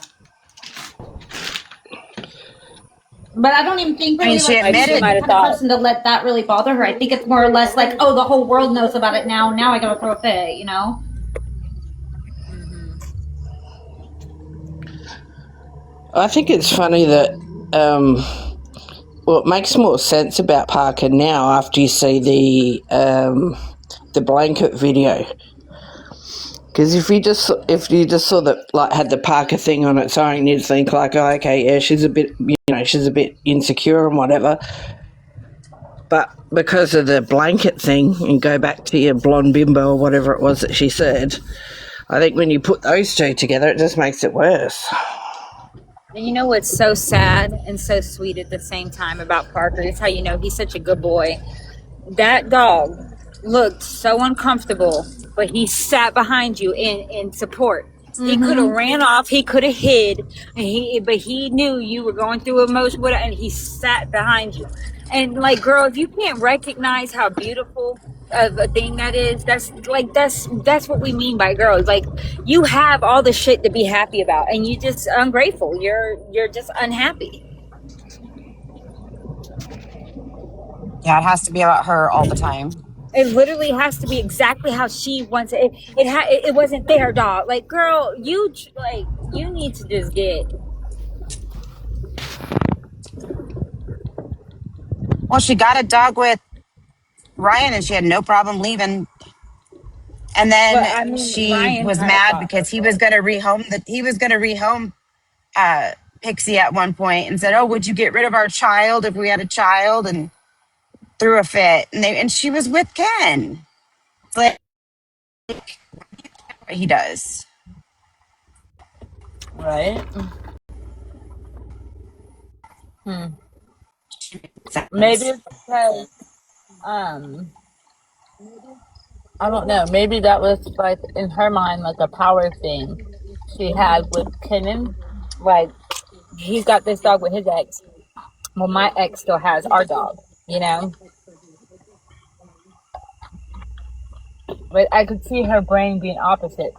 But I don't even think I mean, really she like she's the admitted. kind of person to let that really bother her. I think it's more or less like, oh, the whole world knows about it now. Now I gotta throw a fit, you know? I think it's funny that, well, it makes more sense about Parker now after you see the blanket video. Because if you just saw that, like, had the Parker thing on its own, you'd think like, oh, okay, yeah, she's a bit insecure and whatever. But because of the blanket thing, and go back to your blonde bimbo or whatever it was that she said, I think when you put those two together, it just makes it worse. And you know what's so sad and so sweet at the same time about Parker? It's how you know he's such a good boy. That dog looked so uncomfortable, but he sat behind you in support. Mm-hmm. He could have ran off, he could have hid, but he knew you were going through emotion, and he sat behind you. And like, girl, if you can't recognize how beautiful of a thing that is, that's what we mean by girls. Like, you have all the shit to be happy about, and you just ungrateful. You're just unhappy. Yeah, it has to be about her all the time. It literally has to be exactly how she wants it. It wasn't their dog. Like, girl, you need to just get. Well, she got a dog with Ryan, and she had no problem leaving. And then she Ryan was kind of mad thought because he was going to rehome Pixie at one point and said, "Oh, would you get rid of our child if we had a child?" And threw a fit. And she was with Ken. It's like he does. Right. Maybe it's because I don't know. Maybe that was like in her mind like a power thing she had with Kenan. Like he's got this dog with his ex. Well, my ex still has our dog. You know. But I could see her brain being opposite.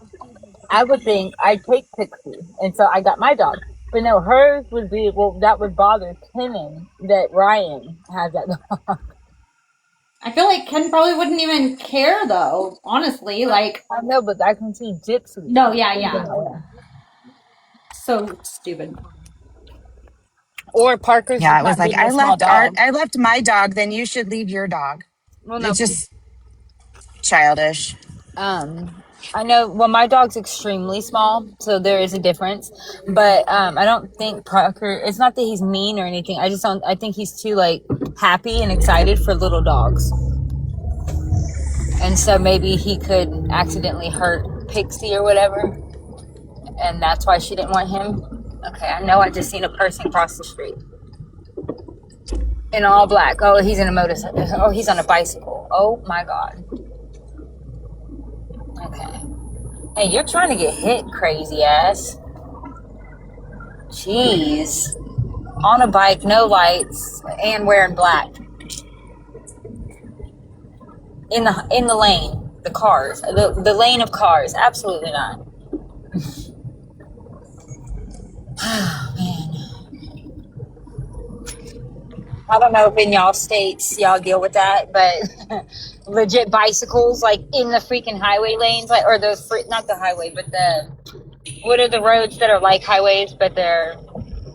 I would think I'd take Pixie, and so I got my dog. But no, hers would be, well, that would bother Kenan that Ryan has that dog. I feel like Ken probably wouldn't even care though, honestly. Like, I know, but I can see Gypsy. no, yeah. So stupid. Or Parker's Yeah, just it was not like being a small dog. I left my dog, then you should leave your dog. Well, no, It's just childish. I know. Well, my dog's extremely small, so there is a difference. But I don't think Parker. It's not that he's mean or anything. I just don't. I think he's too like happy and excited for little dogs, and so maybe he could accidentally hurt Pixie or whatever, and that's why she didn't want him. Okay, I know. I just seen a person cross the street in all black. Oh, he's in a motorcycle. Oh, he's on a bicycle. Oh my God. Okay. Hey, you're trying to get hit, crazy ass. Jeez. On a bike, no lights, and wearing black. In the lane, the cars, the lane of cars. Absolutely not. Oh, man. I don't know if in y'all states y'all deal with that, but legit bicycles like in the freaking highway lanes, like, or not the highway, but what are the roads that are like highways, but they're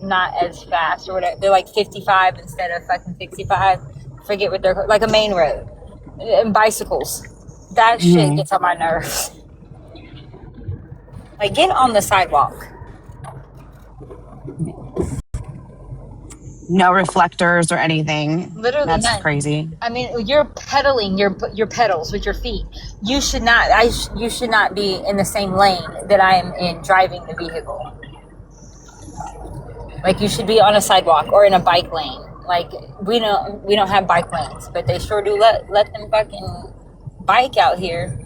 not as fast or whatever? They're like 55 instead of fucking 65. Forget what they're like, a main road. And bicycles. That shit gets on my nerves. Like, get on the sidewalk. No reflectors or anything. Literally That's none. crazy. I mean, you're pedaling your pedals with your feet. You should not. You should not be in the same lane that I am in driving the vehicle. Like, you should be on a sidewalk or in a bike lane. Like, we don't have bike lanes, but they sure do let them fucking bike out here.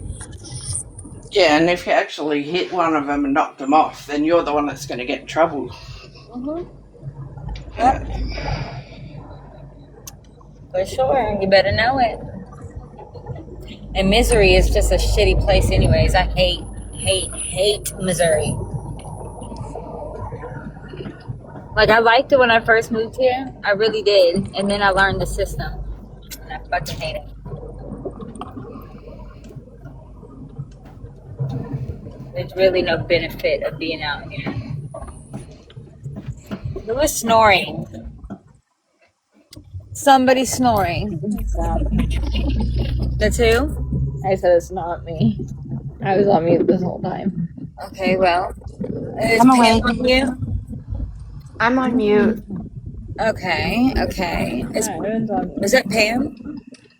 Yeah, and if you actually hit one of them and knock them off, then you're the one that's going to get in trouble. Mm-hmm. Yep. For sure. You better know it. And Missouri is just a shitty place anyways. I hate Missouri. Like, I liked it when I first moved here. I really did. And then I learned the system. And I fucking hate it. There's really no benefit of being out here. Who is snoring? Somebody snoring. It's not me. That's who? I said it's not me. I was on mute this whole time. Okay, well. Is I'm Pam awake. on you? I'm on mute. Okay. Is that Pam?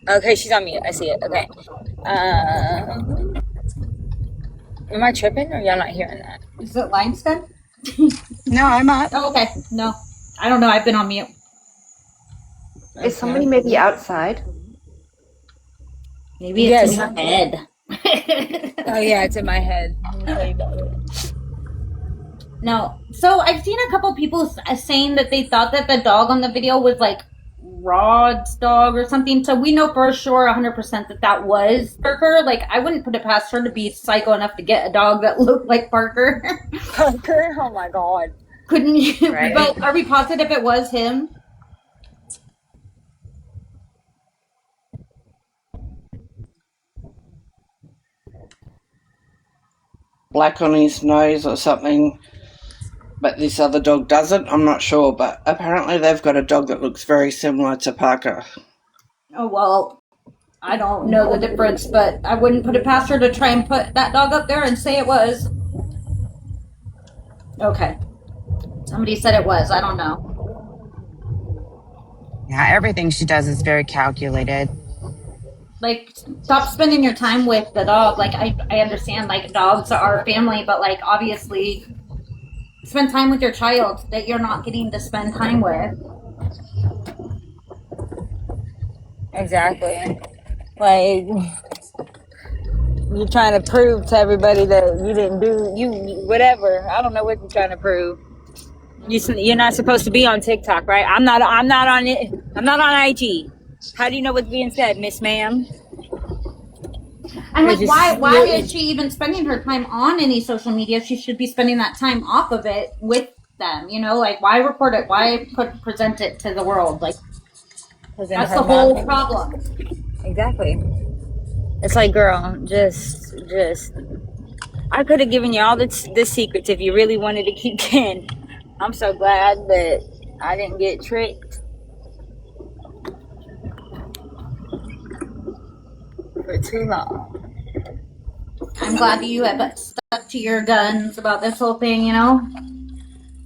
Okay, she's on mute. I see it. Okay. Am I tripping or y'all not hearing that? Is it Limestone? No, I'm up. Oh, okay. No. I don't know. I've been on mute. Is somebody maybe outside? Maybe it's in your head. Oh, yeah, it's in my head. Let me tell you about it. No. So I've seen a couple people saying that they thought that the dog on the video was like Rod's dog or something. So we know for sure 100% that was Parker. Like, I wouldn't put it past her to be psycho enough to get a dog that looked like Parker. Parker? Oh, my God. Couldn't you? Right. But are we positive it was him? Black on his nose or something, but this other dog doesn't. I'm not sure, but apparently they've got a dog that looks very similar to Parker. Oh, well, I don't know the difference, but I wouldn't put it past her to try and put that dog up there and say it was. Okay. Somebody said it was. I don't know. Yeah, everything she does is very calculated. Like, stop spending your time with the dog. Like, I understand, like, dogs are family, but, like, obviously, spend time with your child that you're not getting to spend time with. Exactly. Like, you're trying to prove to everybody that you didn't do you whatever. I don't know what you're trying to prove. You're not supposed to be on TikTok, right? I'm not. I'm not on it. I'm not on IG. How do you know what's being said, Miss Ma'am? And like, why is she even spending her time on any social media? She should be spending that time off of it with them. You know, like, why record it? Why present it to the world? Like, that's the whole problem. Exactly. It's like, girl, just. I could have given you all the secrets if you really wanted to keep Ken. I'm so glad that I didn't get tricked for too long. I'm glad that you have stuck to your guns about this whole thing, you know?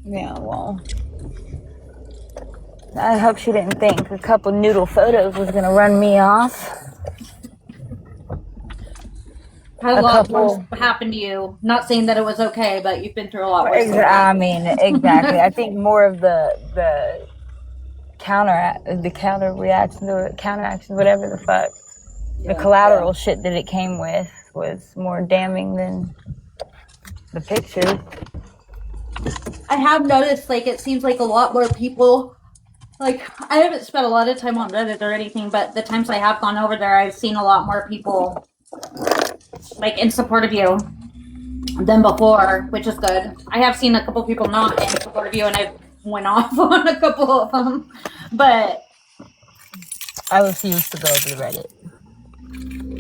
Yeah, well, I hope she didn't think a couple noodle photos was going to run me off. Had a lot worse happen to you. Not saying that it was okay, but you've been through a lot worse. I mean, exactly. I think more of the counter reaction or counteraction, whatever the fuck, the collateral shit that it came with was more damning than the pictures. I have noticed, like, it seems like a lot more people, like, I haven't spent a lot of time on Reddit or anything, but the times I have gone over there, I've seen a lot more people, like, in support of you than before, which is good. I have seen a couple people not in support of you, and I went off on a couple of them, but I refuse to go over to Reddit.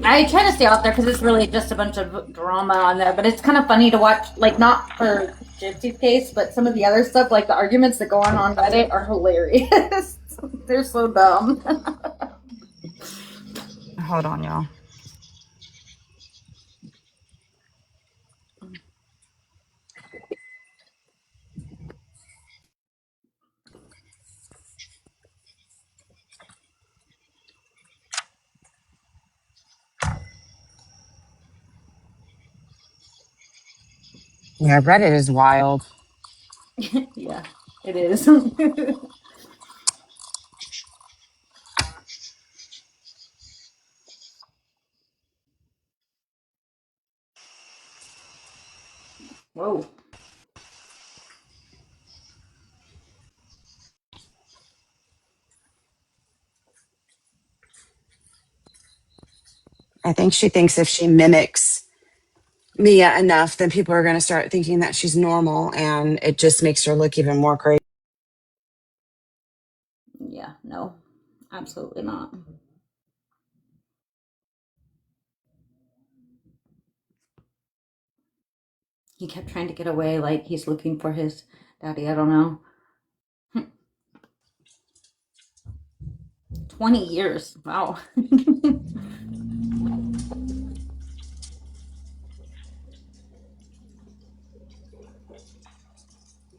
I try to stay out there because it's really just a bunch of drama on there, but it's kind of funny to watch, like, not for Gypsy's case, but some of the other stuff, like the arguments that go on Reddit are hilarious. They're so dumb. Hold on, y'all. Yeah, Reddit is wild. Yeah, it is. Whoa. I think she thinks if she mimics Mia enough, then people are going to start thinking that she's normal, and it just makes her look even more crazy. Yeah, no, absolutely not. He kept trying to get away, like he's looking for his daddy. I don't know. 20 years. Wow.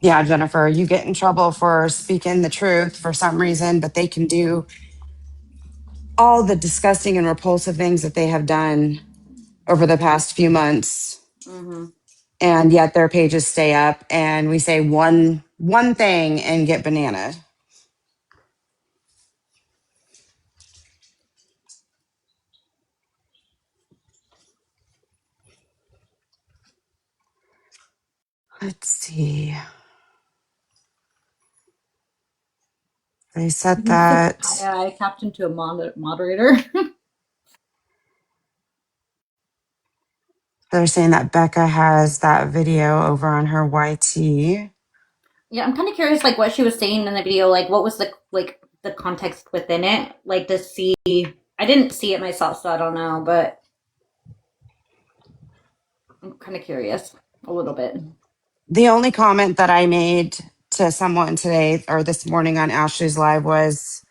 Yeah, Jennifer, you get in trouble for speaking the truth for some reason, but they can do all the disgusting and repulsive things that they have done over the past few months. Mm-hmm. And yet their pages stay up, and we say one thing and get banana. Let's see. They said that I tapped into a moderator. they're saying that Becca has that video over on her YT. Yeah, I'm kind of curious, like, what she was saying in the video. Like, what was the context within it? Like, to see, I didn't see it myself, so I don't know. But I'm kind of curious a little bit. The only comment that I made to someone today or this morning on Ashley's live was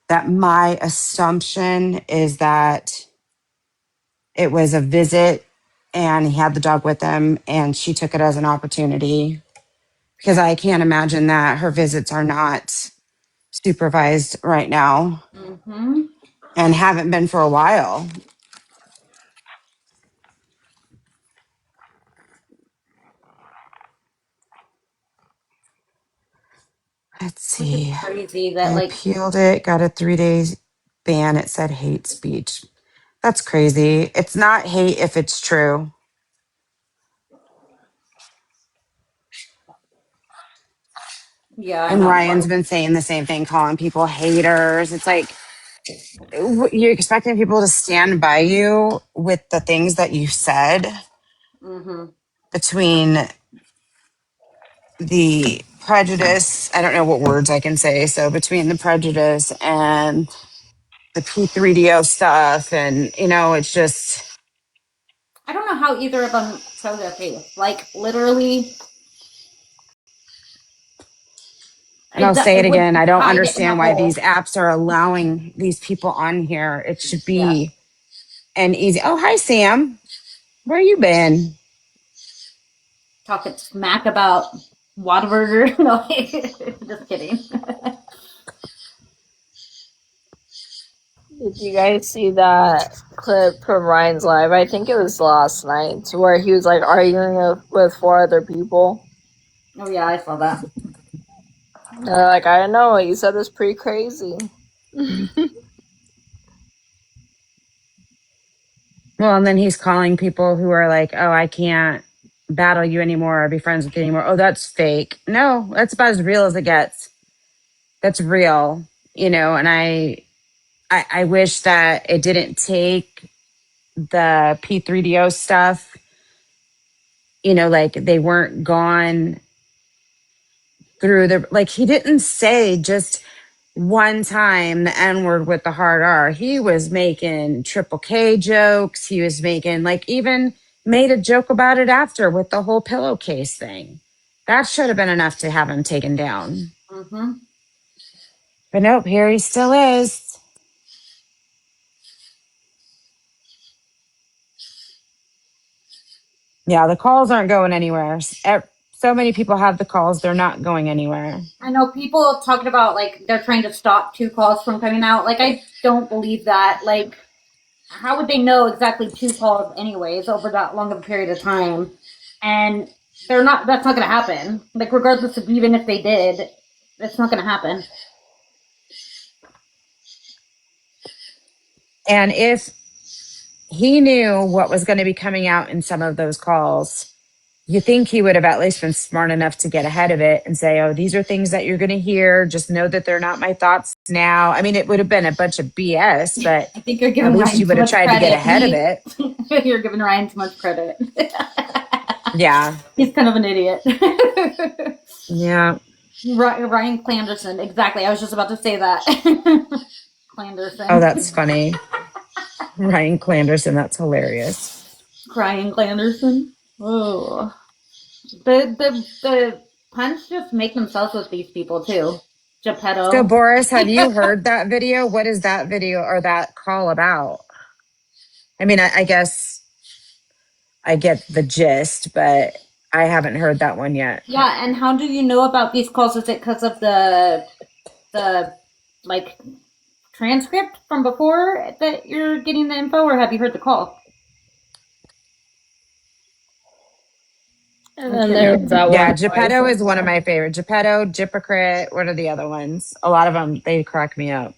that my assumption is that it was a visit and he had the dog with him and she took it as an opportunity because I can't imagine that her visits are not supervised right now Mm-hmm. and haven't been for a while. Let's Which is see. crazy I that like appealed it, got a 3 day ban. It said hate speech. That's crazy. It's not hate if it's true. yeah, I And Ryan's know. been saying the same thing, calling people haters. It's like you're expecting people to stand by you with the things that you said Mm-hmm. between the prejudice. I don't know what words I can say. So between the prejudice and the P3DO stuff, and it's just. I don't know how either of them show their face. Like literally, And I'll say it it would again. I don't hide it in a understand why these hole. apps are allowing these people on here. It should Yeah, be an easy. Oh, hi, Sam. Where you been? talking smack about Whataburger. No, just kidding. Did you guys see that clip from Ryan's live? I think it was last night, where he was like arguing with four other people. Oh yeah, I saw that. They're like, I don't know, you said this pretty crazy. Well, and then he's calling people who are like, oh, I can't battle you anymore or be friends with you anymore. Oh, that's fake. No, that's about as real as it gets. That's real, and I wish that it didn't take the P3DO stuff, like they weren't gone through like he didn't say just one time the N word with the hard R. He was making triple K jokes. He was making, like, even made a joke about it after with the whole pillowcase thing. That should have been enough to have him taken down. Mm-hmm. But nope, here he still is. Yeah, the calls aren't going anywhere. So many people have the calls, they're not going anywhere. I know people talking about like they're trying to stop 2 calls from coming out. Like I don't believe that. Like how would they know exactly 2 calls anyways over that long of a period of time? And they're not. That's not going to happen. Like regardless of even if they did, that's not going to happen. And if he knew what was going to be coming out in some of those calls, you think he would have at least been smart enough to get ahead of it and say, oh, these are things that you're going to hear. Just know that they're not my thoughts now. I mean, it would have been a bunch of BS, but I think you're at giving least Ryan you too would have much tried to get credit. ahead of it. You're giving Ryan too much credit. Yeah. He's kind of an idiot. Yeah. Ryan Clanderson. Exactly. I was just about to say that. Clanderson. Oh, that's funny. Ryan Clanderson. That's hilarious. Ryan Clanderson. Oh. The punch just make themselves with these people too. So, Geppetto. Boris, have you heard that video? What is that video or that call about? I mean, I guess I get the gist, but I haven't heard that one yet. Yeah, and how do you know about these calls? Is it because of the like transcript from before that you're getting the info, or have you heard the call? And then there was that Yeah, one. Geppetto is one of my favorites. Geppetto, Gypocrit, what are the other ones? A lot of them, they crack me up.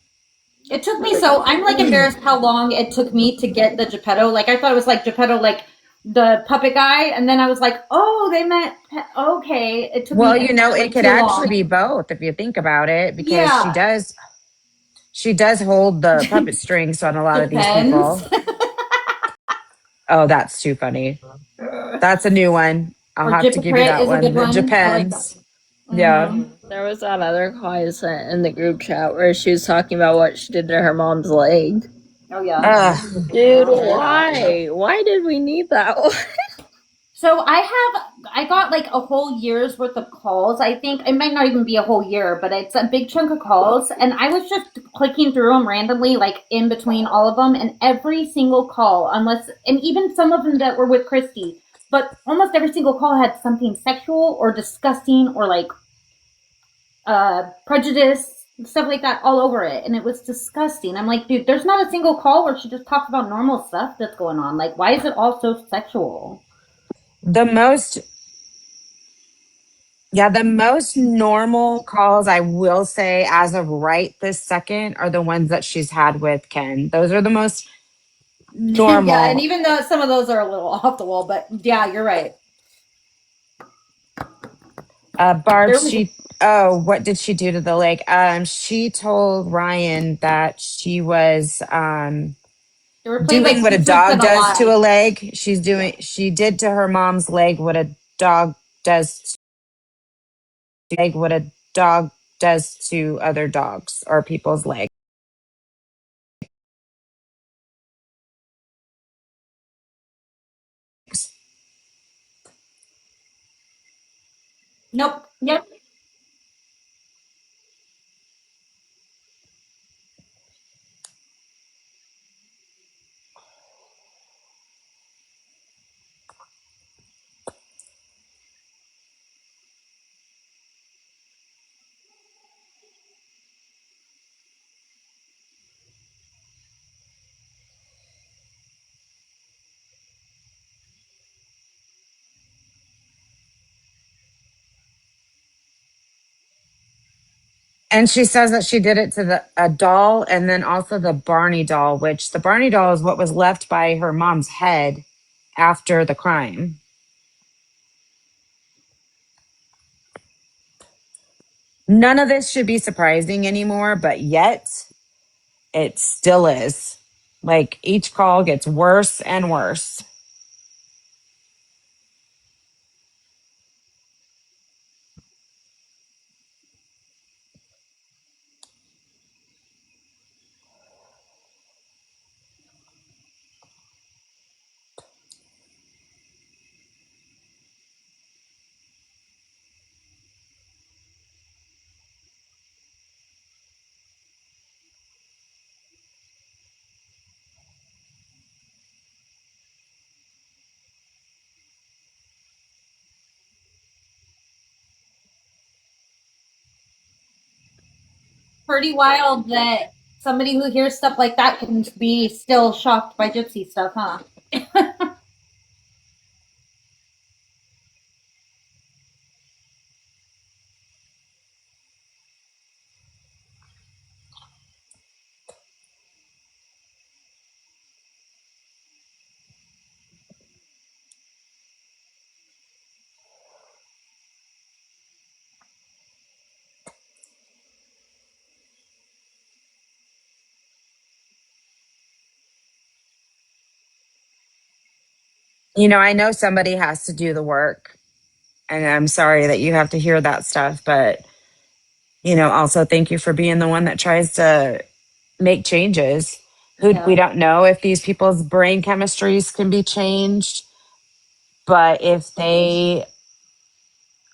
It took me so I'm like embarrassed how long it took me to get the Geppetto. Like I thought it was like Geppetto, like the puppet guy, and then I was like, oh, they meant okay. It took Well, me it like could too actually long. be both if you think about it, because Yeah, she does hold the puppet strings on a lot of these depends. people. Oh, that's too funny. That's a new one. I'll Or have to give you Gypocrit that is a one. good It one. I like that. depends. Yeah. There was that other call I sent in the group chat where she was talking about what she did to her mom's leg. Oh yeah. Ugh. Dude, why? Why did we need that one? So I got like a whole year's worth of calls. I think it might not even be a whole year, but it's a big chunk of calls. And I was just clicking through them randomly, like in between all of them. And every single call, and even some of them that were with Christy, but almost every single call had something sexual or disgusting or like prejudice, stuff like that all over it. And it was disgusting. I'm like, dude, there's not a single call where she just talks about normal stuff that's going on. Like, why is it all so sexual? The most, yeah, the most normal calls I will say as of right this second are the ones that she's had with Ken. Those are the most Yeah, and normal. even though some of those are a little off the wall, but yeah, you're right. Barb, There was she, oh, what did she do to the leg? She told Ryan that she was they were playing doing like what a two truths dog and a does to lie. a leg. Yeah. She did to her mom's leg what a dog does, what a dog does to other dogs or people's legs. Nope. Yep. And she says that she did it to a doll and then also the Barney doll, which the Barney doll is what was left by her mom's head after the crime. None of this should be surprising anymore, but yet it still is. Like each call gets worse and worse. Pretty wild that somebody who hears stuff like that can be still shocked by gypsy stuff, huh? You know, I know somebody has to do the work, and I'm sorry that you have to hear that stuff, but also thank you for being the one that tries to make changes. Who we Yeah. don't know if these people's brain chemistries can be changed, but if they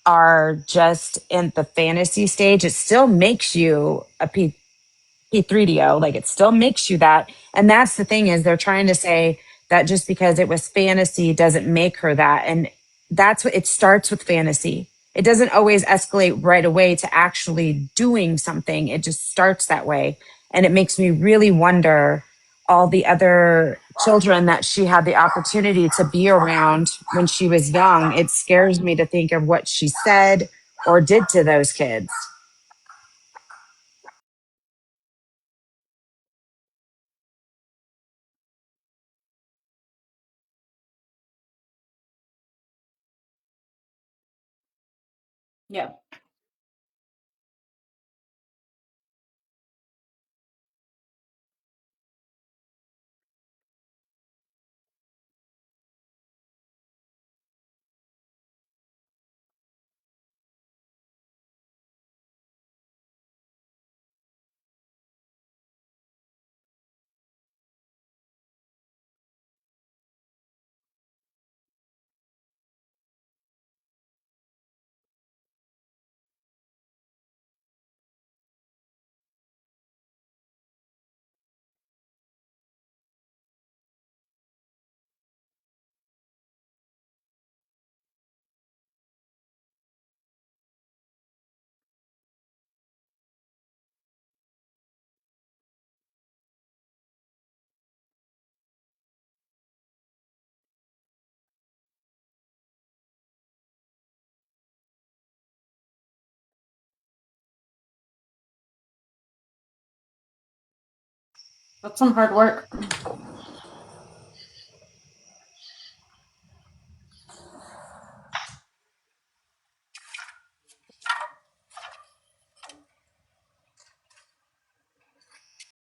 are just in the fantasy stage, it still makes you a P3DO. Like it still makes you that. And that's the thing is they're trying to say that just because it was fantasy doesn't make her that. And that's what it starts with fantasy. It doesn't always escalate right away to actually doing something. It just starts that way. And it makes me really wonder all the other children that she had the opportunity to be around when she was young. It scares me to think of what she said or did to those kids. Yeah. That's some hard work.